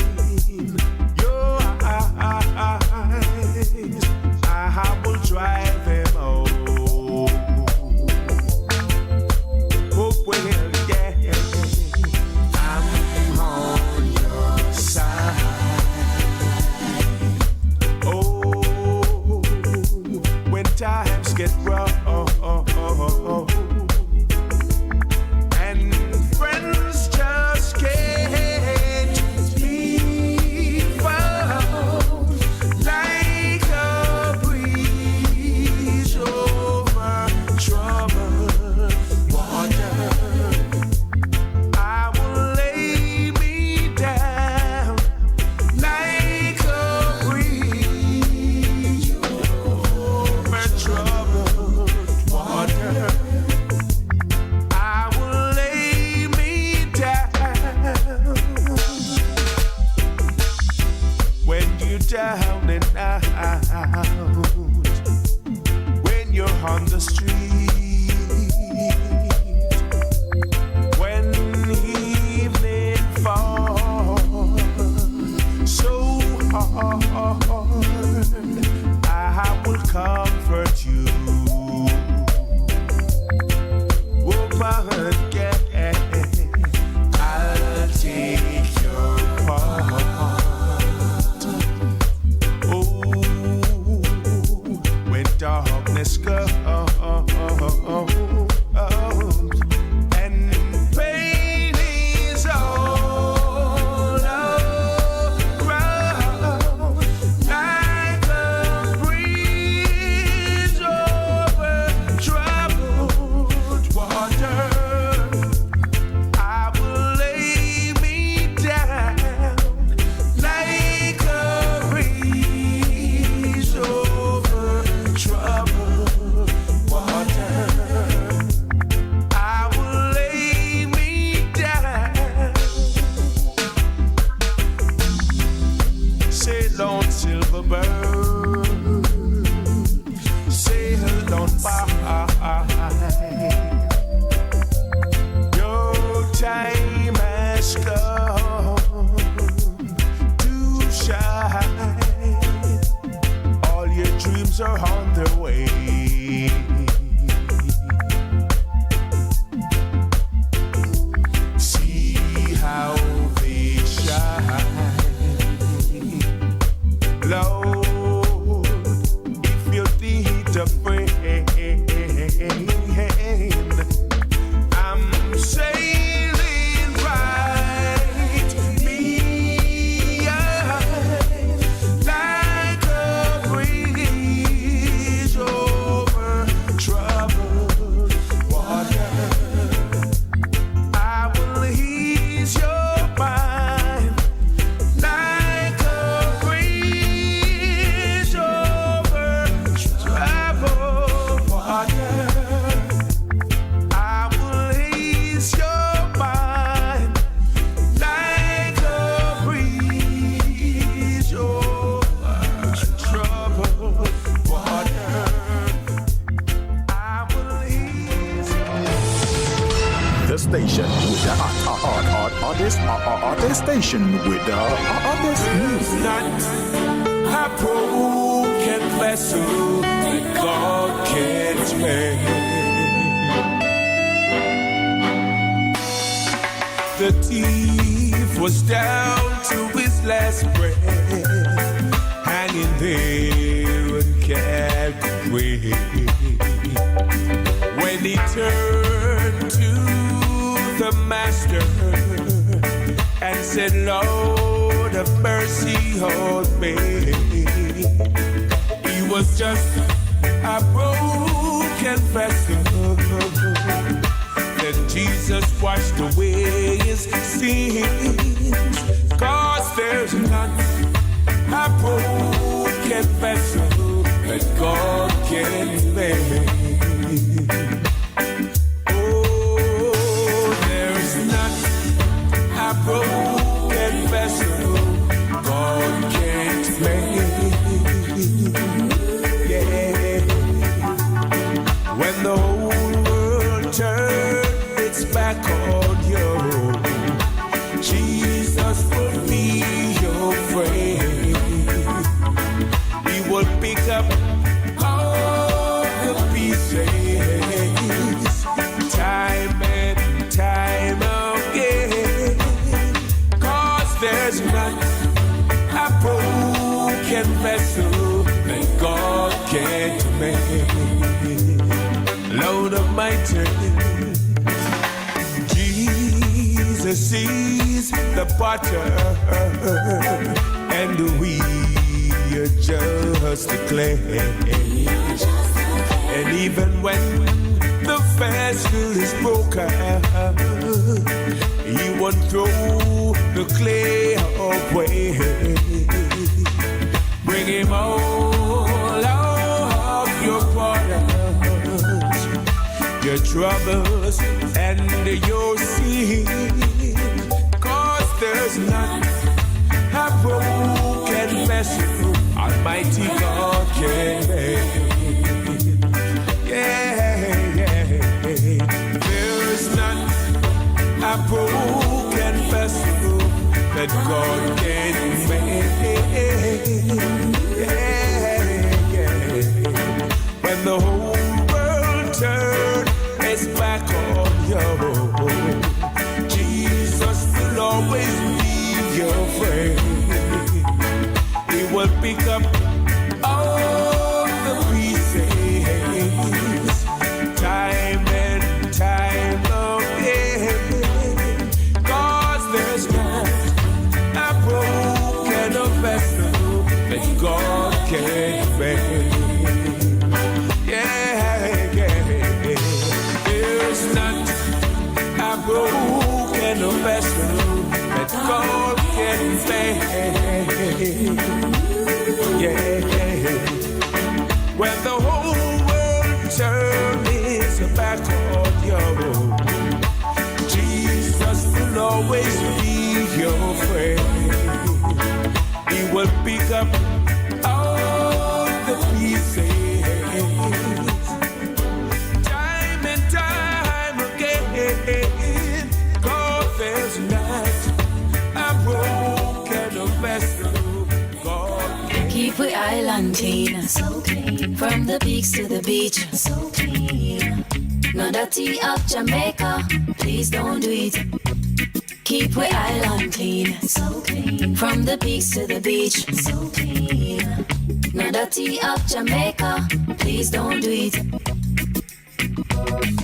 angels are on their way. See how they shine. Lord, if you need a friend, I'm sailing right behind like a breeze over troubled water. I will ease your mind like a breeze over troubled water. I will ease your mind like a breeze over troubled water. I will ease The station with the artist station with the artist music. not a broken vessel that God can't make. The thief was down to his last breath, hanging there and can't breathe. When he turned to the master and said, Lord have mercy on me, he was just a broken vessel. Then Jesus washed away his sins, 'cause there's not a broken vessel that God can make. Oh, there's not a broken vessel God can't make. Yeah. When the whole world turned its back on you, Jesus will be your friend. He will pick up all the pieces, time and time again. 'Cause there's not a broken vessel that God can't make. Lord Almighty, Jesus sees the potter, and we are just the clay. And even when the vessel is broken, he won't throw the clay away. Bring him all of your burdens, your troubles, and your sins. 'Cause there's not a broken vessel Almighty God can make. Yeah, yeah. There's not a broken vessel that God can make. Yeah, yeah. When the whole world turns its back on you, Jesus will always be your friend. He will pick up all the pieces, time and time again. 'Cause there's not a broken vessel that God can't make. Yeah, yeah. There's not a broken vessel that God can make. Yeah, when the whole world turns its back on you, Jesus will always be your friend. He will pick up all the pieces, time and time again. 'Cause there's not a broken vessel God. Keep Keep we island clean, so clean. From the peaks to the beach, so clean. No dirty up Jamaica, please don't do it. Keep we island clean, so clean. From the peaks to the beach, so clean. No dirty up Jamaica, please don't do it.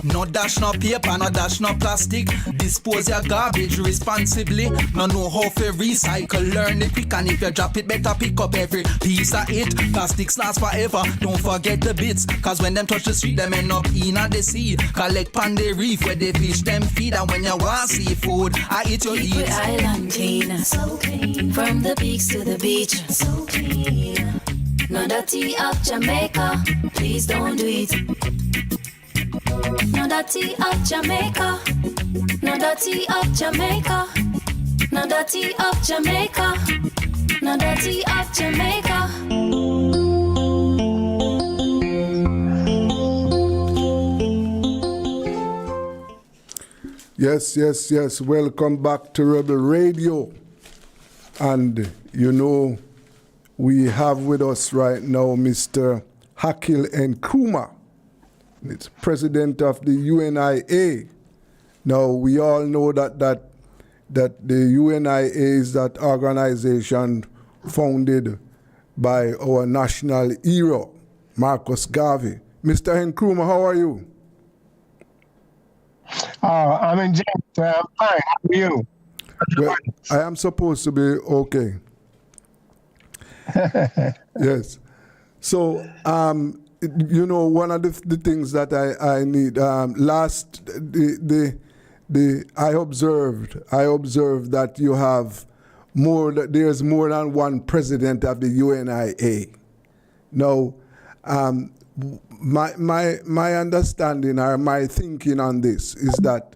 No dash no paper, no dash no plastic. Dispose your garbage responsibly. No know how to recycle, learn it quick. And if you drop it, better pick up every piece of it. Plastics last forever, don't forget the bits. Cause when them touch the street, them end up in the sea. Collect pan the reef where they fish them feed. And when you want seafood, I eat your Keep we eat. island clean, so clean. From the peaks to the beach, so clean. No dirty up Jamaica, please don't do it. No dirty up Jamaica, no dirty up Jamaica, no dirty up Jamaica, no dirty up Jamaica. Yes, yes, yes. Welcome back to Rebel Radio. And you know, we have with us right now Mr. Hakil Nkrumah. It's president of the UNIA. Now, we all know that the UNIA is that organization founded by our national hero, Marcus Garvey. Mr. Nkrumah, how are you? I'm in jail, sir. I'm fine. How are you? Well, I am supposed to be okay. Yes. So, you know, one of the things that I need, I observed that you have there's more than one president of the UNIA. Now, my understanding or my thinking on this is that,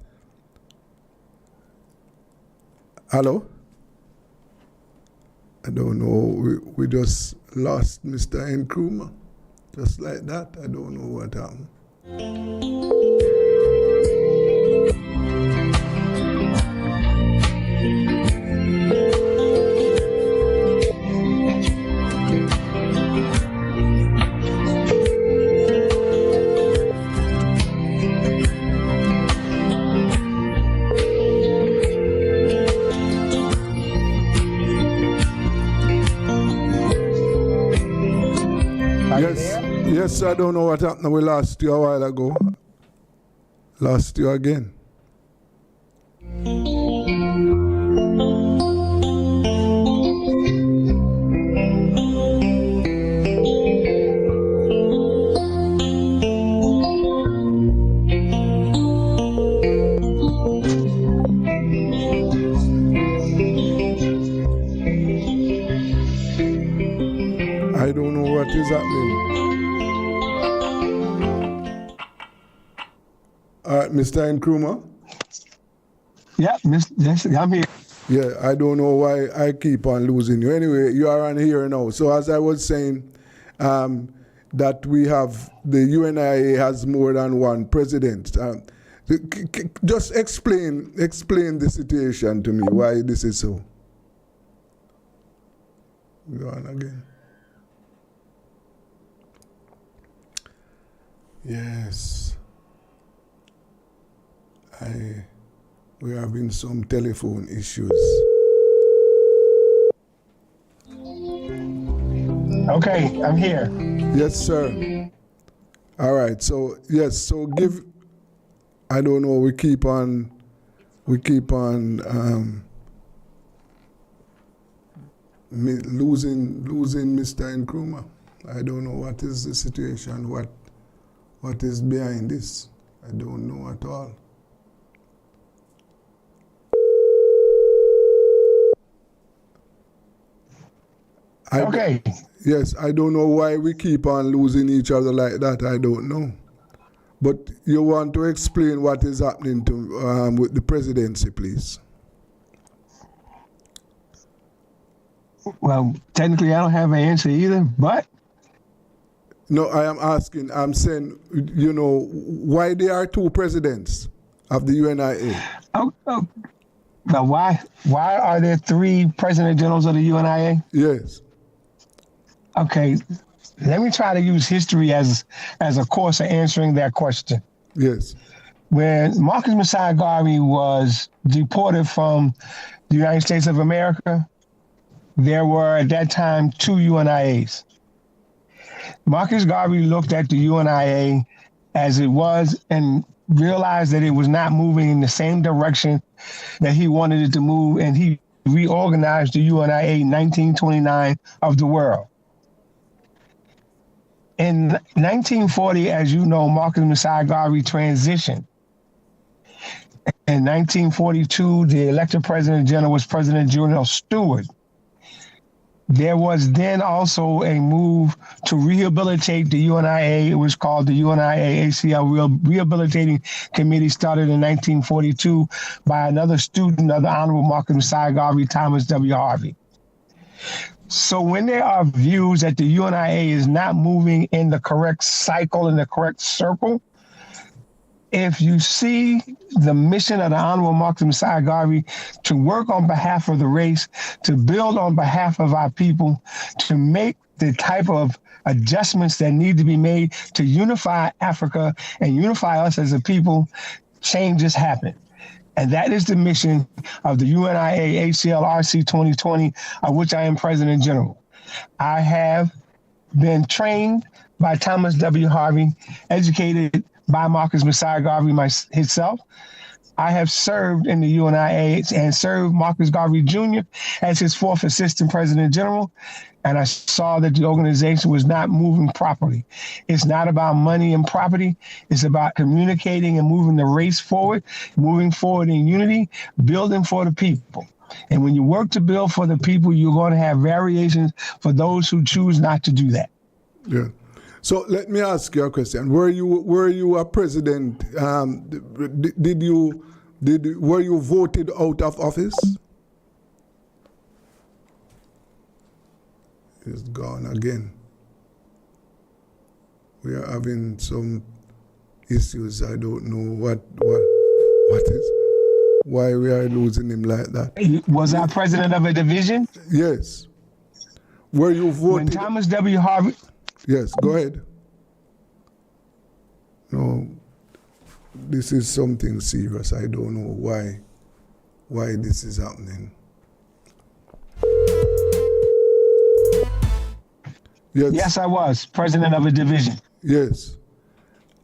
hello? I don't know, we just lost Mr. Nkrumah. Just like that, I don't know what happened. Yes, I don't know what happened. We lost you a while ago. Lost you again. I don't know what is happening. Mr. Nkrumah? Yeah, yes, I'm here. Yeah, I don't know why I keep on losing you. Anyway, you are on here now. So as I was saying, that we have, the UNIA has more than one president. Just explain the situation to me, why this is so. Go on again. Yes. We're having some telephone issues. Okay, I'm here. Yes, sir. All right. So yes. So I don't know. We keep on losing Mr. Nkrumah. I don't know what is the situation. What is behind this? I don't know at all. Okay. Yes, I don't know why we keep on losing each other like that. I don't know. But you want to explain what is happening to with the presidency, please? Well, technically, I don't have an answer either, but... No, I'm saying, you know, why there are two presidents of the UNIA? Oh. Now, why are there three president generals of the UNIA? Yes. Okay, let me try to use history as a course of answering that question. Yes. When Marcus Messiah Garvey was deported from the United States of America, there were at that time 2 UNIAs. Marcus Garvey looked at the UNIA as it was and realized that it was not moving in the same direction that he wanted it to move, and he reorganized the UNIA in 1929 of the world. In 1940, as you know, Marcus Messiah Garvey transitioned. In 1942, the elected President General was President General Stewart. There was then also a move to rehabilitate the UNIA. It was called the UNIA ACL Rehabilitating Committee, started in 1942 by another student of the Honorable Marcus Messiah Garvey, Thomas W. Harvey. So when there are views that the UNIA is not moving in the correct cycle, in the correct circle, if you see the mission of the Honorable Marcus Messiah Garvey to work on behalf of the race, to build on behalf of our people, to make the type of adjustments that need to be made to unify Africa and unify us as a people, changes happen. And that is the mission of the UNIA ACLRC 2020, of which I am President General. I have been trained by Thomas W. Harvey, educated by Marcus Messiah Garvey himself. I have served in the UNIA and served Marcus Garvey Jr. as his 4th Assistant President General, and I saw that the organization was not moving properly. It's not about money and property. It's about communicating and moving the race forward, moving forward in unity, building for the people. And when you work to build for the people, you're going to have variations for those who choose not to do that. Yeah. So let me ask you a question. Were you a president? Were you voted out of office? It's gone again. We are having some issues. I don't know what is. Why we are losing him like that? Was I president of a division? Yes. Were you voted? When Thomas W. Harvey. Yes, go ahead. No, this is something serious. I don't know why this is happening. Yes, I was president of a division. Yes.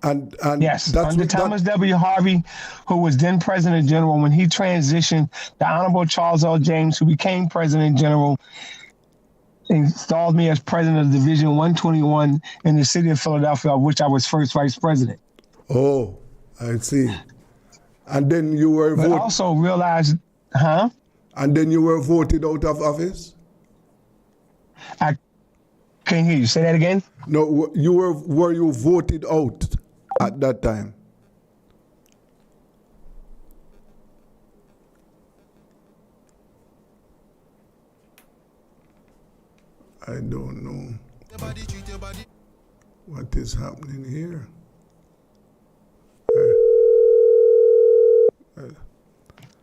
And yes, that's under Thomas W. Harvey, who was then President General, when he transitioned, the Honorable Charles L. James, who became President General, installed me as president of Division 121 in the city of Philadelphia, of which I was first vice president. Oh, I see. And then you were voted. But also realized, huh? And then you were voted out of office? I can't hear you. Say that again? No, were you voted out at that time? I don't know what is happening here.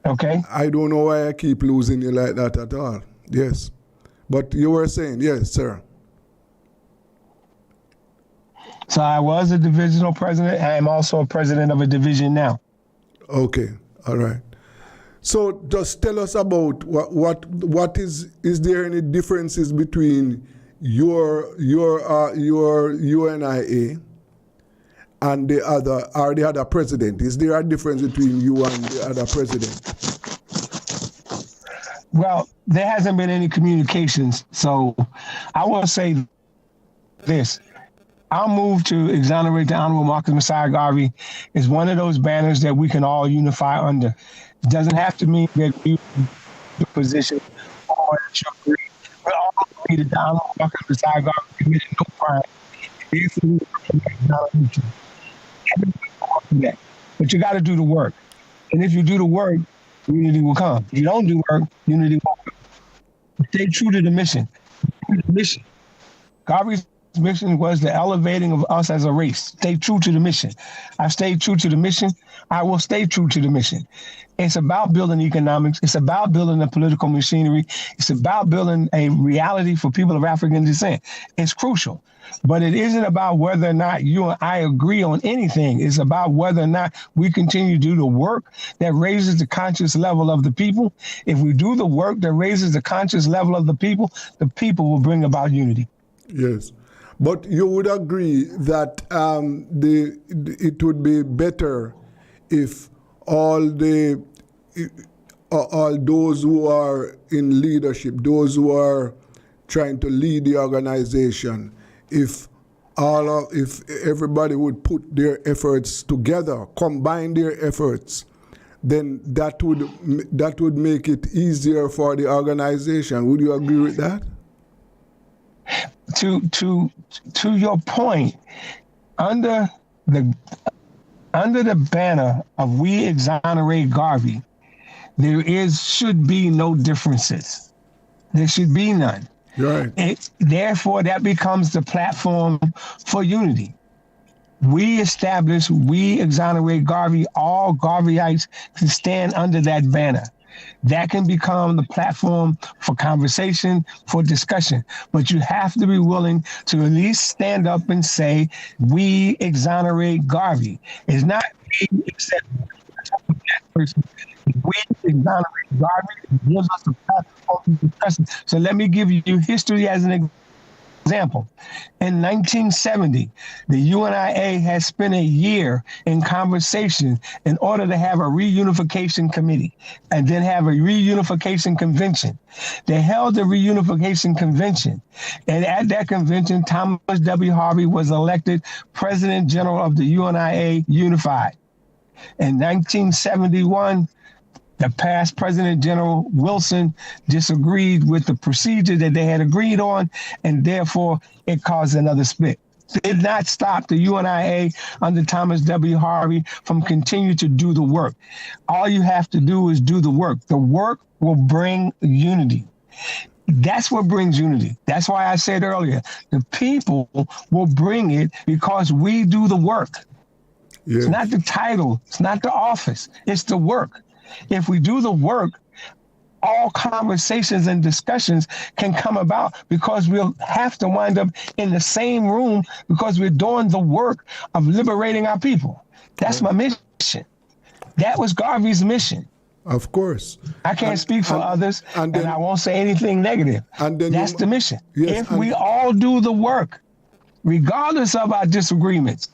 Okay. I don't know why I keep losing you like that at all. Yes. But you were saying, yes, sir. So I was a divisional president. I am also a president of a division now. Okay. All right. So just tell us about what is there any differences between your UNIA and the other president? Is there a difference between you and the other president? Well, there hasn't been any communications. So I want to say this. Our move to exonerate the Honorable Marcus Messiah Garvey is one of those banners that we can all unify under. It doesn't have to mean that you the position or that you agree. We all agree that the Honorable Marcus Messiah Garvey committed no crime. Therefore, but you got to do the work. And if you do the work, unity will come. If you don't do work, unity won't come. Stay true to the mission. Garvey's mission was the elevating of us as a race. Stay true to the mission. I stayed true to the mission. I will stay true to the mission. It's about building economics. It's about building a political machinery. It's about building a reality for people of African descent. It's crucial. But it isn't about whether or not you and I agree on anything. It's about whether or not we continue to do the work that raises the conscious level of the people. If we do the work that raises the conscious level of the people will bring about unity. Yes. But you would agree that it would be better if all those who are in leadership, those who are trying to lead the organization, if everybody would put their efforts together, combine their efforts, then that would make it easier for the organization. Would you agree with that? To your point, under the banner of We Exonerate Garvey, there should be no differences. There should be none. Right. Therefore, that becomes the platform for unity. We establish, we exonerate Garvey. All Garveyites can stand under that banner. That can become the platform for conversation, for discussion. But you have to be willing to at least stand up and say, we exonerate Garvey. It's not we accept that person. We exonerate Garvey. It gives us a platform for discussion. So let me give you history as an example. In 1970, the UNIA had spent a year in conversation in order to have a reunification committee and then have a reunification convention. They held the reunification convention, and at that convention, Thomas W. Harvey was elected President General of the UNIA Unified. In 1971, the past President General Wilson disagreed with the procedure that they had agreed on, and therefore it caused another split. Did not stop the UNIA under Thomas W. Harvey from continuing to do the work. All you have to do is do the work. The work will bring unity. That's what brings unity. That's why I said earlier, the people will bring it because we do the work. Yes. It's not the title, it's not the office, it's the work. If we do the work, all conversations and discussions can come about because we'll have to wind up in the same room because we're doing the work of liberating our people. That's my mission. That was Garvey's mission. Of course. I can't speak for others, and I won't say anything negative. That's the mission. Yes, if we all do the work, regardless of our disagreements,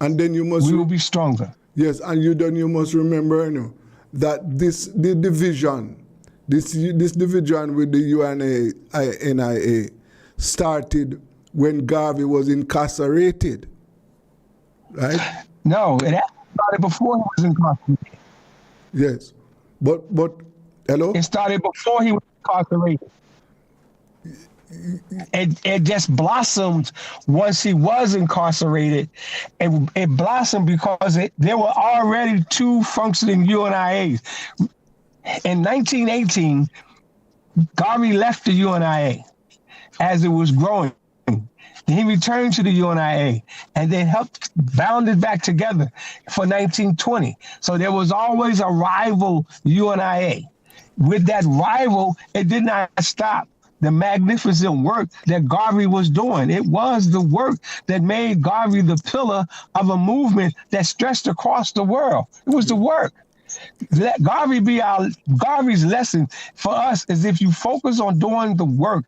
and then we will be stronger. Yes, and you must remember that the division with the UNIA started when Garvey was incarcerated, right? No, it started before he was incarcerated. Yes, but hello? It started before he was incarcerated. It just blossomed once he was incarcerated. It blossomed because there were already two functioning UNIAs. In 1918, Garvey left the UNIA as it was growing. He returned to the UNIA and they helped bound it back together for 1920. So there was always a rival UNIA. With that rival, it did not stop the magnificent work that Garvey was doing. It was the work that made Garvey the pillar of a movement that stretched across the world. It was the work. Let Garvey be Garvey's lesson for us is if you focus on doing the work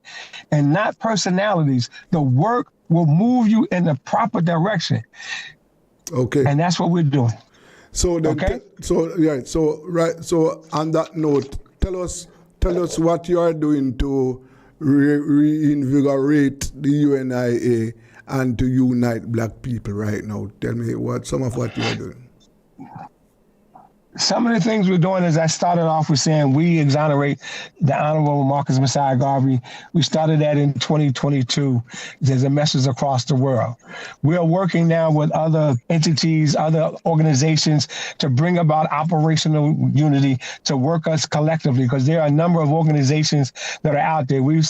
and not personalities, the work will move you in the proper direction. Okay. And that's what we're doing. So then, okay. So on that note, tell us what you are doing to reinvigorate the UNIA and to unite black people right now. Tell me some of what you are doing. Some of the things we're doing is I started off with saying we exonerate the Honorable Marcus Messiah Garvey. We started that in 2022. There's a message across the world. We are working now with other entities, other organizations to bring about operational unity to work us collectively, because there are a number of organizations that are out there. We've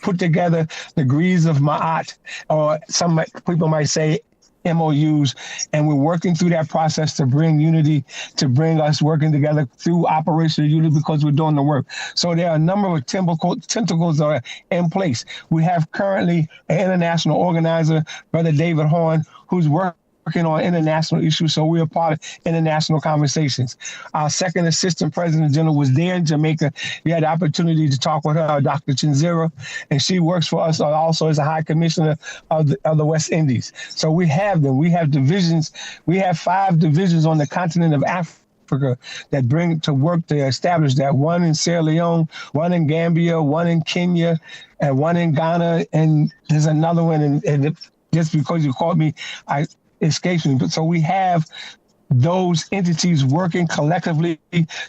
put together degrees of Ma'at, or some people might say MOUs, and we're working through that process to bring unity, to bring us working together through operational unity, because we're doing the work. So there are a number of tentacles that are in place. We have currently an international organizer, Brother David Horn, who's working on international issues, so we're part of international conversations. Our second assistant president general was there in Jamaica. We had the opportunity to talk with her, Dr. Chinzira, and she works for us also as a high commissioner of the West Indies. So we have them. We have divisions. We have 5 divisions on the continent of Africa that bring to work to establish that. One in Sierra Leone, one in Gambia, one in Kenya, and one in Ghana, and there's another one. And just because you called me, escapes me. But so we have those entities working collectively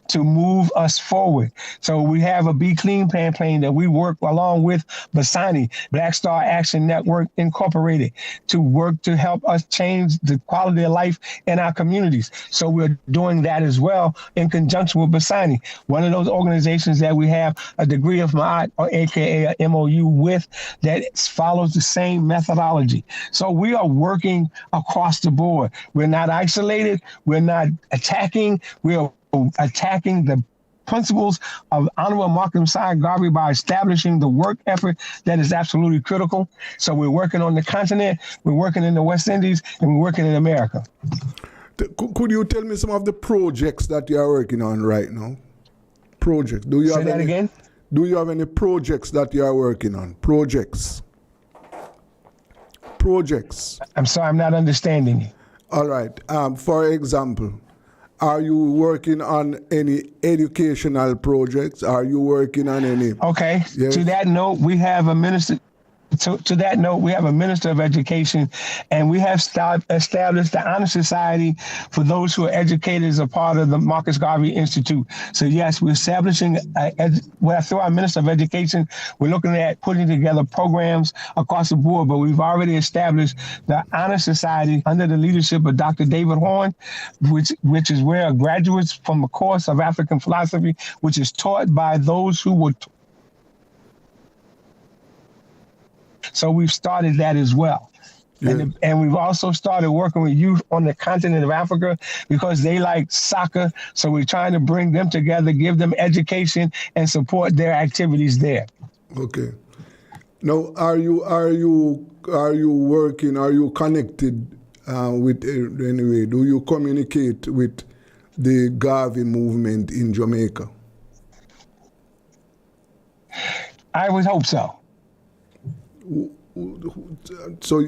to move us forward. So we have a Be Clean campaign that we work along with Basani, Black Star Action Network Incorporated, to work to help us change the quality of life in our communities. So we're doing that as well in conjunction with Basani, one of those organizations that we have a degree of Ma'at, or AKA a MOU with, that follows the same methodology. So we are working across the board. We're not isolated. We're not attacking. We're attacking the principles of Honorable Marcus Messiah Garvey by establishing the work effort that is absolutely critical. So we're working on the continent, we're working in the West Indies, and we're working in America. Could you tell me some of the projects that you are working on right now? Projects. Do you Say have that any, again? Do you have any projects that you are working on? Projects. I'm sorry, I'm not understanding you. All right. For example, are you working on any educational projects? Are you working on any? Okay. Yes. To that note, we have a minister. To that note, we have a minister of education, and we have established the Honor Society for those who are educated as a part of the Marcus Garvey Institute. So yes, we're establishing, through our minister of education, we're looking at putting together programs across the board, but we've already established the Honor Society under the leadership of Dr. David Horn, which is where graduates from a course of African philosophy, which is taught by those who were. So we've started that as well. Yeah. And we've also started working with youth on the continent of Africa because they like soccer. So we're trying to bring them together, give them education, and support their activities there. Okay. Now, are you working? Are you connected with anyway? Do you communicate with the Garvey movement in Jamaica? I would hope so. So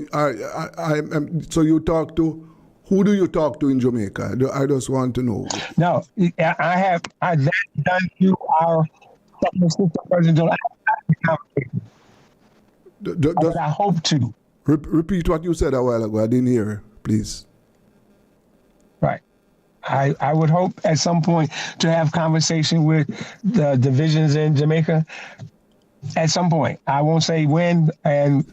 so you talk to, who do you talk to in Jamaica? I just want to know. No, I've done to our assistant president. I hope to. Repeat what you said a while ago. I didn't hear, please. Right. I would hope at some point to have conversation with the divisions in Jamaica. At some point, I won't say when, and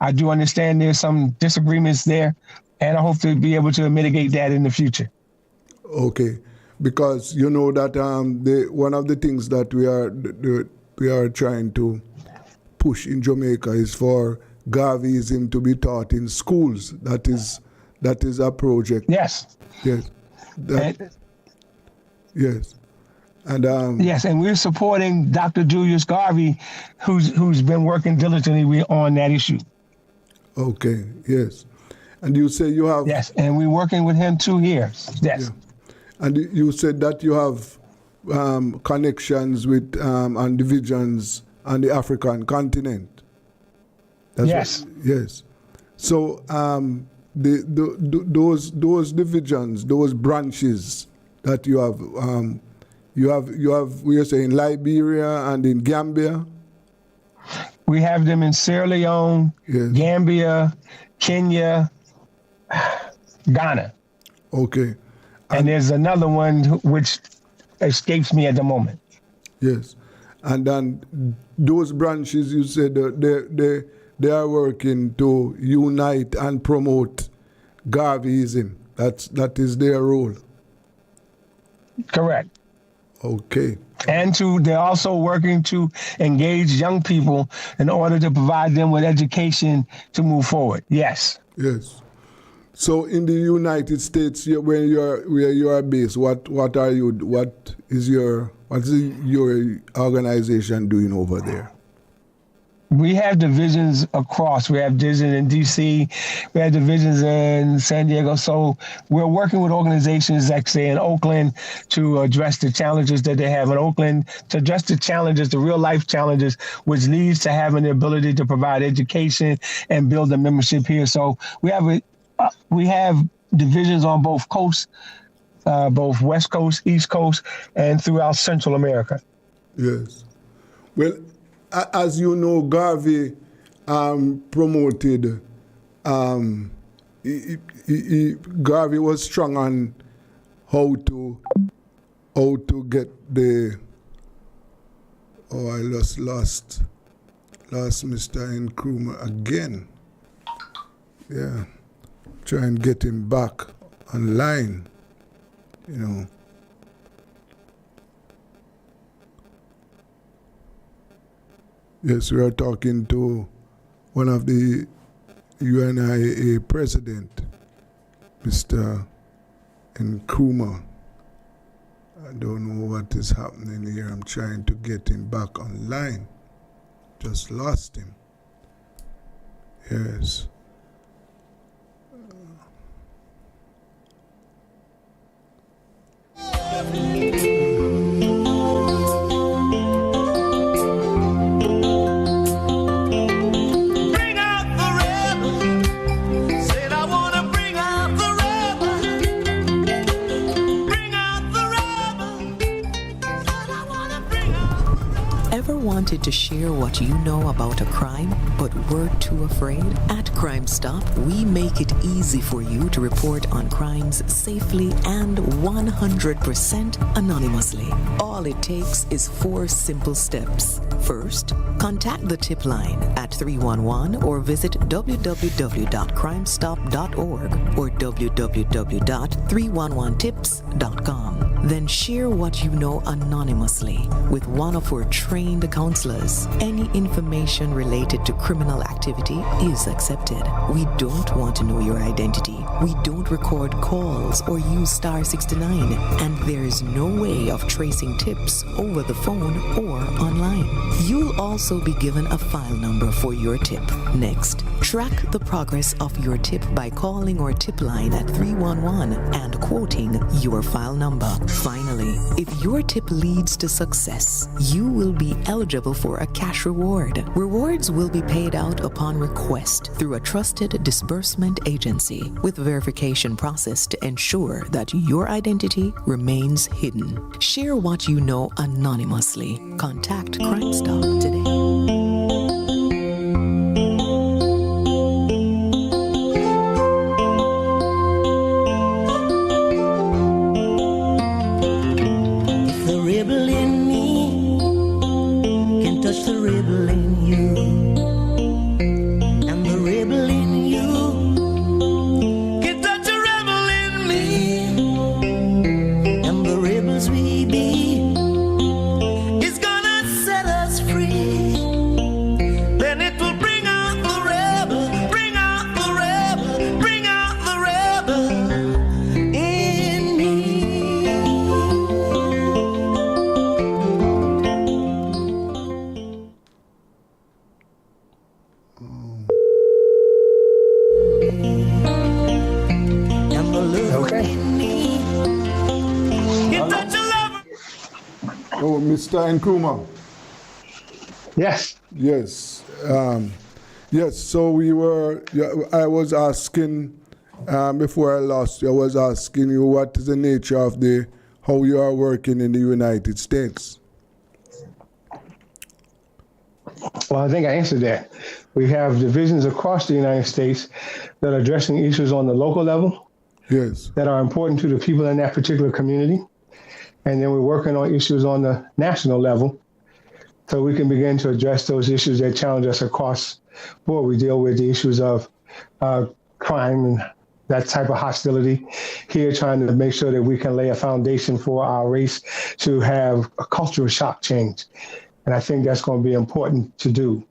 I do understand there's some disagreements there, and I hope to be able to mitigate that in the future. Okay, because you know that one of the things that we are trying to push in Jamaica is for Garveyism to be taught in schools. That is a project. Yes. Yes. Yes. And yes, and we're supporting Dr. Julius Garvey, who's been working diligently on that issue. Okay, yes. And you say you have... Yes, and we're working with him 2 years. Yes. Yeah. And you said that you have connections with and divisions on the African continent. Yes. Yes. So those divisions, those branches that you have... You have, we are saying Liberia and in Gambia? We have them in Sierra Leone, yes. Gambia, Kenya, Ghana. Okay. And there's another one which escapes me at the moment. Yes. And then those branches, you said they are working to unite and promote Garveyism. That is their role. Correct. Okay. And they're also working to engage young people in order to provide them with education to move forward. Yes. Yes. So in the United States, where you are based, what is your organization doing over there? We have divisions across. We have divisions in D.C. We have divisions in San Diego. So we're working with organizations like, say, in Oakland to address the challenges that they have in Oakland, to address the challenges, the real life challenges, which leads to having the ability to provide education and build a membership here. So we have divisions on both coasts, both West Coast, East Coast, and throughout Central America. Yes. Well, as you know, Garvey promoted. Garvey was strong on how to get the. Oh, I lost Mr. Nkrumah again. Yeah, try and get him back online. You know. Yes, we are talking to one of the UNIA president, Mr. Nkrumah. I don't know what is happening here. I'm trying to get him back online. Just lost him. Yes. Wanted to share what you know about a crime, but were too afraid? At Crime Stop, we make it easy for you to report on crimes safely and 100% anonymously. All it takes is 4 simple steps. First, contact the tip line at 311 or visit www.crimestop.org or www.311tips.com. Then share what you know anonymously with one of our trained counselors. Any information related to criminal activity is accepted. We don't want to know your identity. We don't record calls or use star 69, and there is no way of tracing tips over the phone or online. You'll also be given a file number for your tip. Next, track the progress of your tip by calling our tip line at 311 and quoting your file number. Finally, if your tip leads to success, you will be eligible for a cash reward. Rewards will be paid out upon request through a trusted disbursement agency with verification process to ensure that your identity remains hidden. Share what you know anonymously. Contact Crime Stop today. Mr. Nkrumah. Yes. Yes. Yes. So I was asking before I lost you. I was asking you what is the nature of how you are working in the United States. Well, I think I answered that. We have divisions across the United States that are addressing issues on the local level, Yes. that are important to the people in that particular community. And then we're working on issues on the national level so we can begin to address those issues that challenge us across board. We deal with the issues of crime and that type of hostility here, trying to make sure that we can lay a foundation for our race to have a cultural shock change. And I think that's going to be important to do.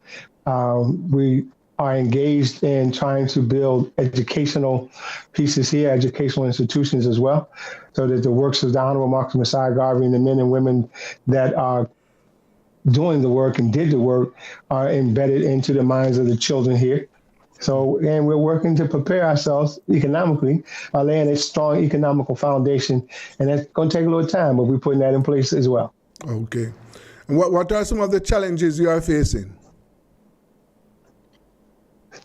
We are engaged in trying to build educational pieces here, educational institutions as well, so that the works of the Honorable Marcus Messiah Garvey and the men and women that are doing the work and did the work are embedded into the minds of the children here. So, and we're working to prepare ourselves economically, laying a strong economical foundation, and that's going to take a little time, but we're putting that in place as well. Okay. And what are some of the challenges you are facing?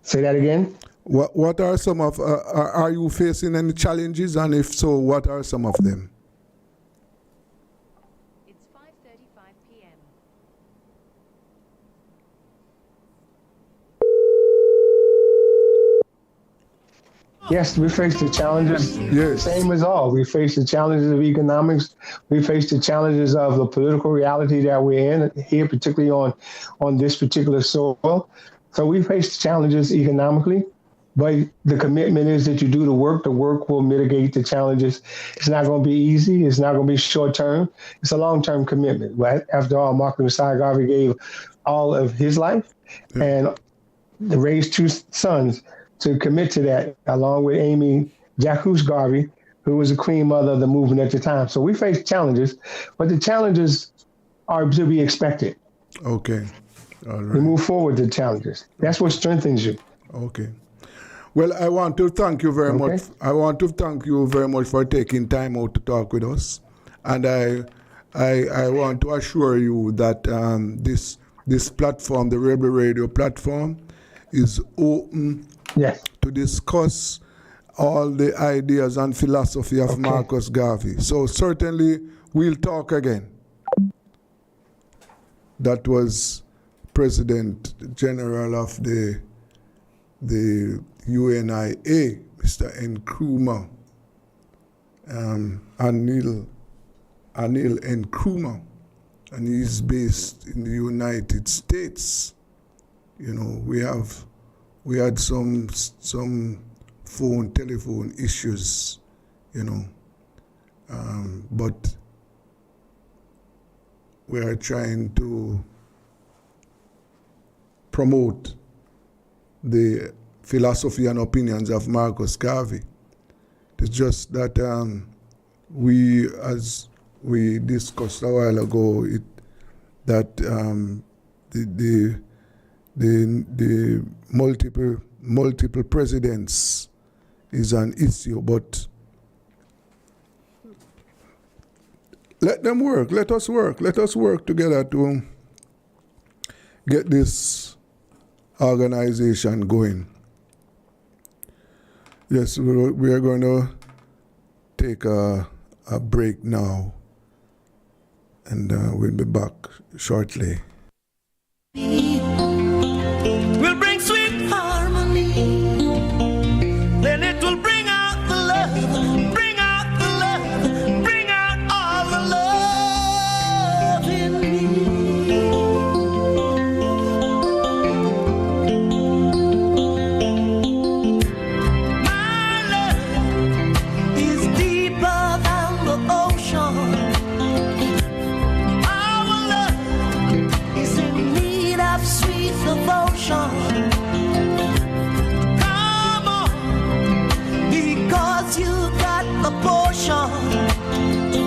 Say that again? What are some of, are you facing any challenges? And if so, what are some of them? It's 5:35 p.m. Yes, we face the challenges, same as all. We face the challenges of economics. We face the challenges of the political reality that we're in here, particularly on this particular soil. So we face challenges economically, but the commitment is that you do the work will mitigate the challenges. It's not going to be easy. It's not going to be short term. It's a long-term commitment. Right? After all, Marcus Messiah Garvey gave all of his life and raised two sons to commit to that, along with Amy Jacques Garvey, who was the queen mother of the movement at the time. So we face challenges, but the challenges are to be expected. Okay. All right. We move forward to challenges. That's what strengthens you. Okay. Well, I want to thank you very much. I want to thank you very much for taking time out to talk with us. And I want to assure you that this platform, the Rebel Radio platform, is open to discuss all the ideas and philosophy of Marcus Garvey. So certainly we'll talk again. That was President General of the UNIA, Mr. Nkrumah, Anil Nkrumah, and he's based in the United States. You know, we had some telephone issues, you know, but we are trying to promote the philosophy and opinions of Marcus Garvey. It's just that we, as we discussed a while ago, that the multiple presidents is an issue, but let them work. Let us work. Let us work together to get this organization going. Yes, we are going to take a break now, and we'll be back shortly. Will bring sweet harmony, then it will bring out the love, bring out the love, bring out all the love in me. My love is deeper than the ocean. Our love is in need of sweet devotion. Come on, because you got the potion.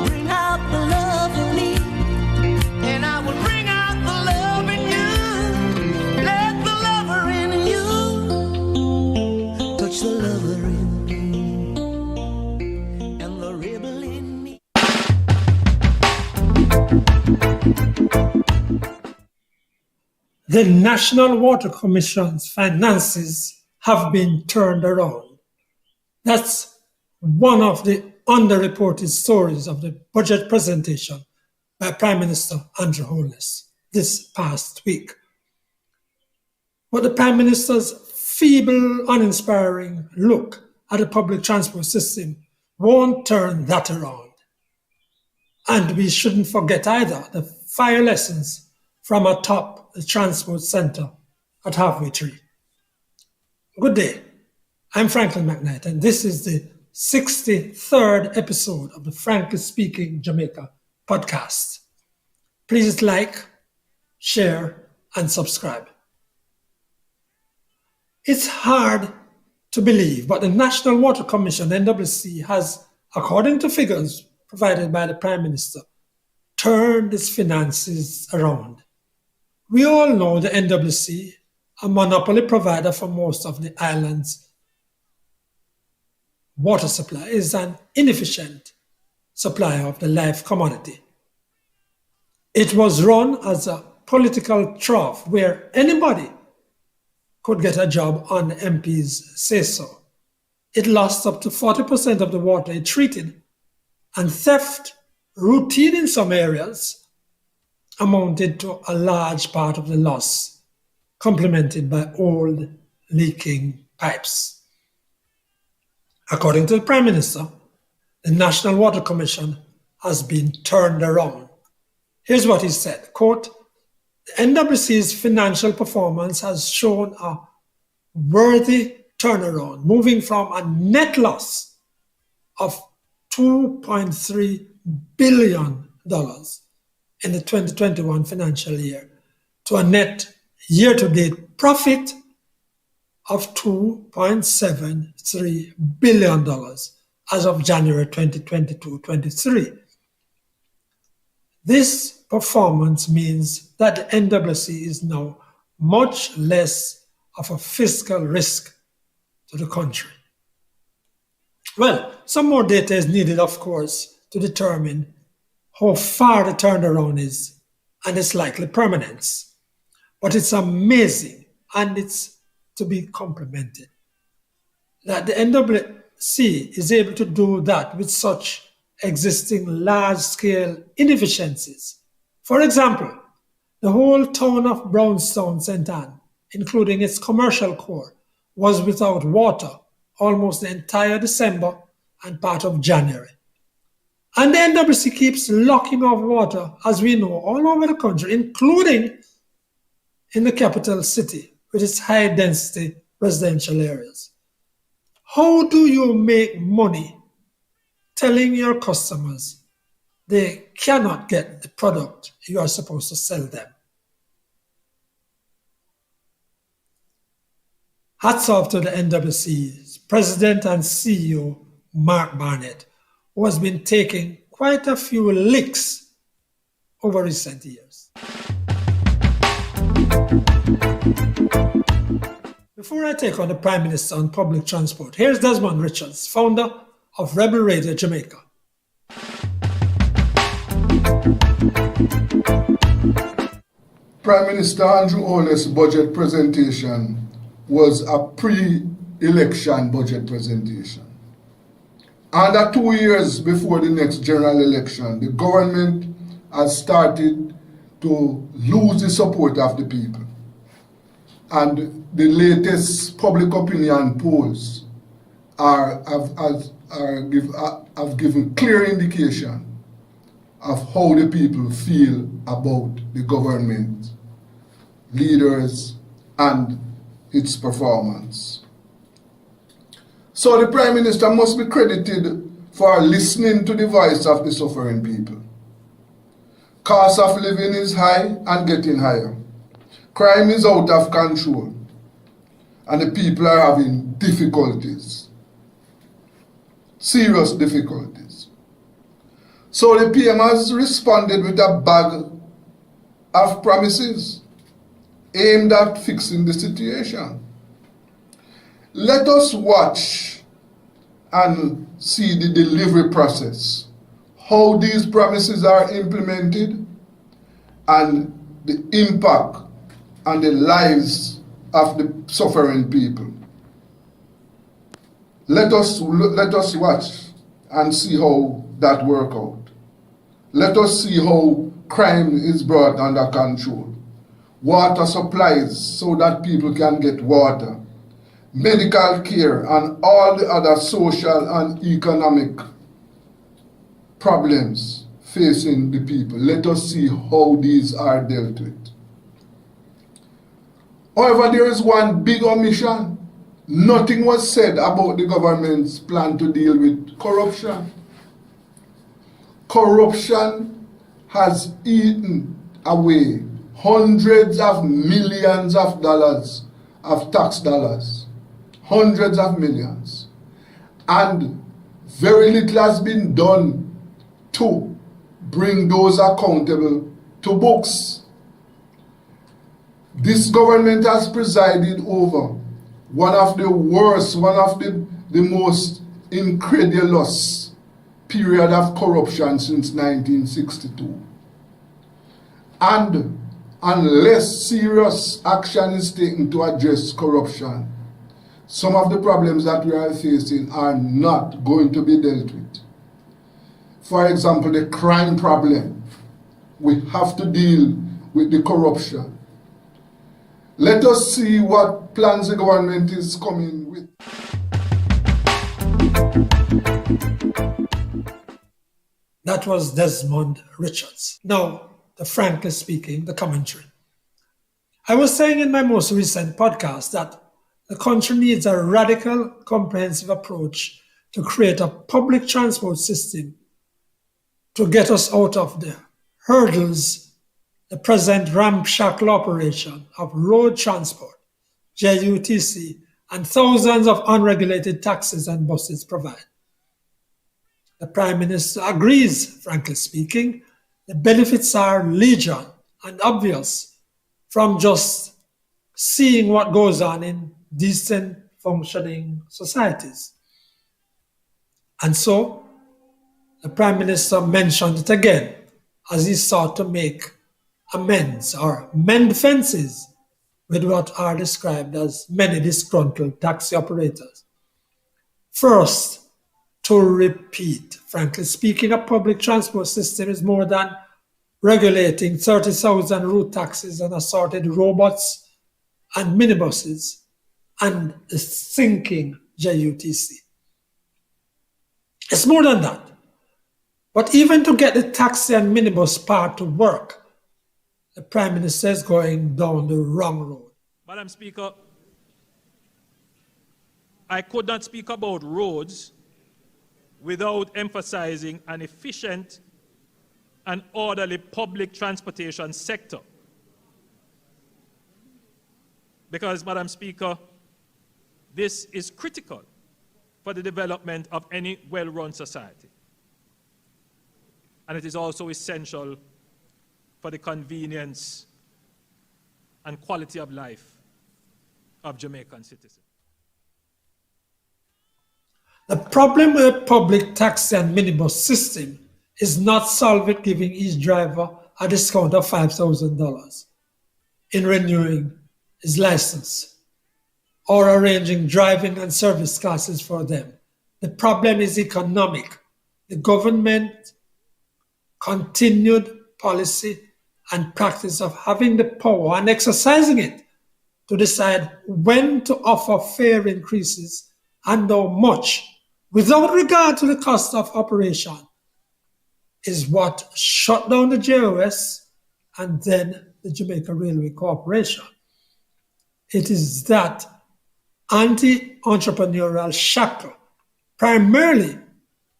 Bring out the love in me, and I will bring out the love in you. Let the lover in you touch the lover in me, and the rebel in me. The National Water Commission's finances have been turned around. That's one of the underreported stories of the budget presentation by Prime Minister Andrew Holness this past week. But the Prime Minister's feeble, uninspiring look at the public transport system won't turn that around. And we shouldn't forget either the fire lessons from atop the transport center at Halfway Tree. Good day. I'm Franklin McKnight, and this is the 63rd episode of the Frankly Speaking Jamaica podcast. Please like, share, and subscribe. It's hard to believe, but the National Water Commission, NWC, has, according to figures provided by the Prime Minister, turned its finances around. We all know the NWC, a monopoly provider for most of the island's water supply, is an inefficient supplier of the life commodity. It was run as a political trough where anybody could get a job on the MP's say-so. It lost up to 40% of the water it treated, and theft, routine in some areas, amounted to a large part of the loss, complemented by old leaking pipes. According to the Prime Minister, the National Water Commission has been turned around. Here's what he said, quote, "The NWC's financial performance has shown a worthy turnaround, moving from a net loss of $2.3 billion in the 2021 financial year to a net year-to-date profit of $2.73 billion as of January 2022-23. This performance means that the NWC is now much less of a fiscal risk to the country." Well, some more data is needed, of course, to determine how far the turnaround is and its likely permanence. But it's amazing, and it's to be complimented, that the NWC is able to do that with such existing large-scale inefficiencies. For example, the whole town of Brownstown, St. Anne, including its commercial core, was without water almost the entire December and part of January. And the NWC keeps locking off water, as we know, all over the country, including in the capital city with its high-density residential areas. How do you make money telling your customers they cannot get the product you are supposed to sell them? Hats off to the NWC's President and CEO, Mark Barnett, who has been taking quite a few licks over recent years. Before I take on the Prime Minister on public transport, here's Desmond Richards, founder of Rebel Radio Jamaica. Prime Minister Andrew Holness' budget presentation was a pre-election budget presentation. Under 2 years before the next general election, the government has started to lose the support of the people. And the latest public opinion polls have given clear indication of how the people feel about the government, leaders, and its performance. So the Prime Minister must be credited for listening to the voice of the suffering people. Cost of living is high and getting higher. Crime is out of control, and the people are having difficulties, serious difficulties. So the PM has responded with a bag of promises aimed at fixing the situation. Let us watch and see the delivery process, how these promises are implemented, and the impact on the lives of the suffering people. Let us watch and see how that works out. Let us see how crime is brought under control. Water supplies so that people can get water. medical care, and all the other social and economic problems facing the people. Let us see how these are dealt with. However, there is one big omission. Nothing was said about the government's plan to deal with corruption. Corruption has eaten away hundreds of millions of dollars of tax dollars. Hundreds of millions. And very little has been done to bring those accountable to books. This government has presided over one of the worst, one of the most incredulous period of corruption since 1962. And unless serious action is taken to address corruption, some of the problems that we are facing are not going to be dealt with. For example, the crime problem. We have to deal with the corruption. Let us see what plans the government is coming with. That was Desmond Richards. Now, the frankly speaking, the commentary. I was saying in my most recent podcast that the country needs a radical, comprehensive approach to create a public transport system to get us out of the hurdles the present ramshackle operation of road transport, JUTC, and thousands of unregulated taxis and buses provide. The Prime Minister agrees, frankly speaking, the benefits are legion and obvious from just seeing what goes on in decent functioning societies. And so, the Prime Minister mentioned it again as he sought to make amends or mend fences with what are described as many disgruntled taxi operators. First, to repeat, frankly speaking, a public transport system is more than regulating 30,000 route taxis and assorted robots and minibuses and the sinking JUTC. It's more than that. But even to get the taxi and minibus part to work, the Prime Minister is going down the wrong road. Madam Speaker, I could not speak about roads without emphasizing an efficient and orderly public transportation sector. Because, Madam Speaker, this is critical for the development of any well-run society. And it is also essential for the convenience and quality of life of Jamaican citizens. The problem with the public taxi and minibus system is not solved with giving each driver a discount of $5,000 in renewing his license or arranging driving and service classes for them. The problem is economic. The government continued policy and practice of having the power and exercising it to decide when to offer fare increases and how much, without regard to the cost of operation, is what shut down the JOS and then the Jamaica Railway Corporation. It is that anti-entrepreneurial shackle, primarily,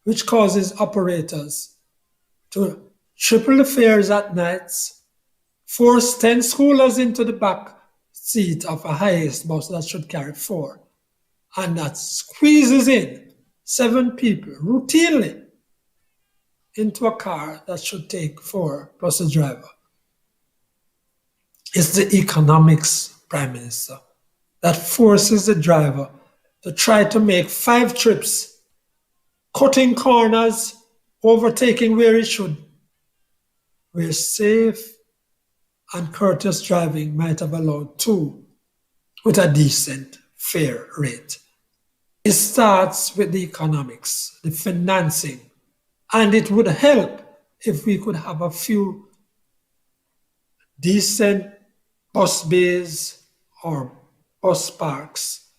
which causes operators to triple the fares at nights, force 10 schoolers into the back seat of a highest bus that should carry 4, and that squeezes in 7 people routinely into a car that should take 4 plus a driver. It's the economics, Prime Minister, that forces the driver to try to make 5 trips, cutting corners, overtaking where he should, where safe and courteous driving might have allowed 2 with a decent fare rate. It starts with the economics, the financing, and it would help if we could have a few decent bus bays or bus parks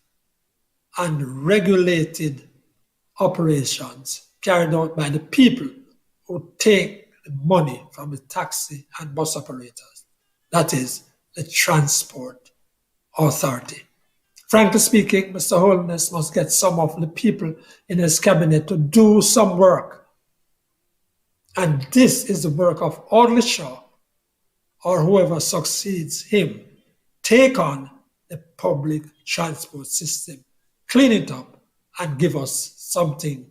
and regulated operations carried out by the people who take the money from the taxi and bus operators. That is, the Transport Authority. Frankly speaking, Mr. Holness must get some of the people in his cabinet to do some work. And this is the work of Audley Shaw or whoever succeeds him. Take on the public transport system, clean it up, and give us something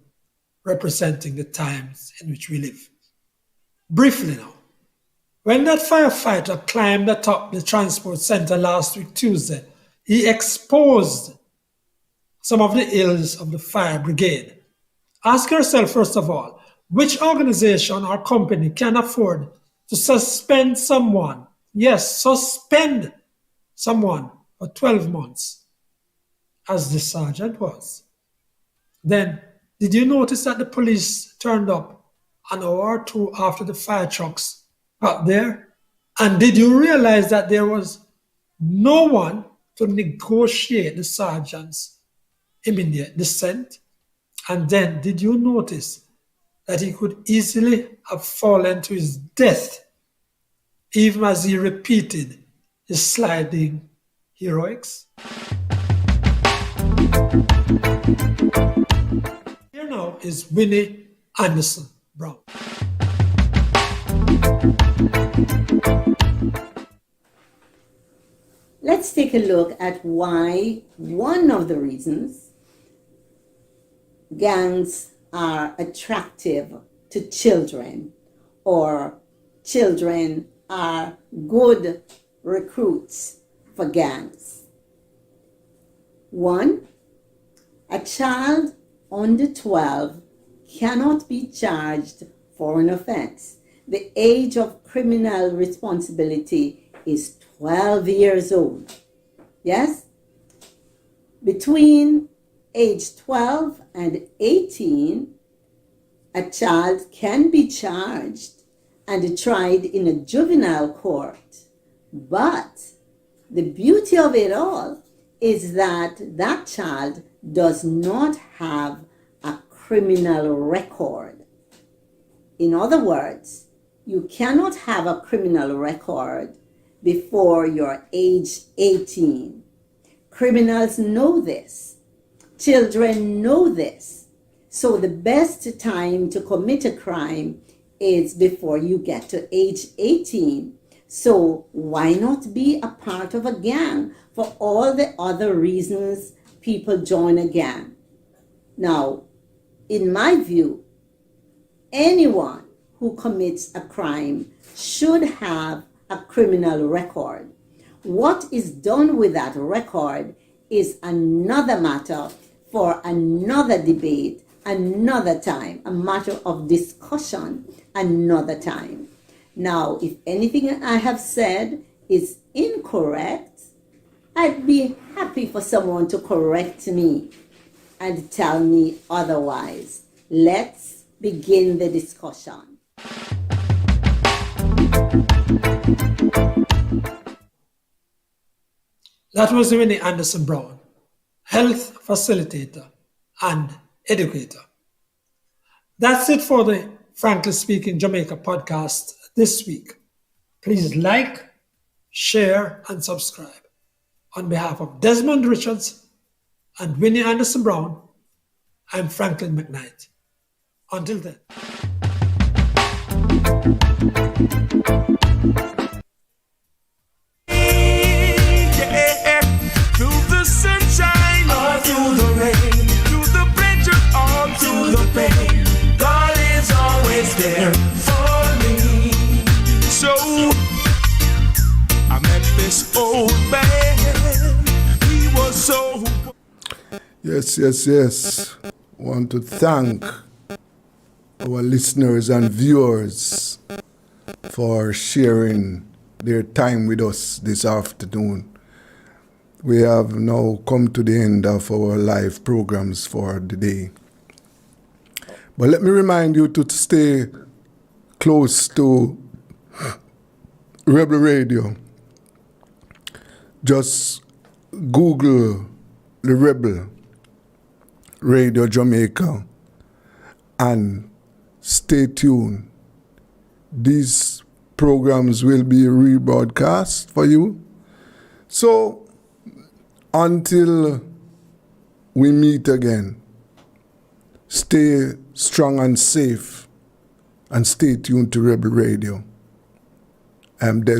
representing the times in which we live. Briefly now, when that firefighter climbed atop the transport center last week Tuesday, he exposed some of the ills of the fire brigade. Ask yourself, first of all, which organization or company can afford to suspend someone? Yes, suspend someone for 12 months, as the sergeant was. Then, did you notice that the police turned up an hour or two after the fire trucks got there? And did you realize that there was no one to negotiate the sergeant's immediate descent? And then, did you notice that he could easily have fallen to his death even as he repeated his sliding heroics? Here now is Winnie Anderson Brown. Let's take a look at why one of the reasons gangs are attractive to children, or children are good recruits for gangs. One, a child under 12 cannot be charged for an offense. The age of criminal responsibility is 12 years old. Yes? Between age 12 and 18, a child can be charged and tried in a juvenile court. But the beauty of it all is that that child does not have a criminal record. In other words, you cannot have a criminal record before you're age 18. Criminals know this. Children know this. So the best time to commit a crime is before you get to age 18. So why not be a part of a gang for all the other reasons people join a gang? Now, in my view, anyone who commits a crime should have a criminal record. What is done with that record is another matter for another debate, another time, a matter of discussion another time. Now, if anything I have said is incorrect, I'd be happy for someone to correct me and tell me otherwise. Let's begin the discussion. That was Winnie Anderson Brown, health facilitator and educator. That's it for the Frankly Speaking Jamaica podcast this week. Please like, share, and subscribe. On behalf of Desmond Richards and Winnie Anderson Brown, I'm Franklin McKnight. Until then. Through the sunshine or through the rain, through the pleasure or through the pain, God is always there for me. So I met this old man. He was so. Yes. Want to thank our listeners and viewers for sharing their time with us this afternoon. We have now come to the end of our live programs for the day. But let me remind you to stay close to Rebel Radio. Just Google the Rebel Radio Jamaica and stay tuned. These programs will be rebroadcast for you. So until we meet again, stay strong and safe and stay tuned to Rebel Radio. I'm Des